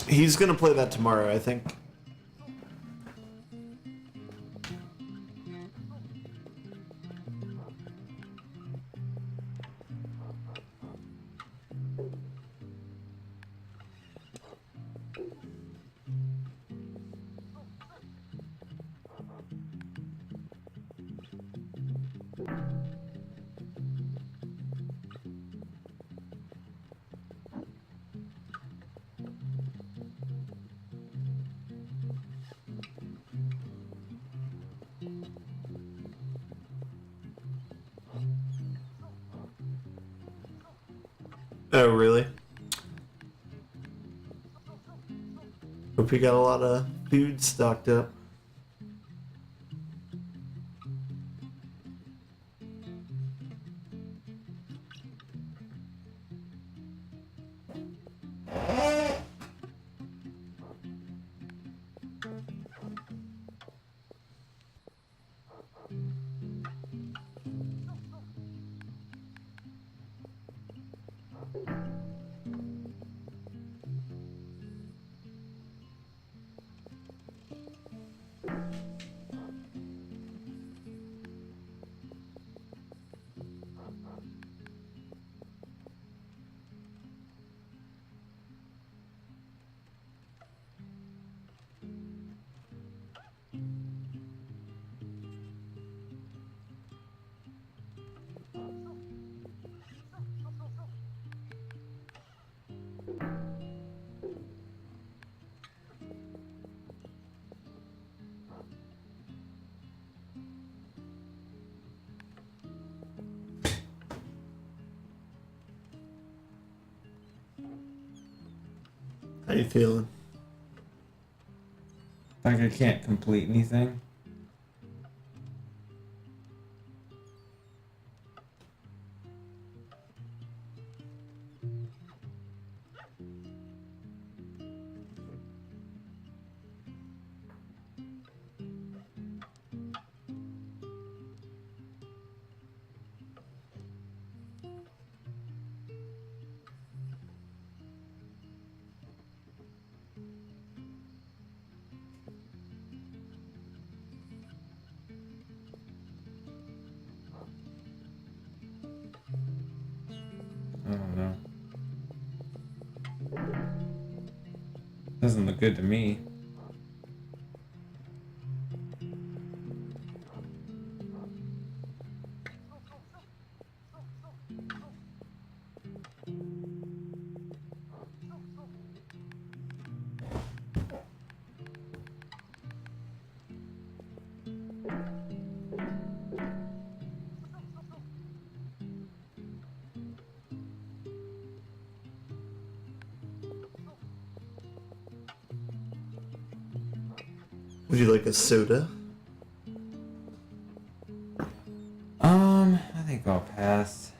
He's gonna play that tomorrow, I think. Oh, really? Hope you got a lot of food stocked up. How you feeling? Like I can't complete anything. I don't know. Doesn't look good to me. Would you like a soda? I think I'll pass.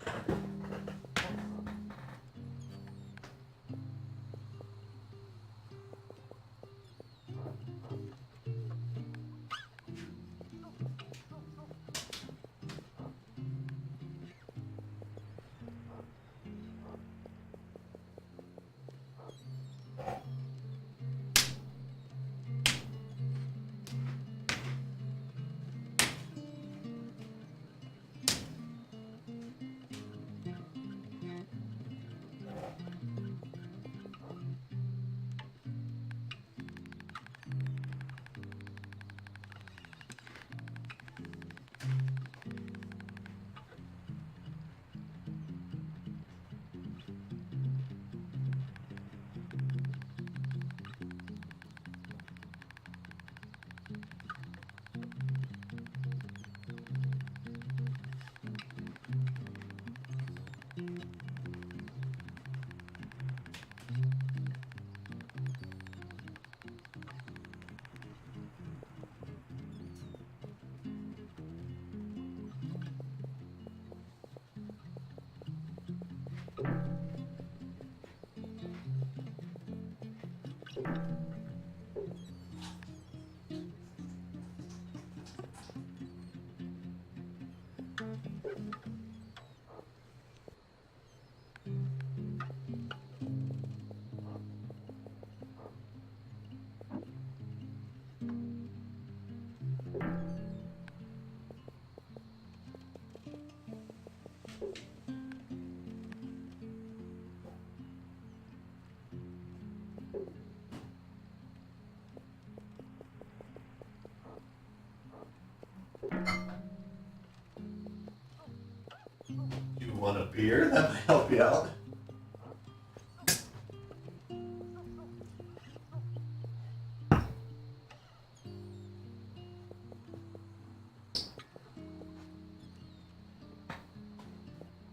You want a beer? That might help you out.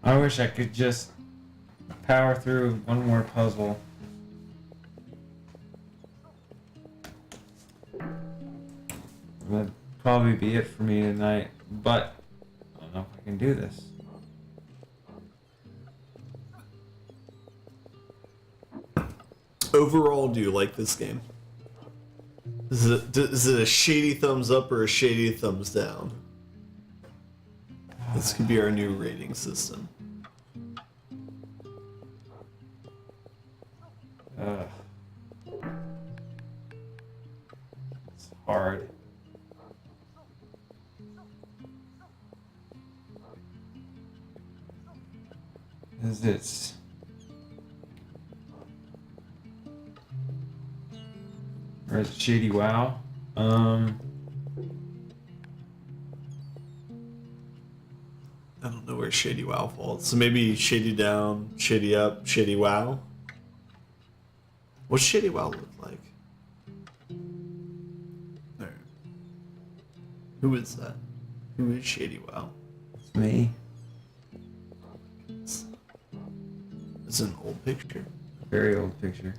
I wish I could just power through one more puzzle. That'd probably be it for me tonight, but I don't know if I can do this. Overall, do you like this game? Is it a shady thumbs up or a shady thumbs down? This could be our new rating system. Ugh. It's hard. Is it? Or is it Shady Wow? I don't know where Shady Wow falls. So maybe Shady Down, Shady Up, Shady Wow? What's Shady Wow look like? Alright. Who is that? Who is Shady Wow? It's me. It's an old picture. Very old picture.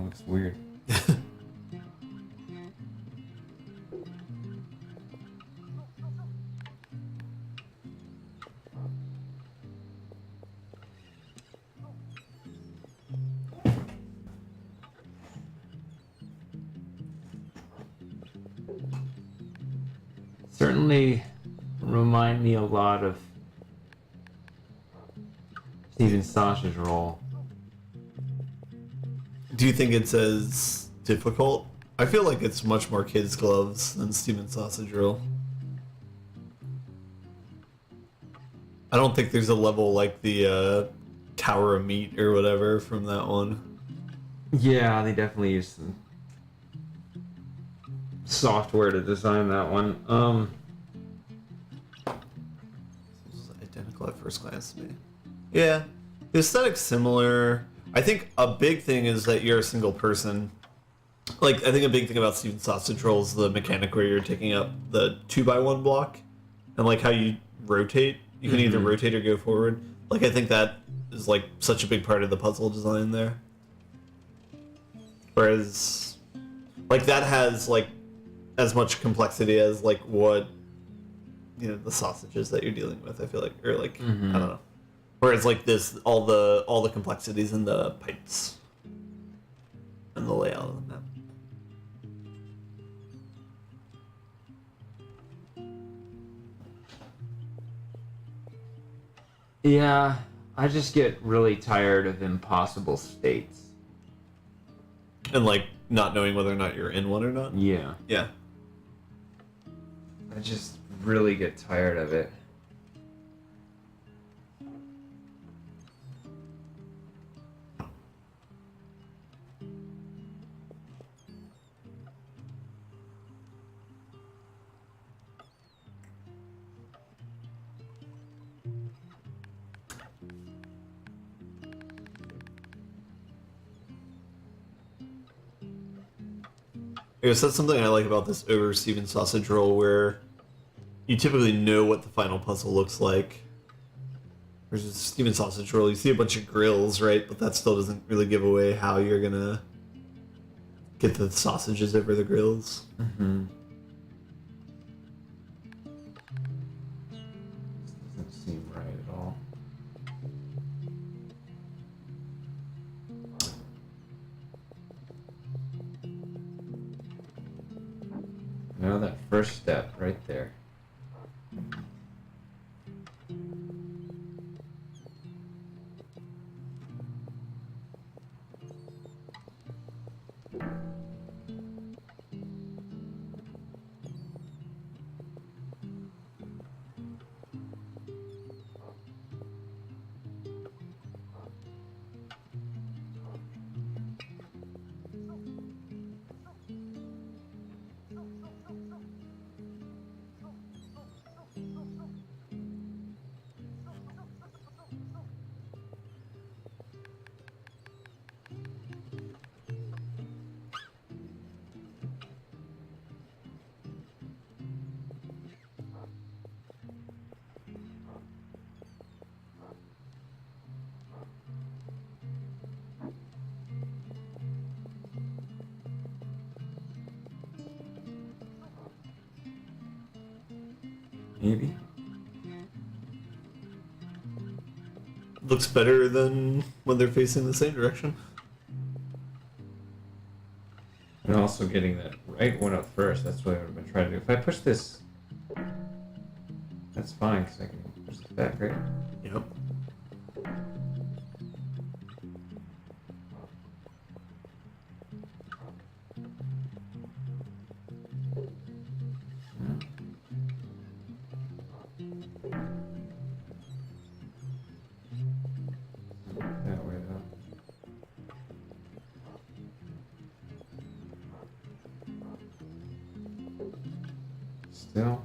looks weird. Certainly remind me a lot of Steven Sausage Roll. Do you think it's as difficult? I feel like it's much more kids' gloves than Steven Sausage Roll. I don't think there's a level like the Tower of Meat or whatever from that one. Yeah, they definitely used some software to design that one. This is identical at first glance to me. Yeah, the aesthetic's similar. I think a big thing is that you're a single person. Like, I think a big thing about Steven Sausage Roll is the mechanic where you're taking up the 2x1 block, and like how you rotate. You can either rotate or go forward. Like, I think that is like such a big part of the puzzle design there. Whereas, like, that has like as much complexity as like what, you know, the sausages that you're dealing with. I feel like, or like I don't know. Whereas like this, all the complexities in the pipes and the layout of the map. Yeah, I just get really tired of impossible states. And like not knowing whether or not you're in one or not. Yeah. Yeah. I just really get tired of it. I guess that's something I like about this over Steven Sausage Roll, where you typically know what the final puzzle looks like. Versus Steven Sausage Roll, you see a bunch of grills, right? But that still doesn't really give away how you're gonna get the sausages over the grills. Doesn't seem right at all. No, that first step right there. Maybe. Looks better than when they're facing the same direction. And also getting that right one up first. That's what I've been trying to do. If I push this, that's fine because I can push it back, right? Yep. That way though. Still.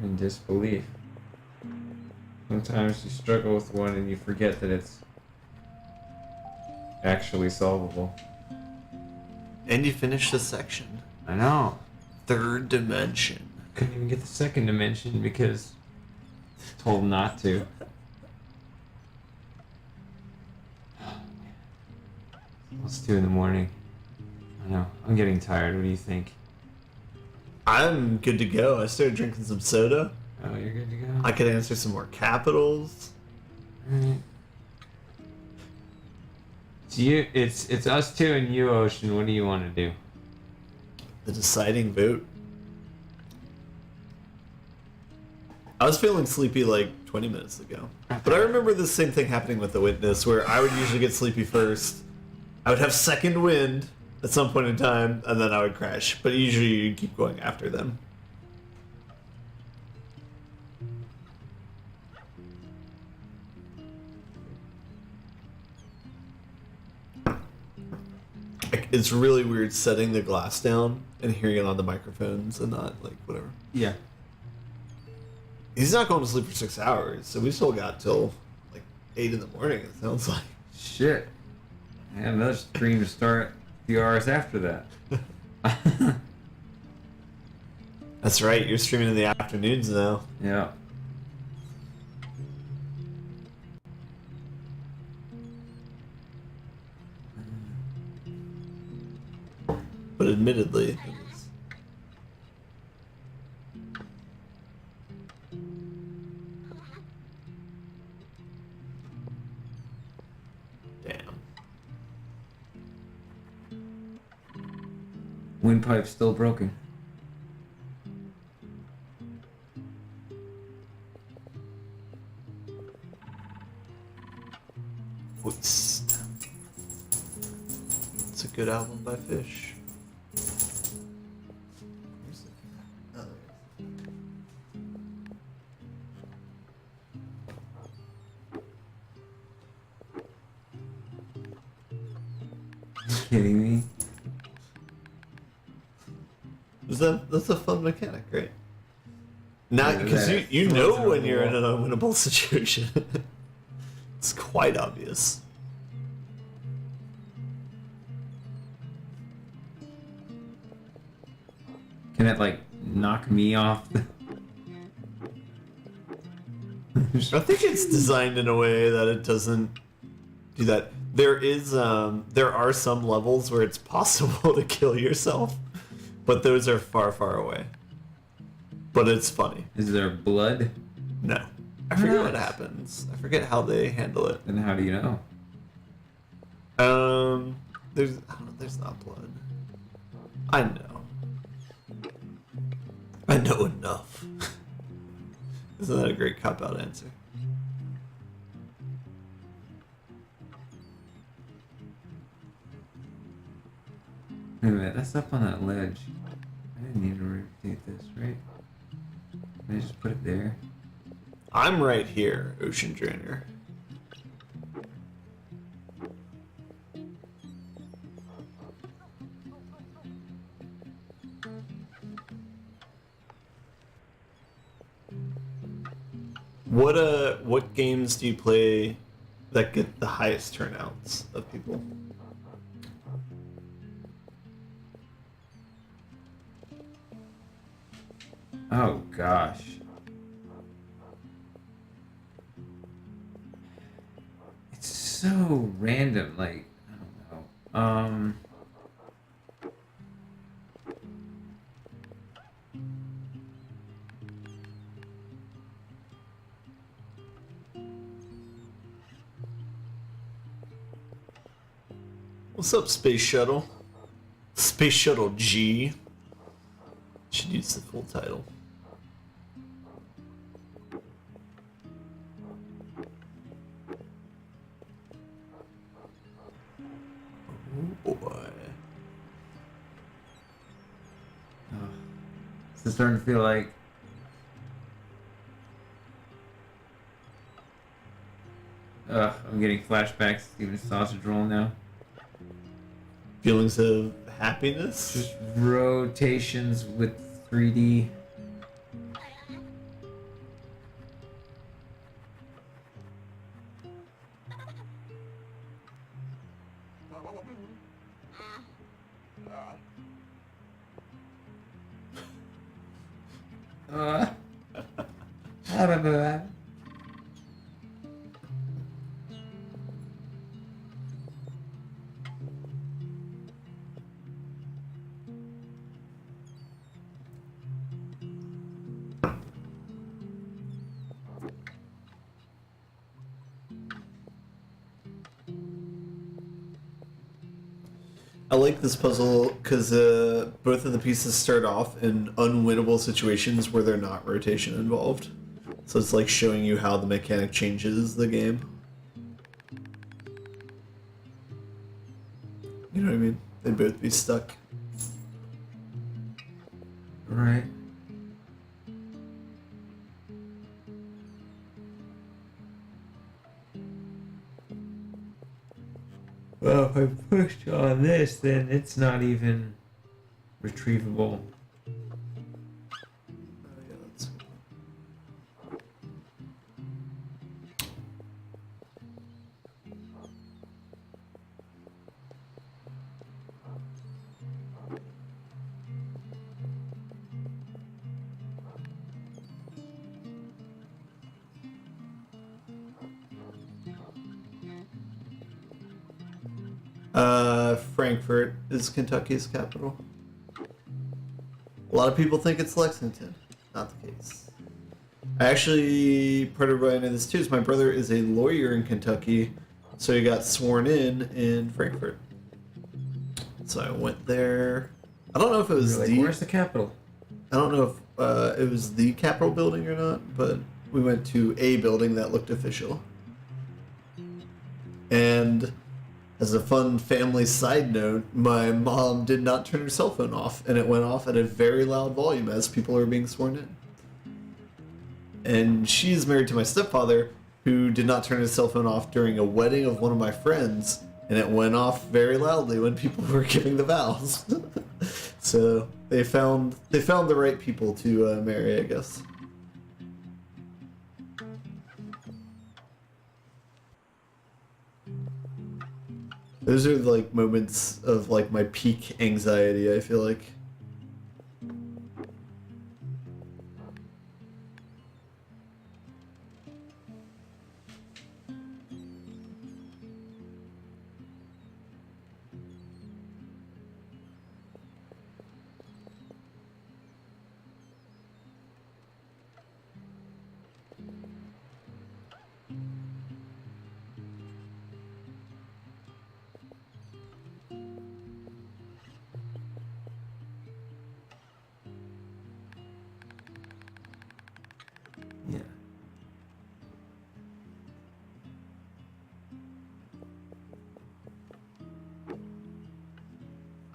In disbelief. Sometimes you struggle with one and you forget that it's actually solvable. And you finish the section. I know. Third dimension. Couldn't even get the second dimension because told not to. It's 2 in the morning. I know. I'm getting tired. What do you think? I'm good to go. I started drinking some soda. Oh, you're good to go? I could answer some more capitals. Alright. It's us two and you, Ocean. What do you want to do? The deciding vote. I was feeling sleepy like 20 minutes ago. But I remember the same thing happening with The Witness, where I would usually get sleepy first. I would have second wind at some point in time, and then I would crash. But usually you keep going after them. It's really weird setting the glass down and hearing it on the microphones and not, like, whatever. Yeah. He's not going to sleep for 6 hours, so we still got till, like, 8 in the morning, it sounds like. Shit. I had another stream to start a few hours after that. That's right, you're streaming in the afternoons now. Yeah. But admittedly, damn. Windpipe's still broken. It's a good album by Fish. Oh, You kidding me? that's a fun mechanic, right? Not Yeah, because that you throws know it when over you're the in an wall. unwinnable situation. It's quite obvious. Can it like knock me off? I think it's designed in a way that it doesn't do that. There are some levels where it's possible to kill yourself, but those are far, far away. But it's funny. Is there blood? No. I forget what Nice. happens. I forget how they handle it. Then how do you know? There's not blood. I know. I know enough. Isn't that a great cop-out answer? Wait a minute, that's up on that ledge. I didn't need to rotate this, right? Can I just put it there? I'm right here, Ocean Drainer. What games do you play that get the highest turnouts of people? Oh gosh. It's so random, like, I don't know. What's up, Space Shuttle? Space Shuttle G. Should use the full title. Oh boy. It's starting to feel like I'm getting flashbacks to Steven's sausage roll now. Feelings of happiness? Just rotations with 3D. I don't know that. I like this puzzle because both of the pieces start off in unwinnable situations where they're not rotation involved. So it's like showing you how the mechanic changes the game. You know what I mean? They'd both be stuck. Right. Well, if I push on this, then it's not even retrievable. Yeah, that's Frankfurt is Kentucky's capital. A lot of people think it's Lexington. Not the case. Actually, part of why I know this too is my brother is a lawyer in Kentucky, so he got sworn in Frankfurt. So I went there. I don't know if it was You're like, where's the capital? I don't know if it was the Capitol building or not, but we went to a building that looked official. And as a fun family side note, my mom did not turn her cell phone off, and it went off at a very loud volume as people were being sworn in. And she's married to my stepfather, who did not turn his cell phone off during a wedding of one of my friends, and it went off very loudly when people were giving the vows. So they found the right people to marry, I guess. Those are like moments of like my peak anxiety, I feel like. Yeah.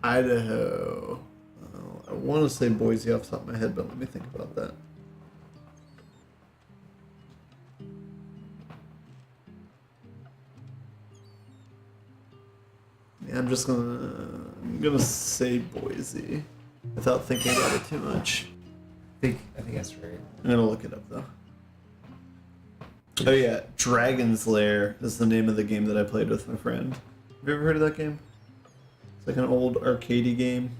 Idaho. I want to say Boise off the top of my head, but let me think about that. Yeah, I'm gonna say Boise without thinking about it too much. I think that's right. I'm gonna look it up though. Oh yeah, Dragon's Lair is the name of the game that I played with my friend. Have you ever heard of that game? It's like an old arcadey game.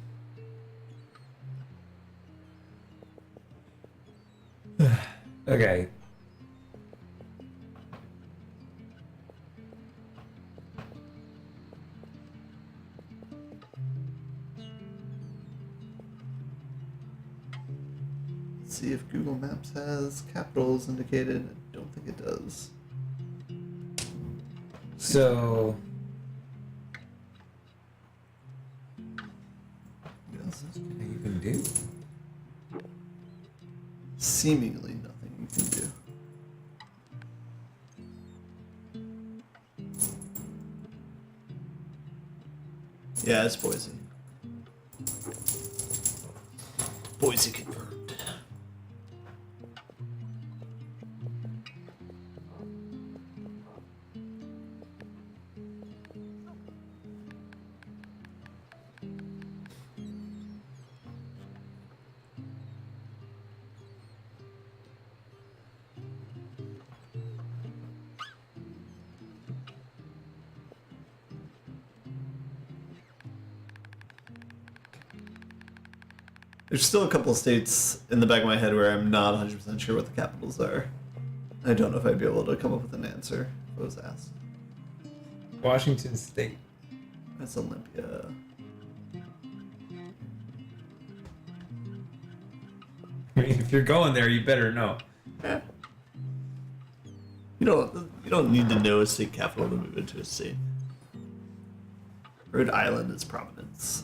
Okay. Let's see if Google Maps has capitals indicated. I don't think it does. So Yes. what can you can do? Seemingly nothing you can do. Yeah, it's Boise. Boise confirmed. There's still a couple of states in the back of my head where I'm not 100% sure what the capitals are. I don't know if I'd be able to come up with an answer if I was asked. Washington State. That's Olympia. I mean, if you're going there, you better know. Yeah. You don't need to know a state capital to move into a state. Rhode Island is Providence.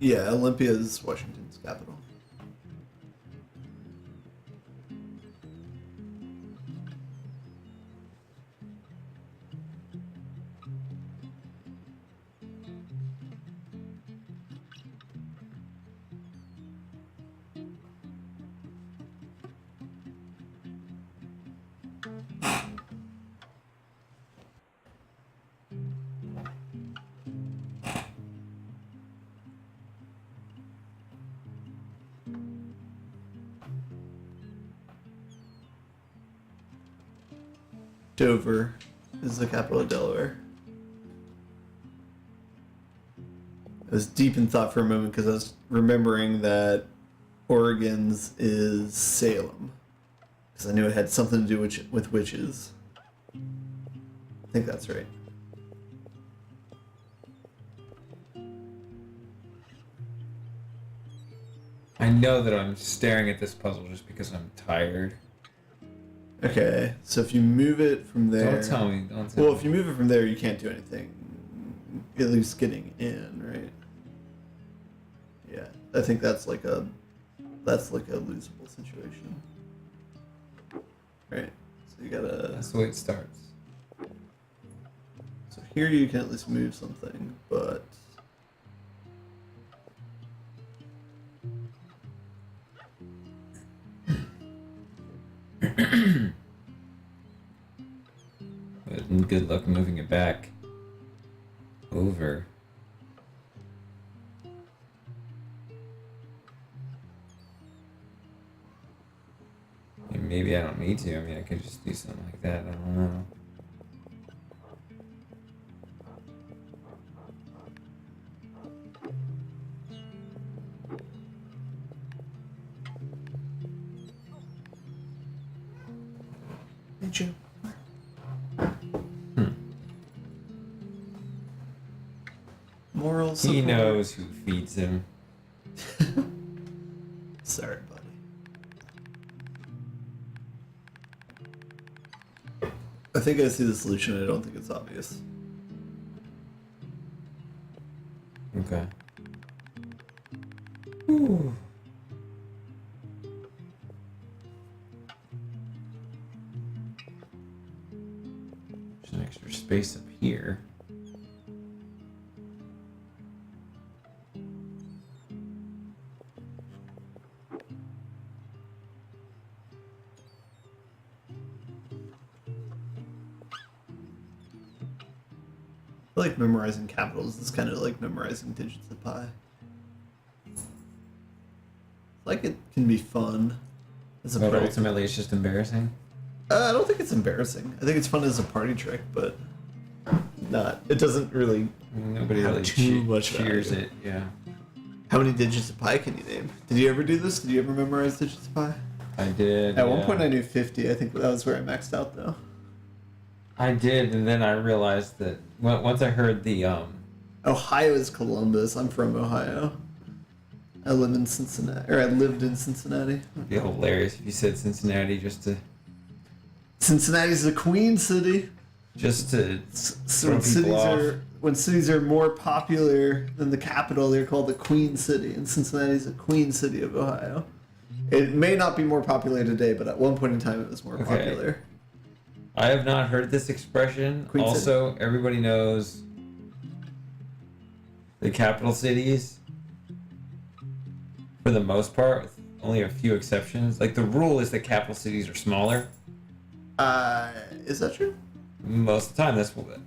Yeah, Olympia is Washington's capital. Dover is the capital of Delaware. I was deep in thought for a moment because I was remembering that Oregon's is Salem. Because I knew it had something to do with witches. I think that's right. I know that I'm staring at this puzzle just because I'm tired. Okay, so if you move it from there... Don't tell me. Don't tell Well, me. if you move it from there, you can't do anything. At least getting in, right? Yeah, I think that's like a losable situation. Right, so you gotta... That's the way it starts. So here you can at least move something, but... But good luck moving it back. Over. And maybe I don't need to. I mean, I could just do something like that. I don't know. Did you? Moral support. He knows who feeds him. Sorry, buddy. I think I see the solution. I don't think it's obvious. Okay. Ooh. There's an extra space up here. I feel like memorizing capitals is kind of like memorizing digits of pi. Like it can be fun as a But party. ultimately, it's just embarrassing. I don't think it's embarrassing. I think it's fun as a party trick, but not. It doesn't really. Nobody Have really too much cheers value. it. Yeah. How many digits of pi can you name? Did you ever do this? Did you ever memorize digits of pi? I did. At one yeah. point, I knew 50. I think that was where I maxed out, though. I did, and then I realized that once I heard the Ohio is Columbus. I'm from Ohio. I live in Cincinnati, or I lived in Cincinnati. it'd be hilarious if you said Cincinnati just to Cincinnati's the queen city. throw people off. When cities are more popular than the capital, they're called the queen city, and Cincinnati's the queen city of Ohio. It may not be more popular today, but at one point in time, it was more Okay. popular. I have not heard this expression. Queen Also, everybody knows the capital cities, for the most part, with only a few exceptions. Like, the rule is that capital cities are smaller. Is that true? Most of the time, that's what...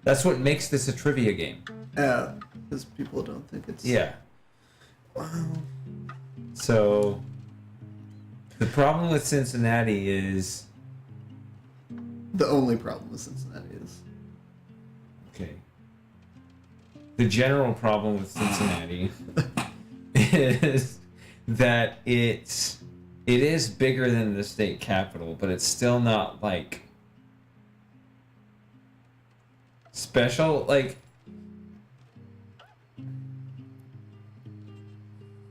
That's what makes this a trivia game. Because people don't think it's... Yeah. Wow. So, the problem with Cincinnati is... The only problem with Cincinnati is... Okay. The general problem with Cincinnati is that it is bigger than the state capital, but it's still not, like, special. Like,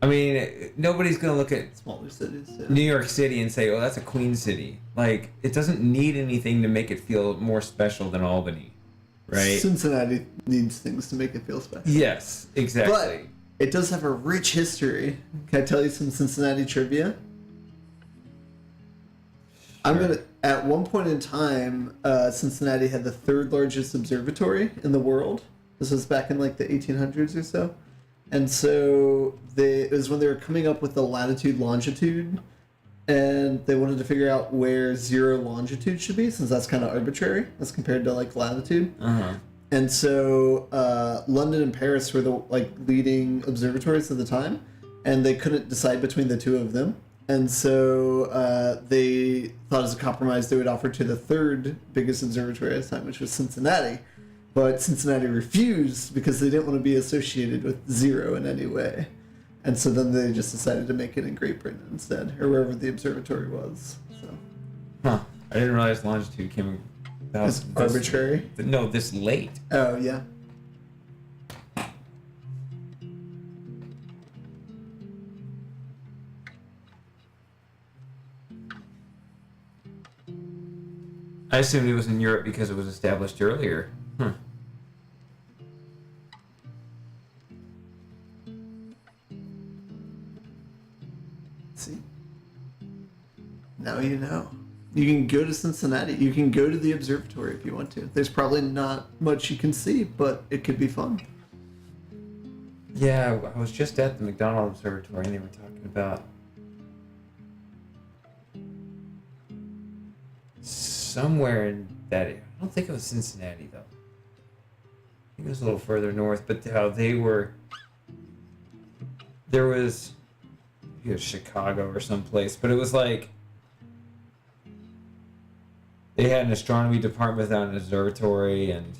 I mean, nobody's going to look at Smaller cities, yeah. New York City and say, oh, that's a queen city. Like, it doesn't need anything to make it feel more special than Albany, right? Cincinnati needs things to make it feel special. Yes, exactly. But it does have a rich history. Can I tell you some Cincinnati trivia? Sure. At one point in time, Cincinnati had the third largest observatory in the world. This was back in like the 1800s or so. And so it was when they were coming up with the latitude longitude, and they wanted to figure out where zero longitude should be, since that's kind of arbitrary as compared to like latitude. Uh-huh. And so London and Paris were the like leading observatories at the time, and they couldn't decide between the two of them. And so they thought as a compromise they would offer to the third biggest observatory at the time, which was Cincinnati. But Cincinnati refused because they didn't want to be associated with zero in any way. And so then they just decided to make it in Great Britain instead, or wherever the observatory was. So. Huh. I didn't realize longitude came about It's arbitrary? No, this late. Oh, yeah. I assumed it was in Europe because it was established earlier. Huh. See? Now you know. You can go to Cincinnati. You can go to the observatory if you want to. There's probably not much you can see, but it could be fun. Yeah, I was just at the McDonald Observatory and they were talking about somewhere in that area. I don't think it was Cincinnati though. I think it was a little further north, but how there was maybe it was Chicago or someplace, but it was like they had an astronomy department without an observatory, and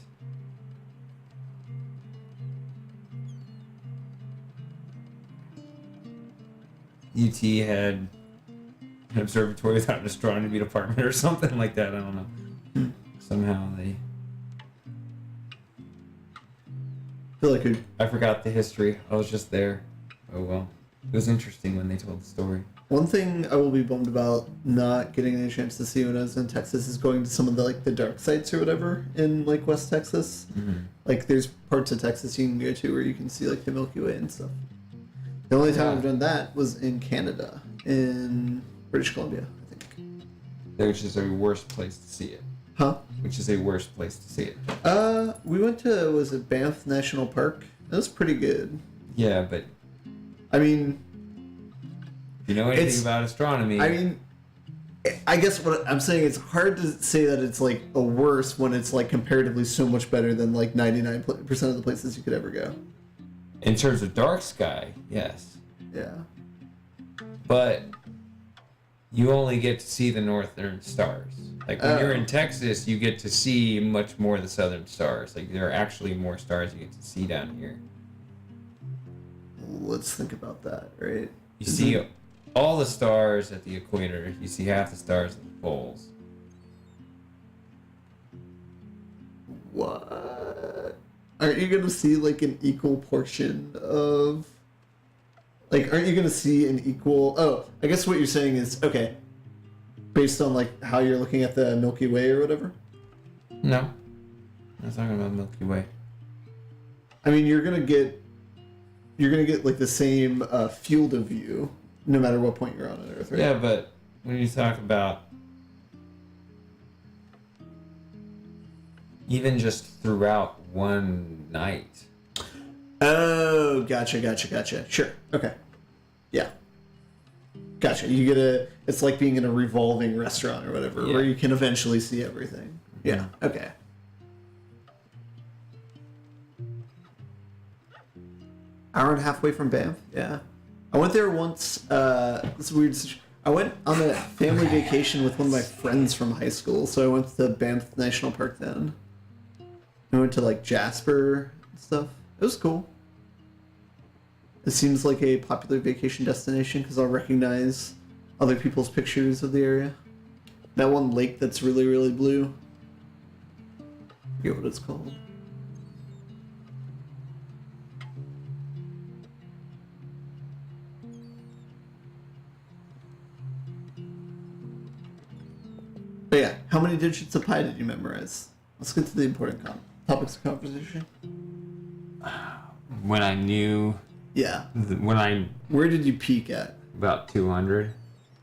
UT had an observatory without an astronomy department or something like that. I don't know. Somehow they... I feel like I forgot the history. I was just there. Oh well. It was interesting when they told the story. one thing I will be bummed about not getting any chance to see when I was in Texas is going to some of the like the dark sites or whatever in like West Texas. Mm-hmm. Like there's parts of Texas you can go to where you can see like the Milky Way and stuff. The only time I've done that was in Canada, in British Columbia, I think. Which is a worse place to see it. Huh? Which is a worse place to see it. We went to, was it Banff National Park? That was pretty good. Yeah, but I mean, if you know anything about astronomy... I mean, I guess what I'm saying, it's hard to say that it's like a worse when it's like comparatively so much better than like 99% of the places you could ever go. In terms of dark sky, yes. Yeah. But you only get to see the northern stars. Like when you're in Texas, you get to see much more of the southern stars. Like there are actually more stars you get to see down here. Let's think about that, right? You see all the stars at the equator. You see half the stars at the poles. What? Aren't you gonna see like an equal portion of? Like, aren't you gonna see an equal? Oh, I guess what you're saying is okay. Based on like how you're looking at the Milky Way or whatever. No, I'm not talking about Milky Way. I mean, you're gonna get like the same field of view no matter what point you're on Earth, right? Yeah, but when you talk about even just throughout one night. Oh, gotcha. Sure. Okay. Yeah. Gotcha. You get it's like being in a revolving restaurant or whatever, where you can eventually see everything. Yeah. Okay. Hour and a half away from Banff. Yeah, I went there once. It's weird. I went on a family vacation with one of my friends from high school, so I went to Banff National Park then. I went to like Jasper and stuff. It was cool. It seems like a popular vacation destination because I'll recognize other people's pictures of the area. That one lake that's really, really blue. I forget what it's called. But yeah, how many digits of pi did you memorize? Let's get to the important topics of conversation. When I knew... Yeah. Where did you peak at? About 200.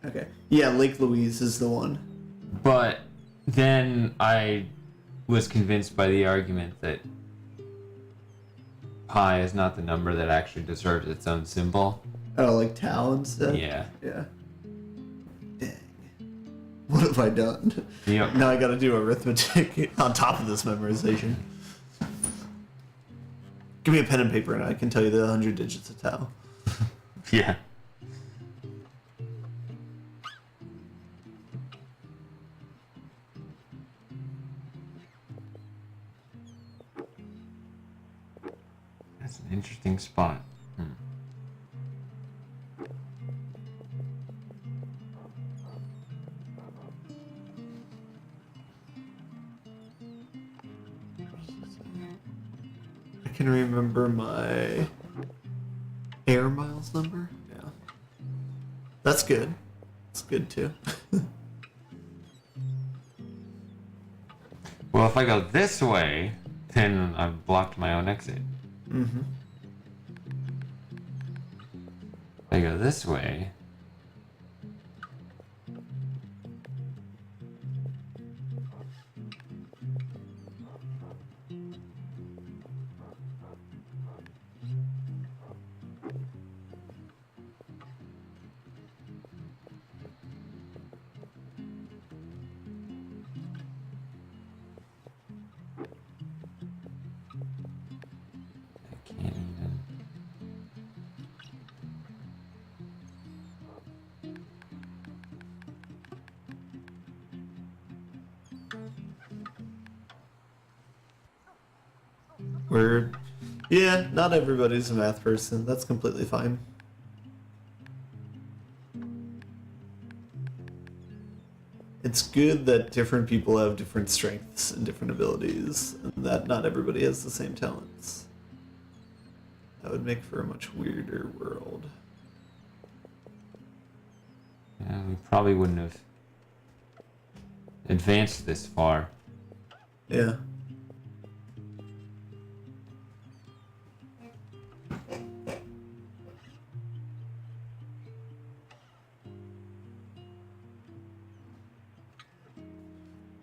Okay. Yeah, Lake Louise is the one. But then I was convinced by the argument that pi is not the number that actually deserves its own symbol. Oh, like tau instead? Yeah. Yeah. Dang. What have I done? Yep. Now I gotta do arithmetic on top of this memorization. Give me a pen and paper and I can tell you the 100 digits of tau. Yeah. That's an interesting spot. I can remember my air miles number. Yeah. That's good. That's good too. Well, if I go this way, then I've blocked my own exit. Mm-hmm. If I go this way... Word. Yeah, not everybody's a math person. That's completely fine. It's good that different people have different strengths and different abilities, and that not everybody has the same talents. That would make for a much weirder world. Yeah, we probably wouldn't have advanced this far. Yeah.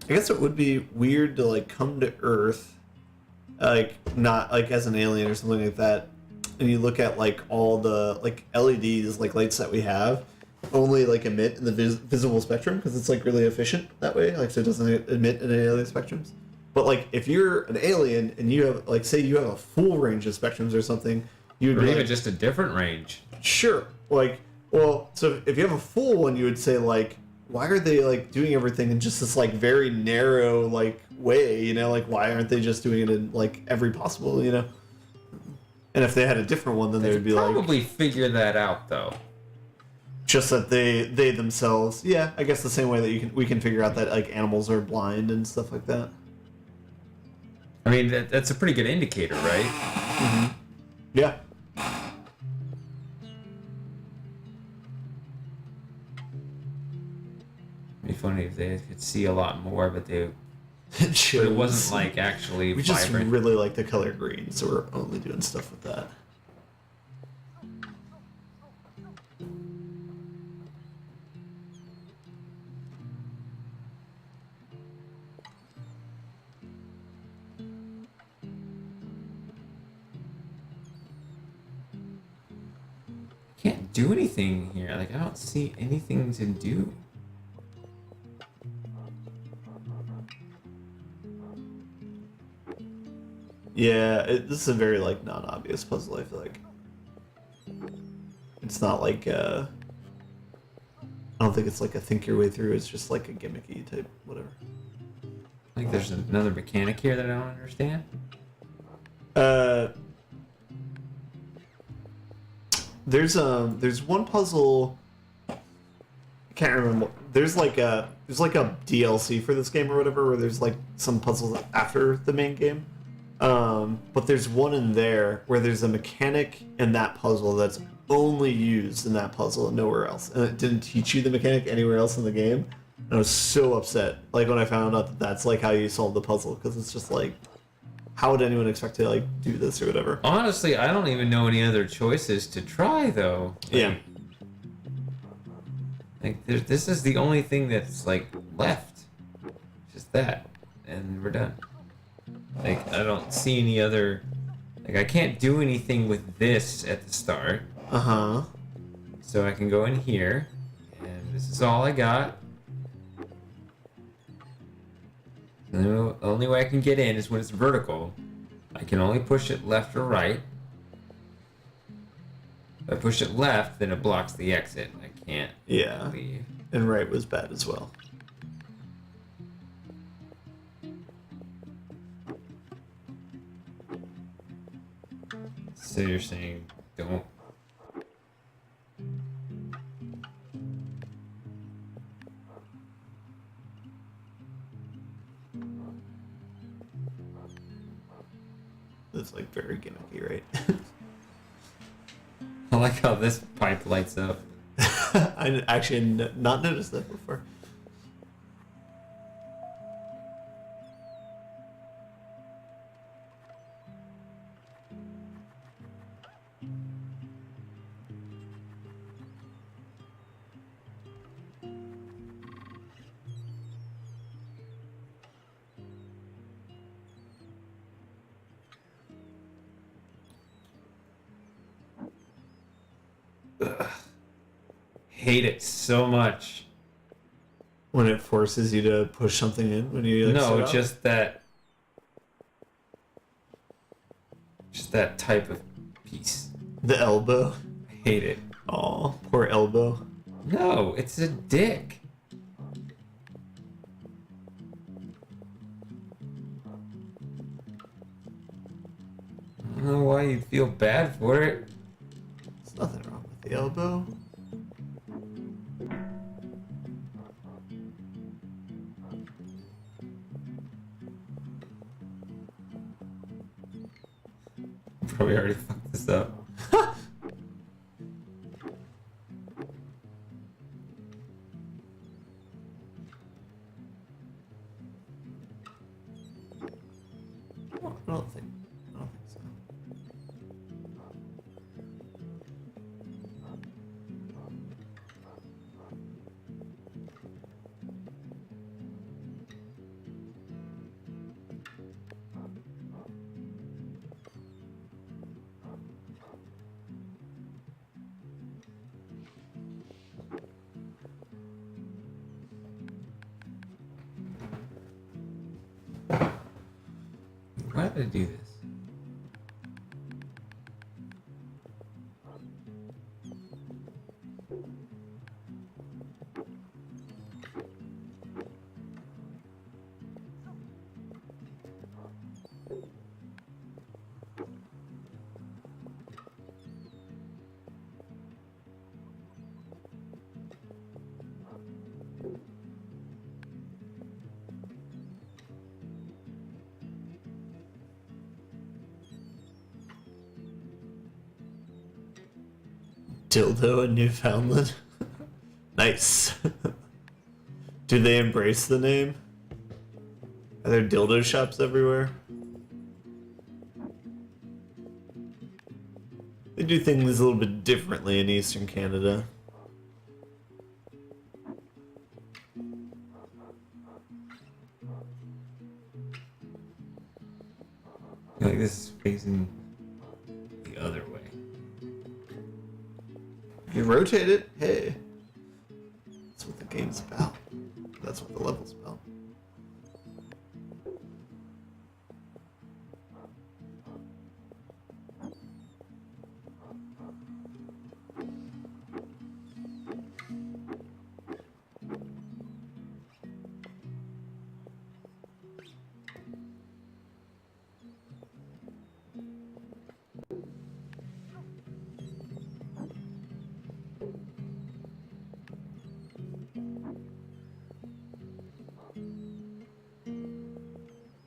I guess it would be weird to like come to Earth, like not like as an alien or something like that, and you look at like all the like LEDs, like lights that we have, only like emit in the visible spectrum because it's like really efficient that way, like so it doesn't emit in any other spectrums. But like if you're an alien and you have like say you have a full range of spectrums or something, you'd Or be even like, just a different range. sure, like well, so if you have a full one, you would say like, why are they like doing everything in just this like very narrow like way, you know, like why aren't they just doing it in like every possible, you know? And if they had a different one, then they would be like probably figure that out though. just that they themselves, yeah, I guess the same way that we can figure out that like animals are blind and stuff like that. I mean, that's a pretty good indicator, right? Mm-hmm. Yeah. It'd be funny if they could see a lot more, but it It wasn't like actually we just vibrant. really like the color green, so we're only doing stuff with that. Can't do anything here. Like I don't see anything to do. Yeah, this is a very like non-obvious puzzle, I feel like. It's not like I don't think it's like a think your way through. It's just like a gimmicky type whatever. Like there's another mechanic here that I don't understand. There's one puzzle. I can't remember. There's like a DLC for this game or whatever, where there's like some puzzles after the main game. But there's one in there where there's a mechanic in that puzzle that's only used in that puzzle and nowhere else, and it didn't teach you the mechanic anywhere else in the game. And I was so upset, like when I found out that that's like how you solve the puzzle, because it's just like, how would anyone expect to like do this or whatever? Honestly, I don't even know any other choices to try though. Yeah. Like this is the only thing that's like left. Just that, and we're done. Like I don't see any other. Like I can't do anything with this at the start. Uh-huh. So I can go in here, and this is all I got. The only way I can get in is when it's vertical. I can only push it left or right. If I push it left, then it blocks the exit. I can't leave. And right was bad as well. So you're saying don't. It's like very gimmicky, right? I like how this pipe lights up. I actually not noticed that before. Hate it so much. When it forces you to push something in when you like, No, sit just that type of piece. up. The elbow. I hate it. Oh, poor elbow. No, it's a dick. I don't know why you feel bad for it. There's nothing wrong with the elbow. Probably already fucked this up. I don't think so. Why did I do this? Dildo in Newfoundland. Nice. Do they embrace the name? Are there dildo shops everywhere? They do things a little bit differently in Eastern Canada. I feel like this is facing the other way. You rotate it, hey. That's what the game's about. That's what the level's about.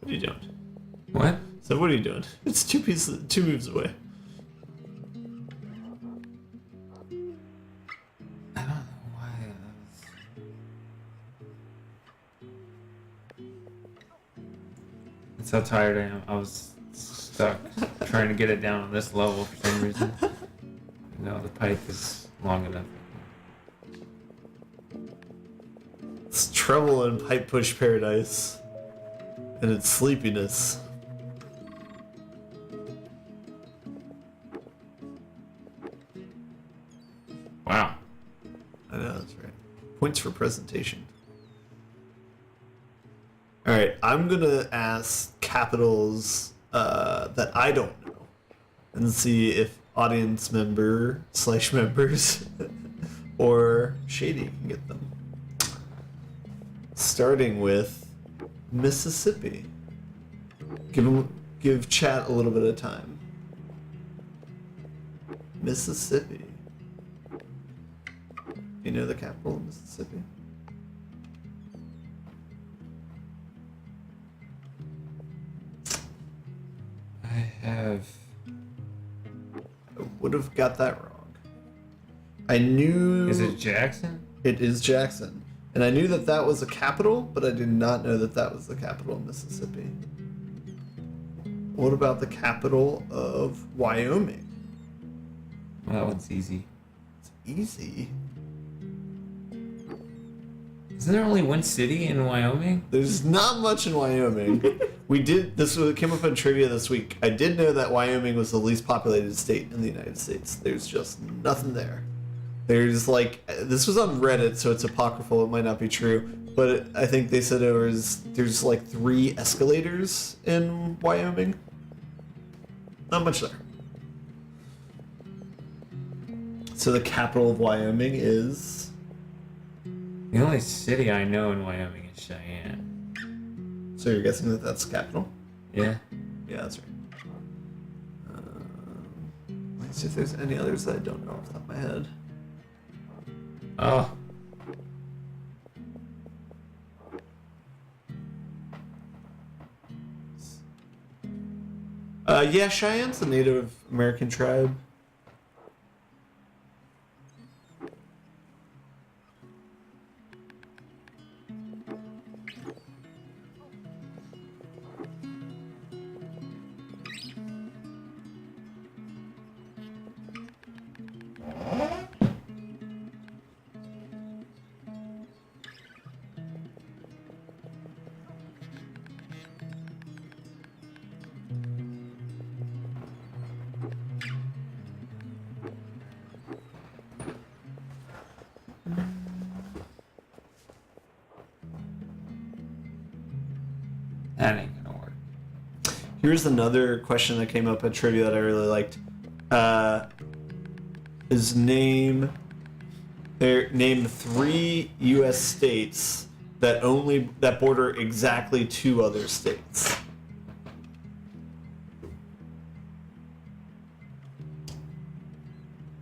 What are you doing? What? So what are you doing? It's two moves away. I don't know why. That's how tired I am. I was stuck trying to get it down on this level for some reason. No, the pipe is long enough. It's trouble in pipe push paradise. And its sleepiness. Wow. I know, that's right. Points for presentation. Alright, I'm gonna ask capitals that I don't know. And see if audience member / members or Shady can get them. Starting with Mississippi. Give chat a little bit of time. Mississippi. You know the capital of Mississippi? I have. I would have got that wrong. I knew... Is it Jackson? It is Jackson. And I knew that that was a capital, but I did not know that that was the capital of Mississippi. What about the capital of Wyoming? Well, that one's easy. It's easy. Isn't there only one city in Wyoming? There's not much in Wyoming. Came up in trivia this week. I did know that Wyoming was the least populated state in the United States. There's just nothing there. There's this was on Reddit, so it's apocryphal. It might not be true, but I think they said there's 3 escalators in Wyoming. Not much there. So the capital of Wyoming is... The only city I know in Wyoming is Cheyenne. So you're guessing that that's the capital? Yeah. Yeah, that's right. Let's see if there's any others that I don't know off the top of my head. Oh. Yeah, Cheyenne's a Native American tribe. That ain't gonna work. Here's another question that came up at trivia that I really liked. Name 3 U.S. states that border exactly 2 other states.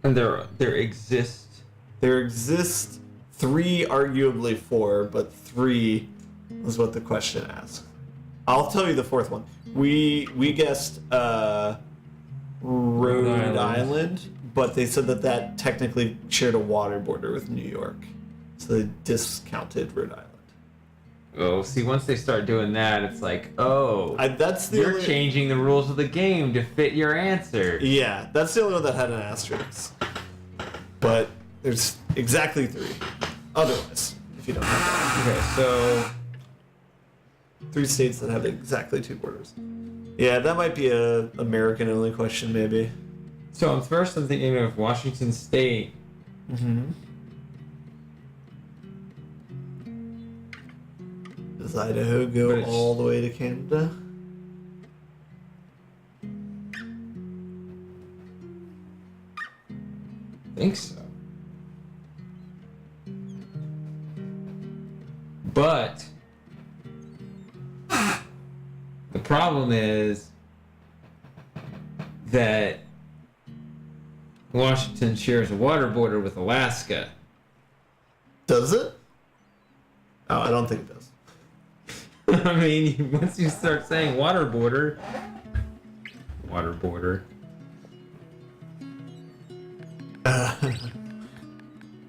And there exist 3, arguably 4, but 3 is what the question asks. I'll tell you the 4th one. We guessed Rhode Island, but they said that technically shared a water border with New York, so they discounted Rhode Island. Oh, see, once they start doing that, it's like, oh, You're changing the rules of the game to fit your answer. Yeah, that's the only one that had an asterisk. But there's exactly 3. Otherwise, if you don't have that. Okay, so 3 states that have exactly 2 borders. Yeah, that might be a American-only question, maybe. So first I'm thinking of Washington State. Mm-hmm. Does Idaho go all the way to Canada? I think so. But the problem is that Washington shares a water border with Alaska. Does it? Oh, I don't think it does. I mean, once you start saying water border. I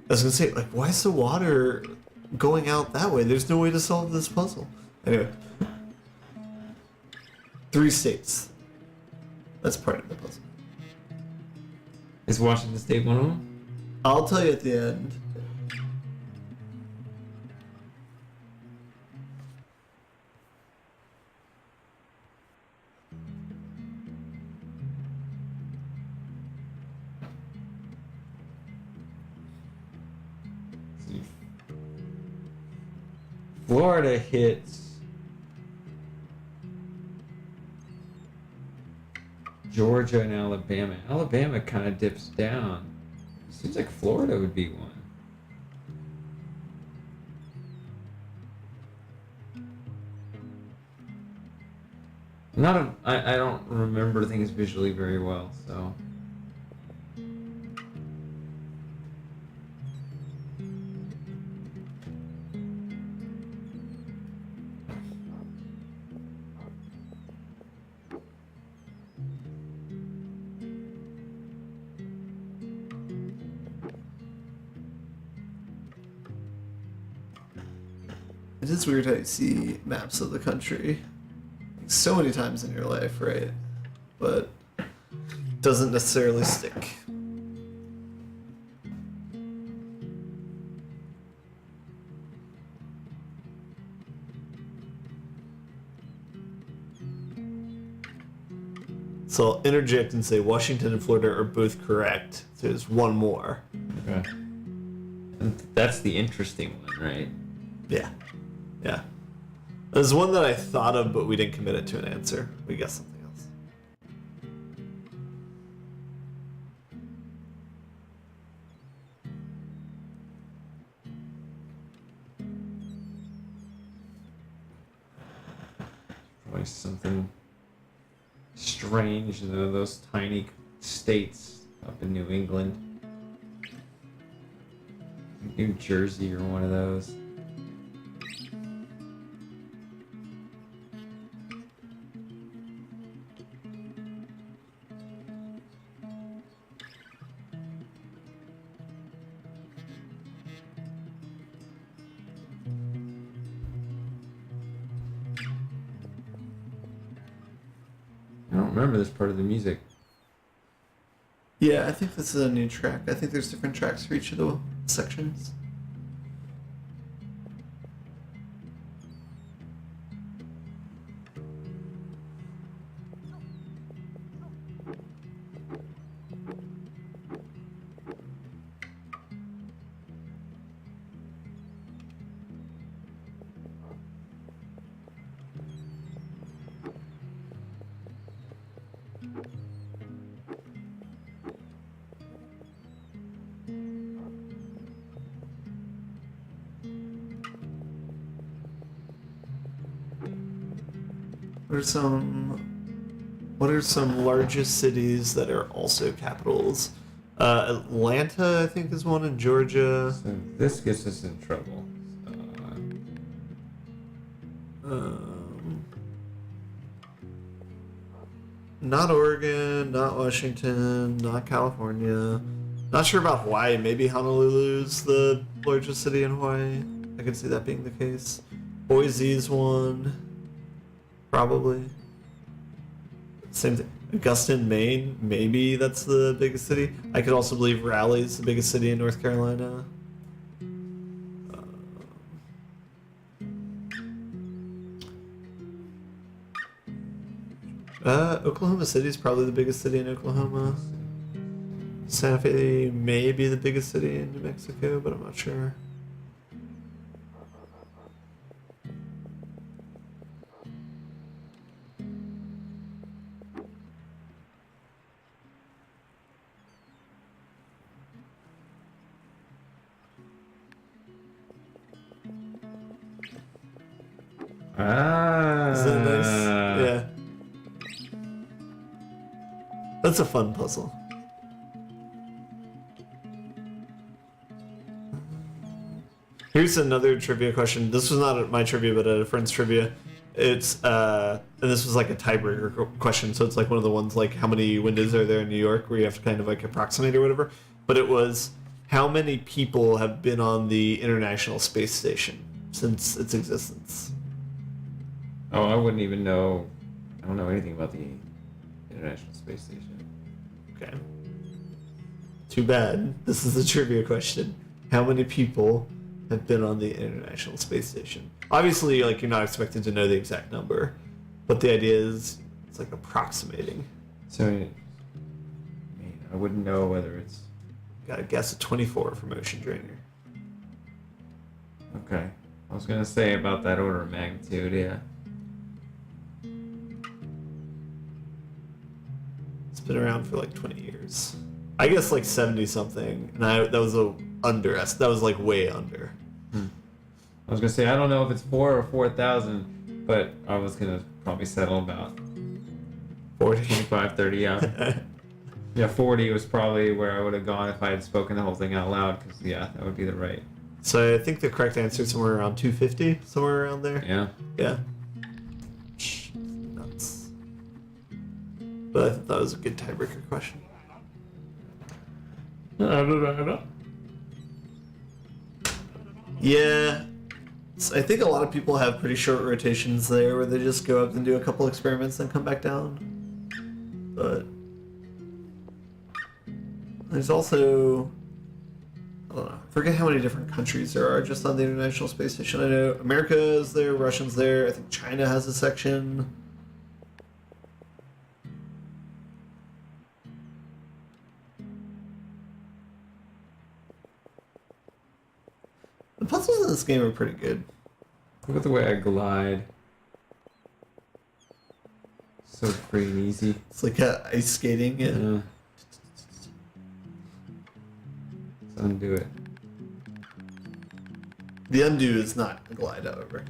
was gonna say, like, why is the water going out that way? There's no way to solve this puzzle. Anyway. 3 states. That's part of the puzzle. Is Washington State one of them? I'll tell you at the end. Florida hits Georgia and Alabama. Alabama kind of dips down. Seems like Florida would be one. I don't remember things visually very well, so. It is weird how you see maps of the country so many times in your life, right? But doesn't necessarily stick. So I'll interject and say Washington and Florida are both correct. So there's one more. Okay. And that's the interesting one, right? Yeah. Yeah. There's one that I thought of, but we didn't commit it to an answer. We guessed something else. Probably something strange, those tiny states up in New England. New Jersey or one of those. I don't remember this part of the music. Yeah, I think this is a new track. I think there's different tracks for each of the sections. What are some largest cities that are also capitals? Atlanta, I think, is one in Georgia. So this gets us in trouble. Not Oregon, not Washington, not California. Not sure about Hawaii. Maybe Honolulu's the largest city in Hawaii. I could see that being the case. Boise's one. Probably. Same thing. Augusta, Maine. Maybe that's the biggest city. I could also believe Raleigh's the biggest city in North Carolina. Oklahoma City is probably the biggest city in Oklahoma. Santa Fe may be the biggest city in New Mexico, but I'm not sure. Is that nice? Yeah. That's a fun puzzle. Here's another trivia question. This was not my trivia, but a friend's trivia. It's and this was like a tiebreaker question, so it's like one of the ones like how many windows are there in New York where you have to kind of like approximate or whatever. But it was how many people have been on the International Space Station since its existence. Oh, I wouldn't even know. I don't know anything about the International Space Station. Okay. Too bad. This is a trivia question. How many people have been on the International Space Station? Obviously, like you're not expected to know the exact number, but the idea is it's like approximating. So, I mean, I wouldn't know whether it's Got to guess at 24 from Ocean Drainer. okay. I was gonna say about that order of magnitude, yeah. It's been around for like 20 years. I guess like 70 something, and that was a that was like way under. I was gonna say I don't know if it's 4 or 4,000, but I was gonna probably settle about 40. 25, 30, yeah. Yeah, 40 was probably where I would have gone if I had spoken the whole thing out loud, because, yeah, that would be the right. So I think the correct answer is somewhere around 250, somewhere around there. Yeah. Yeah. Nuts. But I thought that was a good tiebreaker question. Yeah. So I think a lot of people have pretty short rotations there where they just go up and do a couple experiments and come back down. But there's also, I don't know, I forget how many different countries there are just on the International Space Station. I know America is there, Russia's there, I think China has a section. The puzzles in this game are pretty good. Look at the way I glide. So free and easy. It's like ice skating. Yeah. Yeah. Let's undo it. The undo is not a glide, however.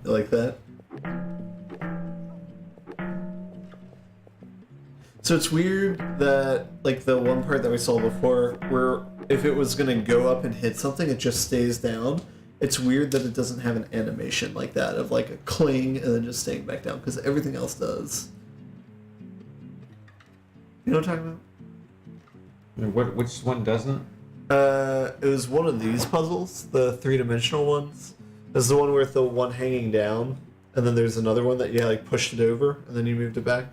You like that? So it's weird that, like, the one part that we saw before, where if it was gonna go up and hit something, it just stays down. It's weird that it doesn't have an animation like that, of like a cling and then just staying back down, because everything else does. You know what I'm talking about? Which one doesn't? It was one of these puzzles, the three-dimensional ones. There's the one with the one hanging down, and then there's another one that you like pushed it over, and then you moved it back.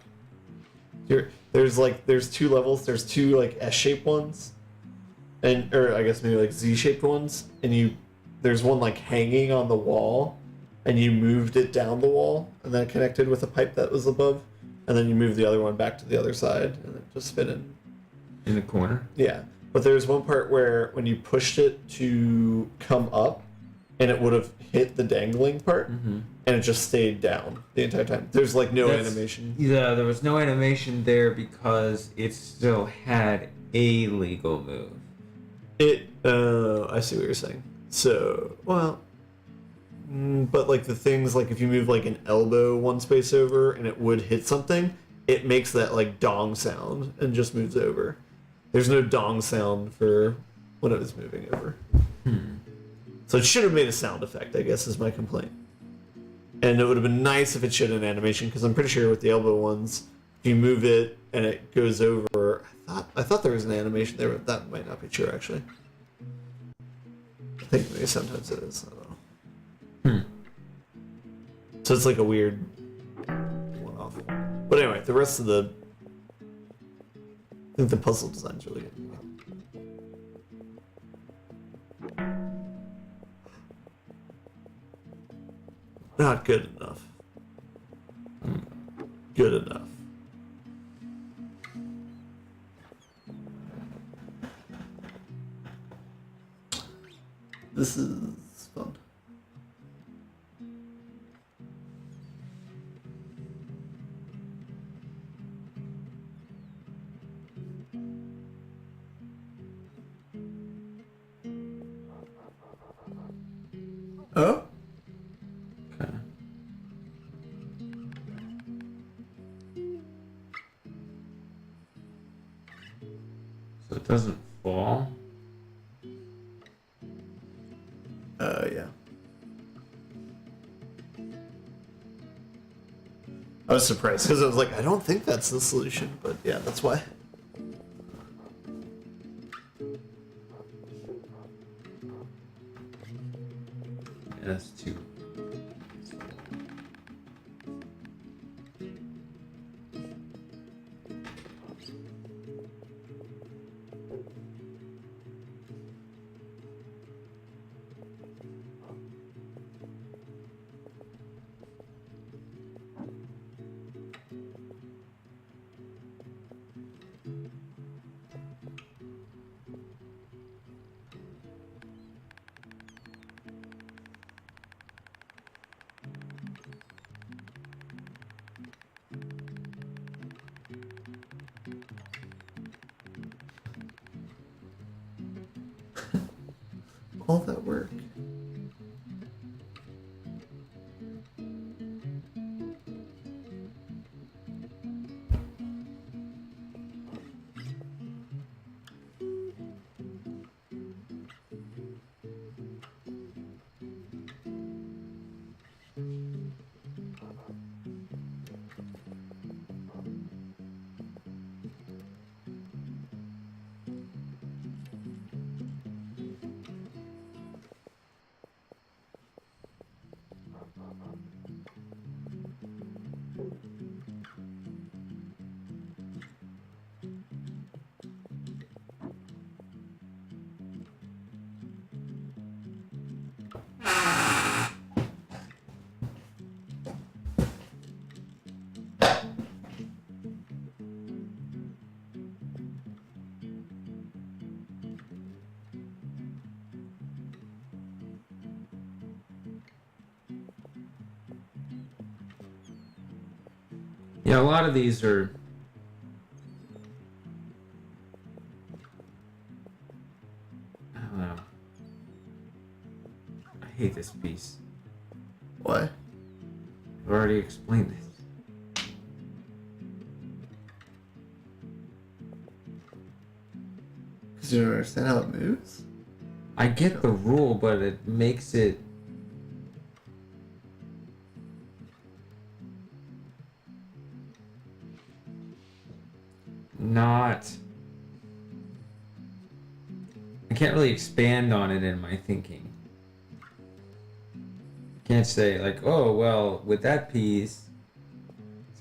There's two levels. There's two like S-shaped ones, or I guess maybe like Z-shaped ones, and there's one like hanging on the wall, and you moved it down the wall, and then connected with a pipe that was above, and then you moved the other one back to the other side, and it just fit in. In the corner? Yeah, but there's one part where when you pushed it to come up, and it would have hit the dangling part, and it just stayed down the entire time. There's like no animation. Yeah, there was no animation there because it still had a legal move. I see what you're saying. So, well, but like the things, like if you move like an elbow one space over and it would hit something, it makes that like dong sound and just moves over. There's no dong sound for when it was moving over. So it should have made a sound effect, I guess, is my complaint. And it would have been nice if it showed an animation, because I'm pretty sure with the elbow ones, if you move it and it goes over, I thought there was an animation there, but that might not be true, actually. I think maybe sometimes it is. I don't know. So it's like a weird one-off. But anyway, the rest of I think the puzzle design's really good. Not good enough. Good enough. This is fun. it doesn't fall. Yeah. I was surprised because I was like, I don't think that's the solution, but yeah, that's why. Yeah, that's too. All that work. Yeah, a lot of these are. I don't know. I hate this piece. Why? I've already explained this. Because you don't understand how it moves? I get the rule, but it makes it not. I can't really expand on it in my thinking. I can't say like, oh well, with that piece,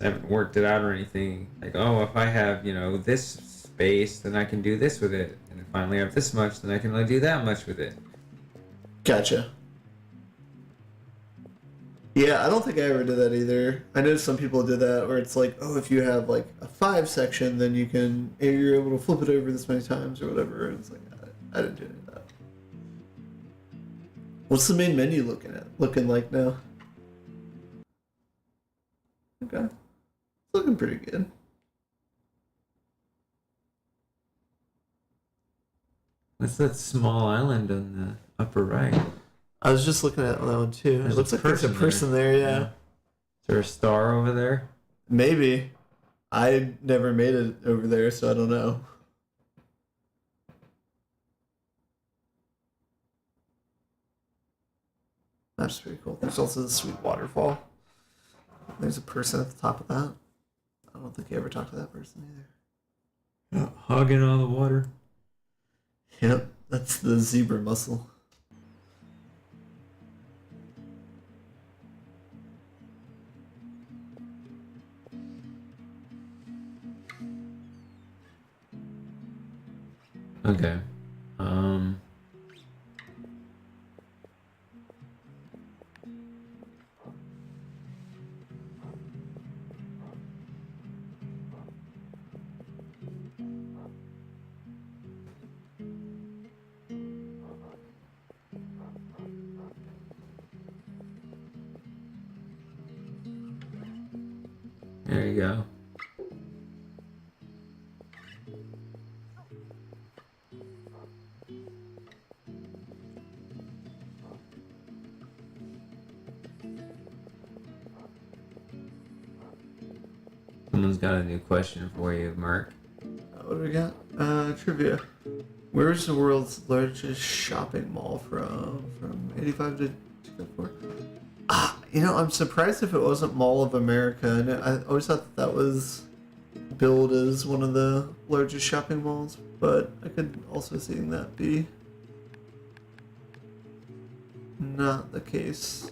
I haven't worked it out or anything. Like, oh, if I have this space, then I can do this with it, and if I only have this much, then I can only do that much with it. Gotcha. Yeah, I don't think I ever did that either. I know some people did that where it's like, oh, if you have like a 5 section, then you're able to flip it over this many times or whatever. And it's like, I didn't do any of that. What's the main menu looking like now? Okay. It's looking pretty good. What's that small island on the upper right? I was just looking at that one too. There's It looks a like there's a person person there, yeah. Is there a star over there? Maybe. I never made it over there, so I don't know. That's pretty cool. There's also the sweet waterfall. There's a person at the top of that. I don't think you ever talked to that person either. Yeah, hogging all the water. Yep, that's the zebra mussel. Okay. There you go. Someone's got a new question for you, Merk. what do we got? Trivia. Where is the world's largest shopping mall from? From 85 to 2004? I'm surprised if it wasn't Mall of America. And I always thought that was billed as one of the largest shopping malls, but I could also see that be not the case.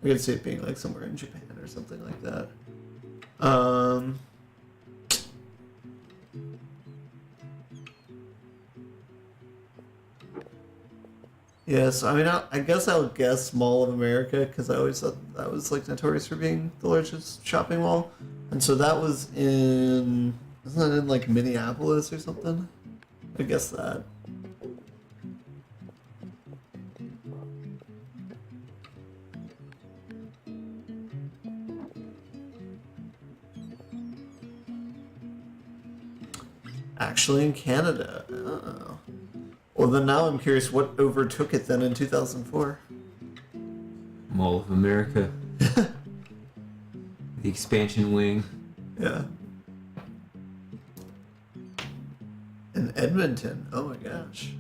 I could see it being like somewhere in Japan or something like that. Yes, I mean, I guess I'll guess Mall of America because I always thought that was like notorious for being the largest shopping mall, and so that was isn't that in like Minneapolis or something? I guess that. Actually, in Canada. Oh. Well, then now I'm curious what overtook it then in 2004. Mall of America. The expansion wing. Yeah. In Edmonton. Oh my gosh.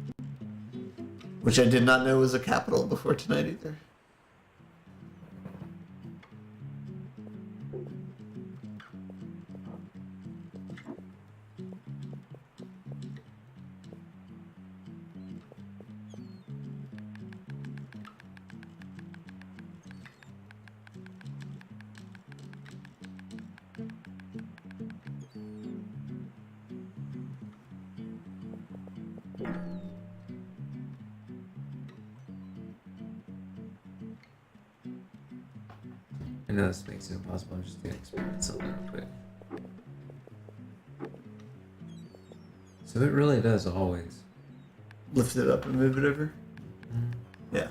Which I did not know was a capital before tonight either. I know this makes it impossible. I'm just gonna experiment something real quick. So it really does always. Lift it up and move it over? Yeah.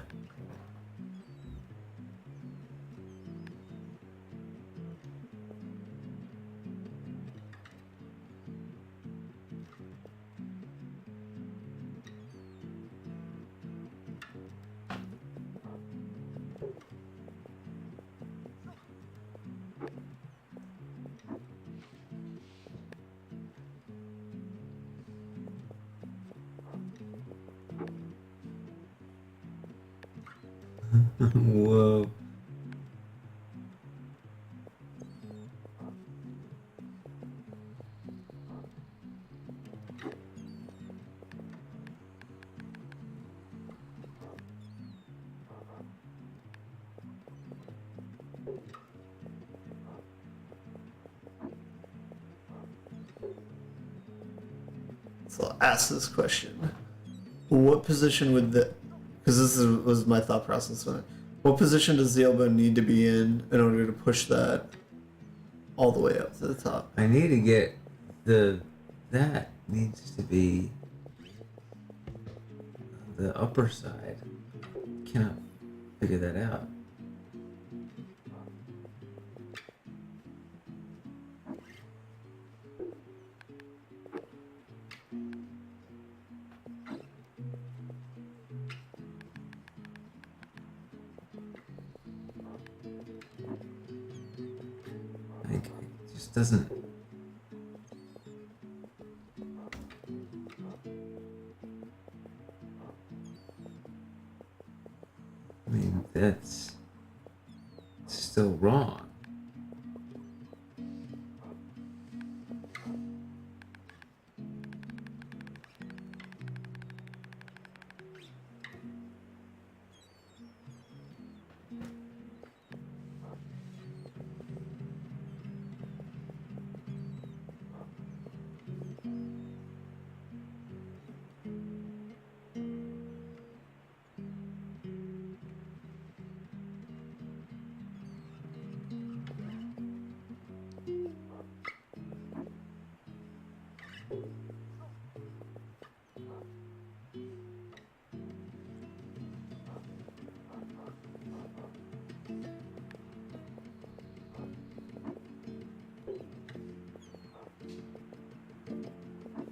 Whoa. So I'll ask this question. What position would because was my thought process on it. What position does the elbow need to be in order to push that all the way up to the top? I need to get that needs to be the upper side. Cannot figure that out. Like, it just doesn't. I mean, that's still wrong.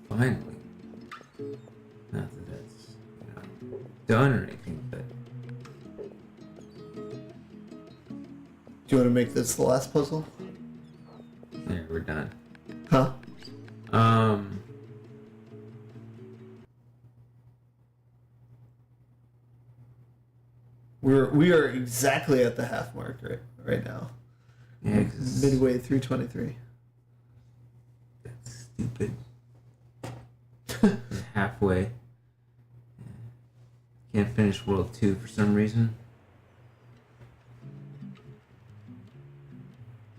Finally. Not that that's, done or anything, but Do you want to make this the last puzzle? yeah, we're done. Huh? We are exactly at the half mark right now. Yeah, 'cause Midway through 23. that's stupid. Halfway. Can't finish World 2 for some reason.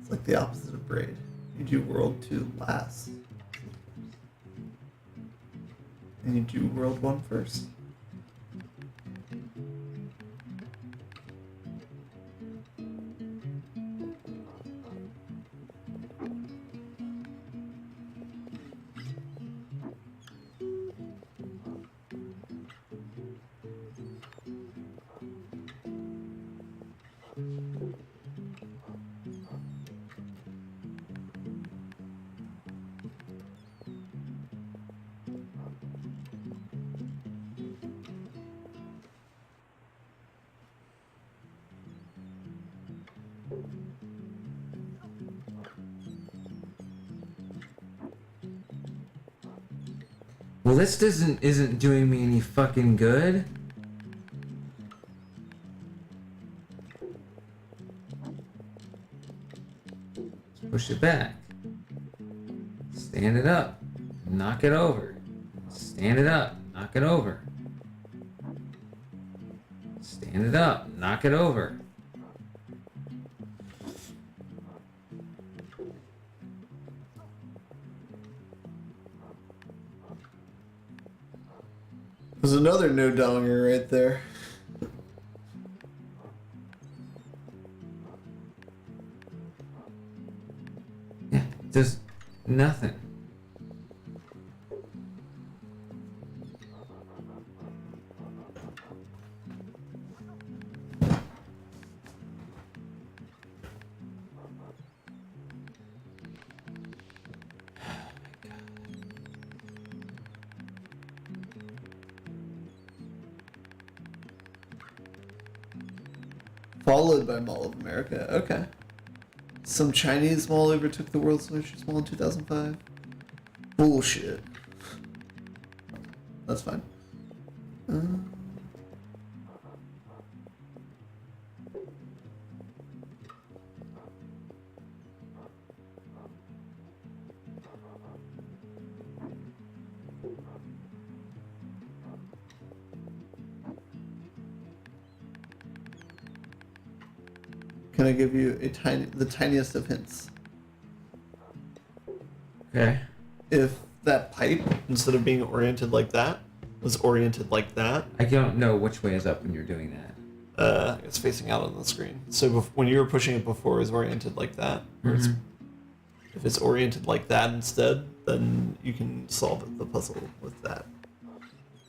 It's like the opposite of Braid. You do World 2 last. And you do World 1 first. Well, this isn't doing me any fucking good. Let's push it back. Stand it up. Knock it over. Stand it up. Knock it over. Stand it up. Knock it over. There's another no donger right there. Yeah, does nothing. Followed by Mall of America. Okay. Some Chinese mall overtook the world's largest mall in 2005. Bullshit. That's fine. Can I give you the tiniest of hints? Okay. If that pipe, instead of being oriented like that, was oriented like that, I don't know which way is up when you're doing that. it's facing out on the screen. So when you were pushing it before, it was oriented like that. If it's oriented like that instead, then you can solve the puzzle with that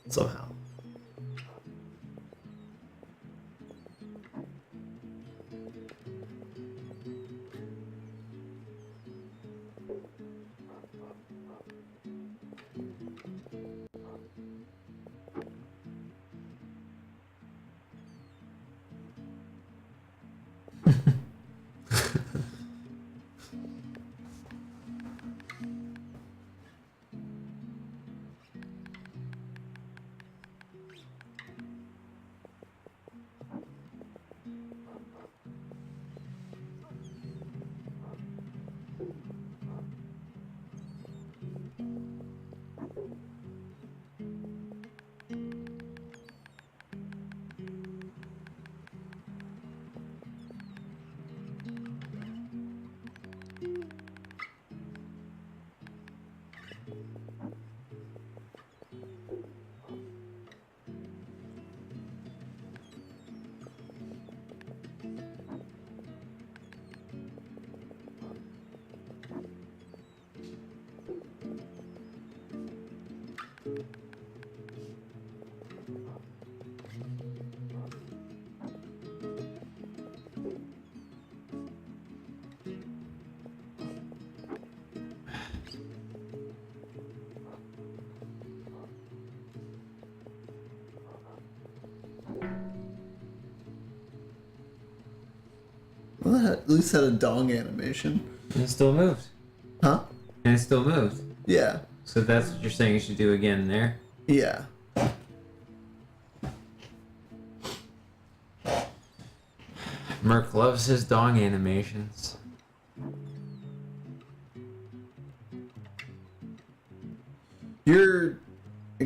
somehow. Well, that at least had a dong animation. And it still moved. Huh? And it still moved. Yeah. So that's what you're saying you should do again there? Yeah. Merk loves his dong animations. You're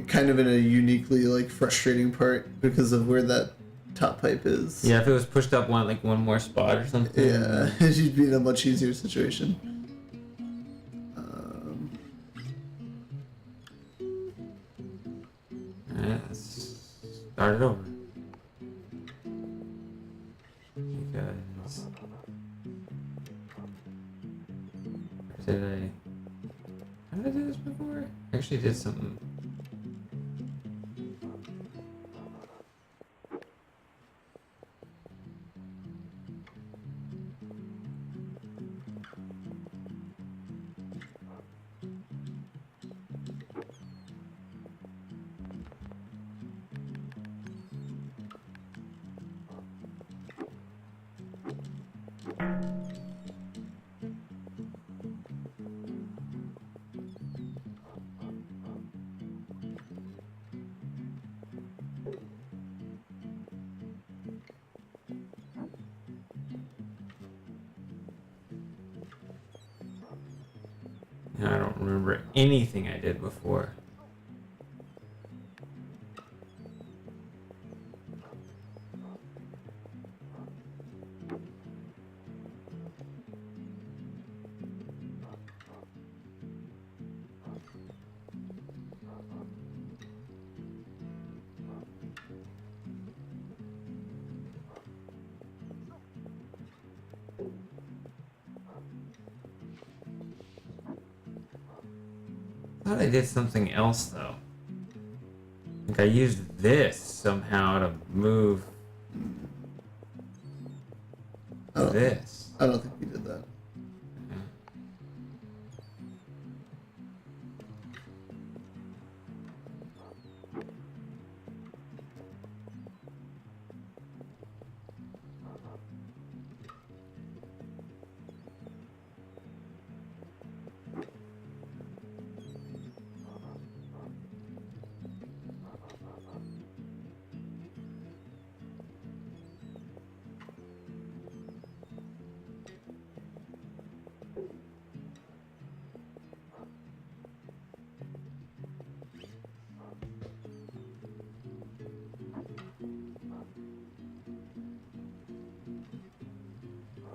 kind of in a uniquely like frustrating part because of where that top pipe is. Yeah, if it was pushed up one more spot or something. Yeah, you'd be in a much easier situation. Alright, let's start it over. Because did I? How did I do this before? I actually did something. I don't remember anything I did before. I thought I did something else though. I think I used this somehow to move this. I don't think you did that.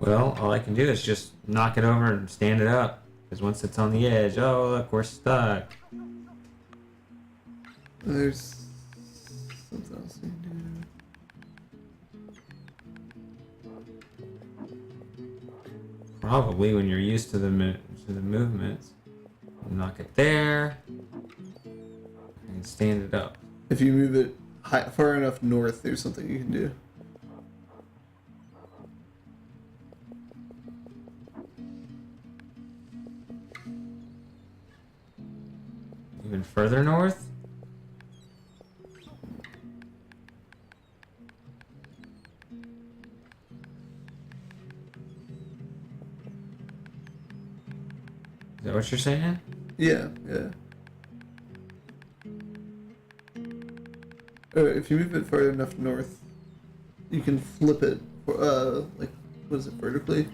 Well, all I can do is just knock it over and stand it up. Because once it's on the edge, oh look, we're stuck. There's something else you can do. Probably when you're used to the movements. Knock it there and stand it up. If you move it far enough north, there's something you can do. Even further north? Is that what you're saying? Yeah, yeah. If you move it far enough north, you can flip it, like, what is it, vertically?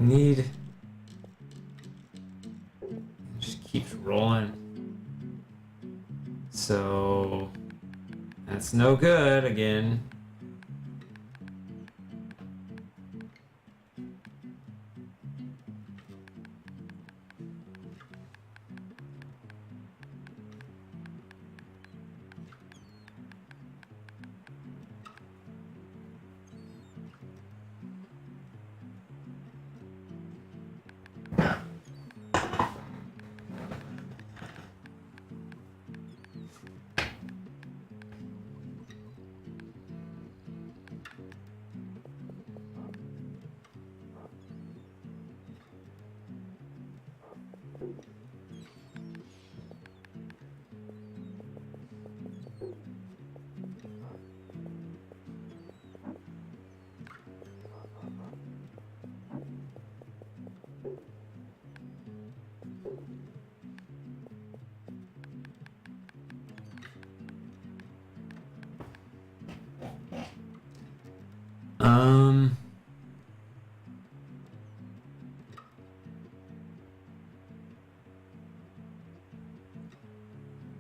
Need. Just keeps rolling. So that's no good again. Um.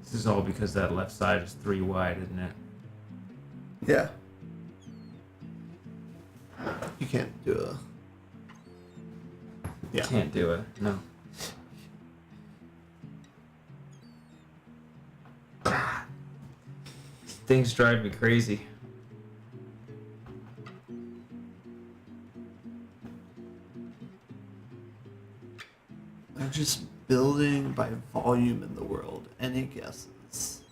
This is all because that left side is 3 wide, isn't it? Yeah. You can't do a... Yeah. Can't do it. No. These things drive me crazy. They're just building by volume in the world. Any guesses?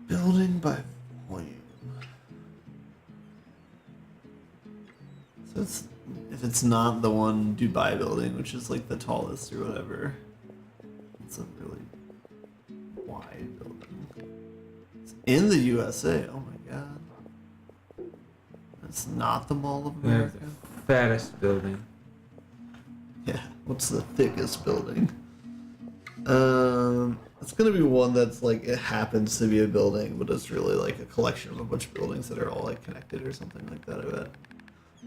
Building by volume. So it's, if it's not the one Dubai building, which is like the tallest or whatever, it's a really wide building. It's in the USA. Oh my god. It's not the Mall of We have America. the fattest building. Yeah, what's the thickest building? It's gonna be one that's like, it happens to be a building, but it's really like a collection of a bunch of buildings that are all like connected or something like that, I bet.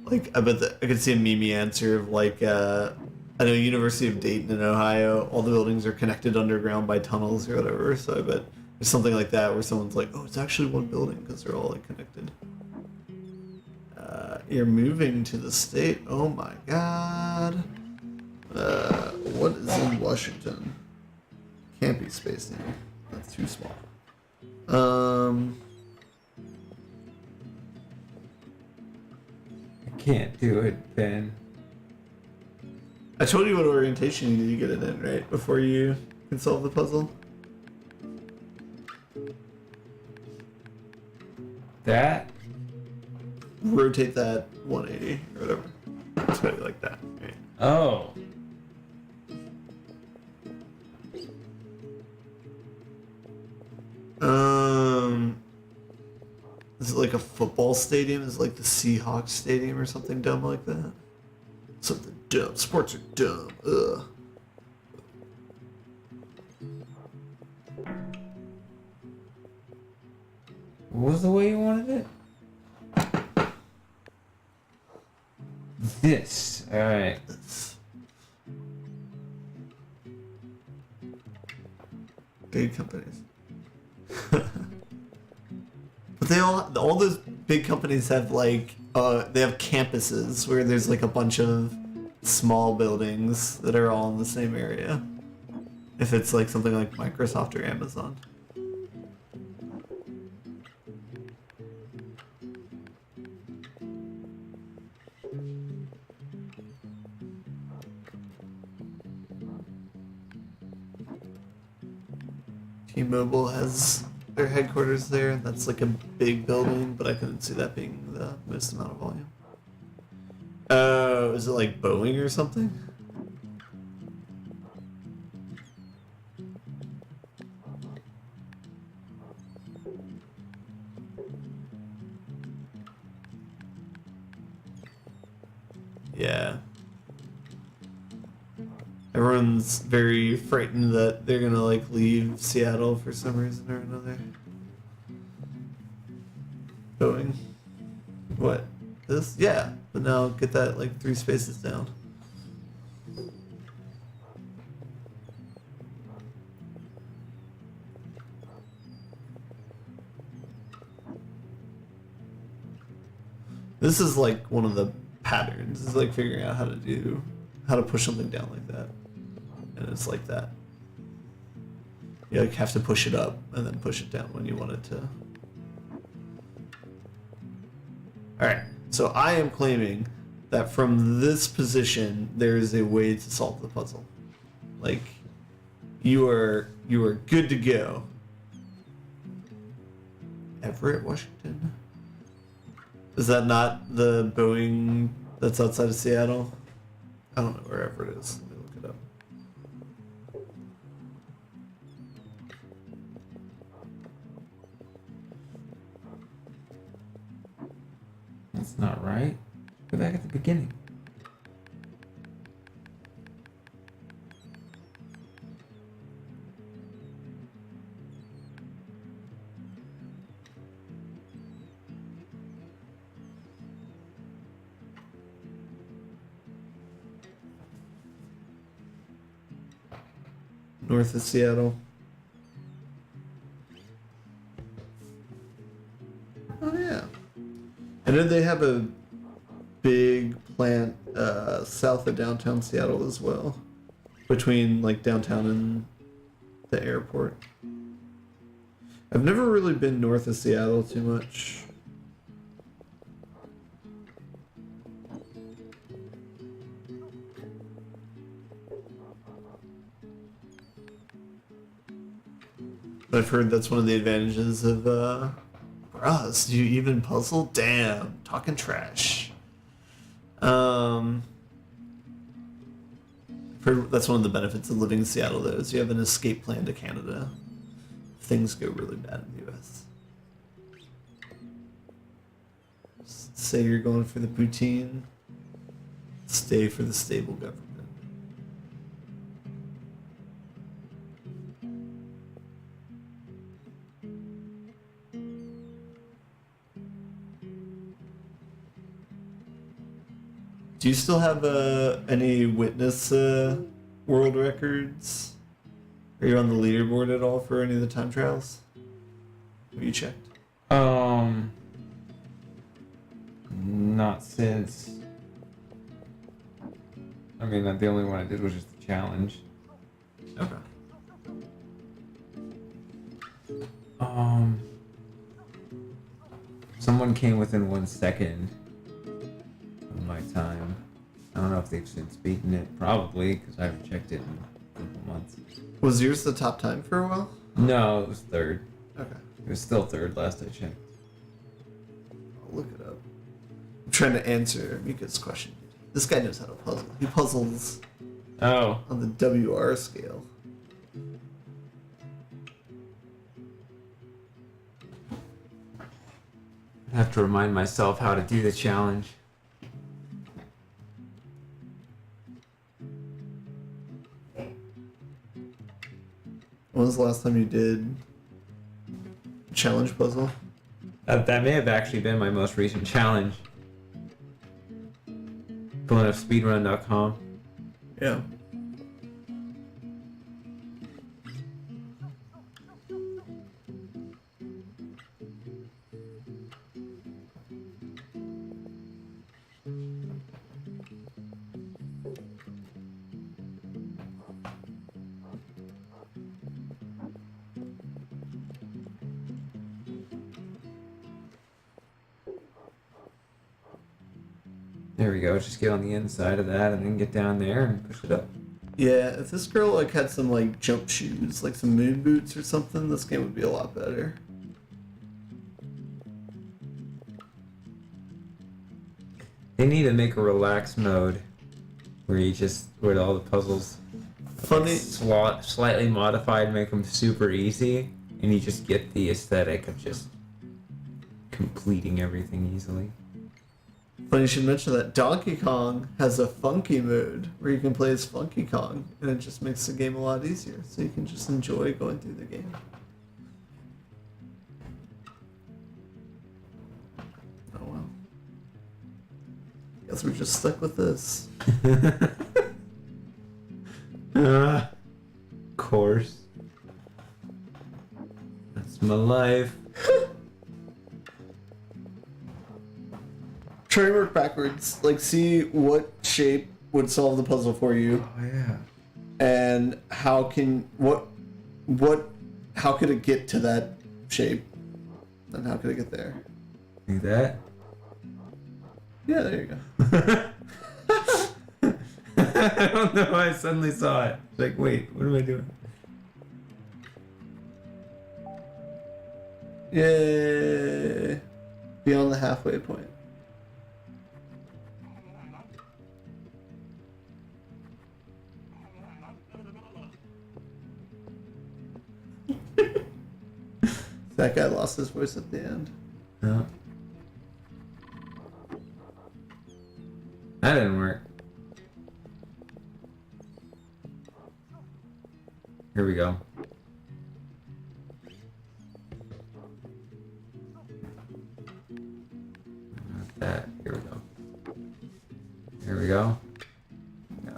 Like, I bet that I could see a meme answer of like, I know University of Dayton in Ohio, all the buildings are connected underground by tunnels or whatever, so I bet there's something like that where someone's like, oh, it's actually one building because they're all like connected. You're moving to the state, oh my god. What is in Washington? Can't be Space Needle. That's too small. I can't do it, Ben. I told you what orientation you need to get it in, right? Before you can solve the puzzle. That? Rotate that 180 or whatever. It's gotta be like that, right? Oh. Is it like a football stadium? Is it like the Seahawks stadium or something dumb like that? Something dumb. Sports are dumb. Ugh. What was the way you wanted it? This. Alright. That's big companies. But they all those big companies have like they have campuses where there's like a bunch of small buildings that are all in the same area. If it's like something like Microsoft or Amazon. T-Mobile has their headquarters there, and that's like a big building, but I couldn't see that being the most amount of volume. Oh, is it like Boeing or something? Yeah. Everyone's very frightened that they're gonna like leave Seattle for some reason or another. Boeing. What? This? Yeah. But now get that like 3 spaces down. This is like one of the patterns. This is like figuring out how to push something down like that. And it's like that. You like have to push it up and then push it down when you want it to. Alright, so I am claiming that from this position there is a way to solve the puzzle. Like you are good to go. Everett, Washington? Is that not the Boeing that's outside of Seattle? I don't know where Everett is. Let me look it up. That's not right. Go back at the beginning. North of Seattle. Oh yeah. And then they have a big plant south of downtown Seattle as well, between like downtown and the airport. I've never really been north of Seattle too much. But I've heard that's one of the advantages of Bruh, do you even puzzle? Damn, talking trash. I've heard that's one of the benefits of living in Seattle, though, is you have an escape plan to Canada if things go really bad in the U.S. Say you're going for the poutine, stay for the stable government. Do you still have any witness world records? Are you on the leaderboard at all for any of the time trials? Have you checked? Not since. I mean, the only one I did was just the challenge. Okay. Someone came within 1 second of my time. I don't know if they've since beaten it. Probably, because I haven't checked it in a couple months. Was yours the top time for a while? No, it was third. Okay. It was still third last I checked. I'll look it up. I'm trying to answer Mika's question. This guy knows how to puzzle. He puzzles Oh. on the WR scale. I have to remind myself how to do the challenge. When was the last time you did a challenge puzzle? That may have actually been my most recent challenge. Pulling up speedrun.com. Yeah. There we go. Just get on the inside of that and then get down there and push it up. Yeah, if this girl like had some like jump shoes, like some moon boots or something, this game would be a lot better. They need to make a relaxed mode where all the puzzles Funny. slightly modified, make them super easy, and you just get the aesthetic of just completing everything easily. Funny you should mention that Donkey Kong has a funky mode where you can play as Funky Kong, and it just makes the game a lot easier, so you can just enjoy going through the game. Oh well. Guess we're just stuck with this. Of course. That's my life. Try to work backwards. Like, see what shape would solve the puzzle for you, Oh yeah. and how could it get to that shape, and how could it get there? See that? Yeah, there you go. I don't know why I suddenly saw it. It's like, wait, what am I doing? Yay! Beyond the halfway point. That guy lost his voice at the end. No. That didn't work. Here we go. Not that. Here we go. Here we go.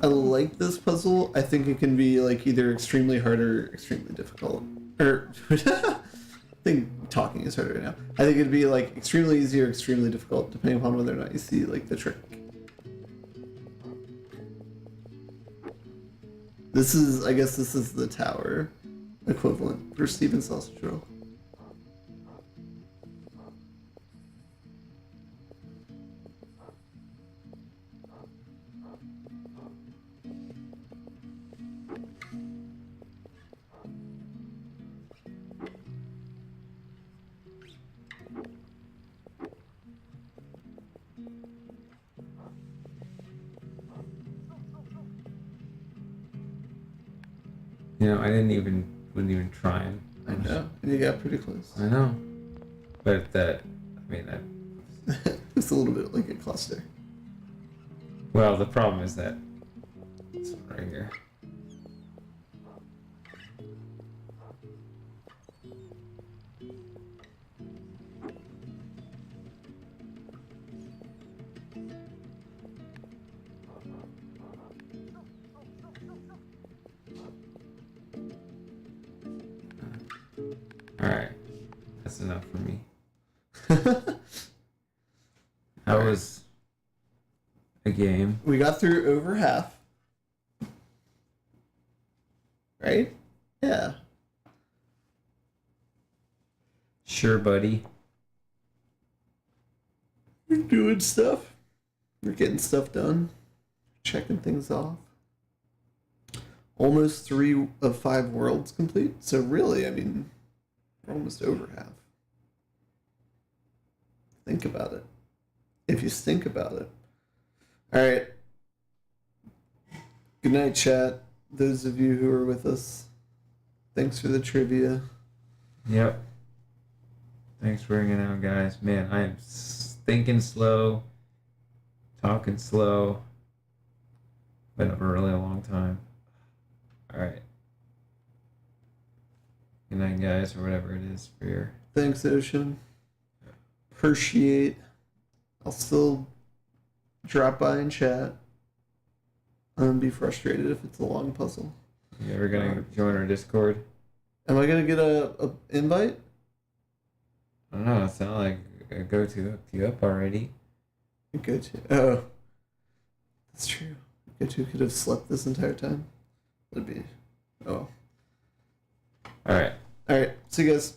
I like this puzzle. I think it can be like either extremely hard or extremely difficult. Or I think talking is harder right now. I think it'd be like extremely easy or extremely difficult, depending upon whether or not you see like the trick. I guess this is the tower equivalent for Steven's sausage roll. You know, I wouldn't even try and. I know, and you got pretty close. I know. But that, I mean, that. It's a little bit like a cluster. Well, the problem is that it's right here. Alright. That's enough for me. That was a game. We got through over half. Right? Yeah. Sure, buddy. We're doing stuff. We're getting stuff done. Checking things off. Almost 3 of 5 worlds complete. So really, I mean, we're almost over half. Think about it. If you think about it. Alright. Good night, chat. Those of you who are with us. Thanks for the trivia. Yep. Thanks for hanging out, guys. Man, I am thinking slow, talking slow. Been a really long time. Alright. Good night, guys, or whatever it is for your. Thanks, Ocean. Appreciate. I'll still drop by and chat. And be frustrated if it's a long puzzle. You ever gonna join our Discord? Am I gonna get a invite? I don't know. It's not like a go-to hooked you up already. Go to. Oh, that's true. Go to could have slept this entire time. Would be. Oh. All right. All right. See you guys.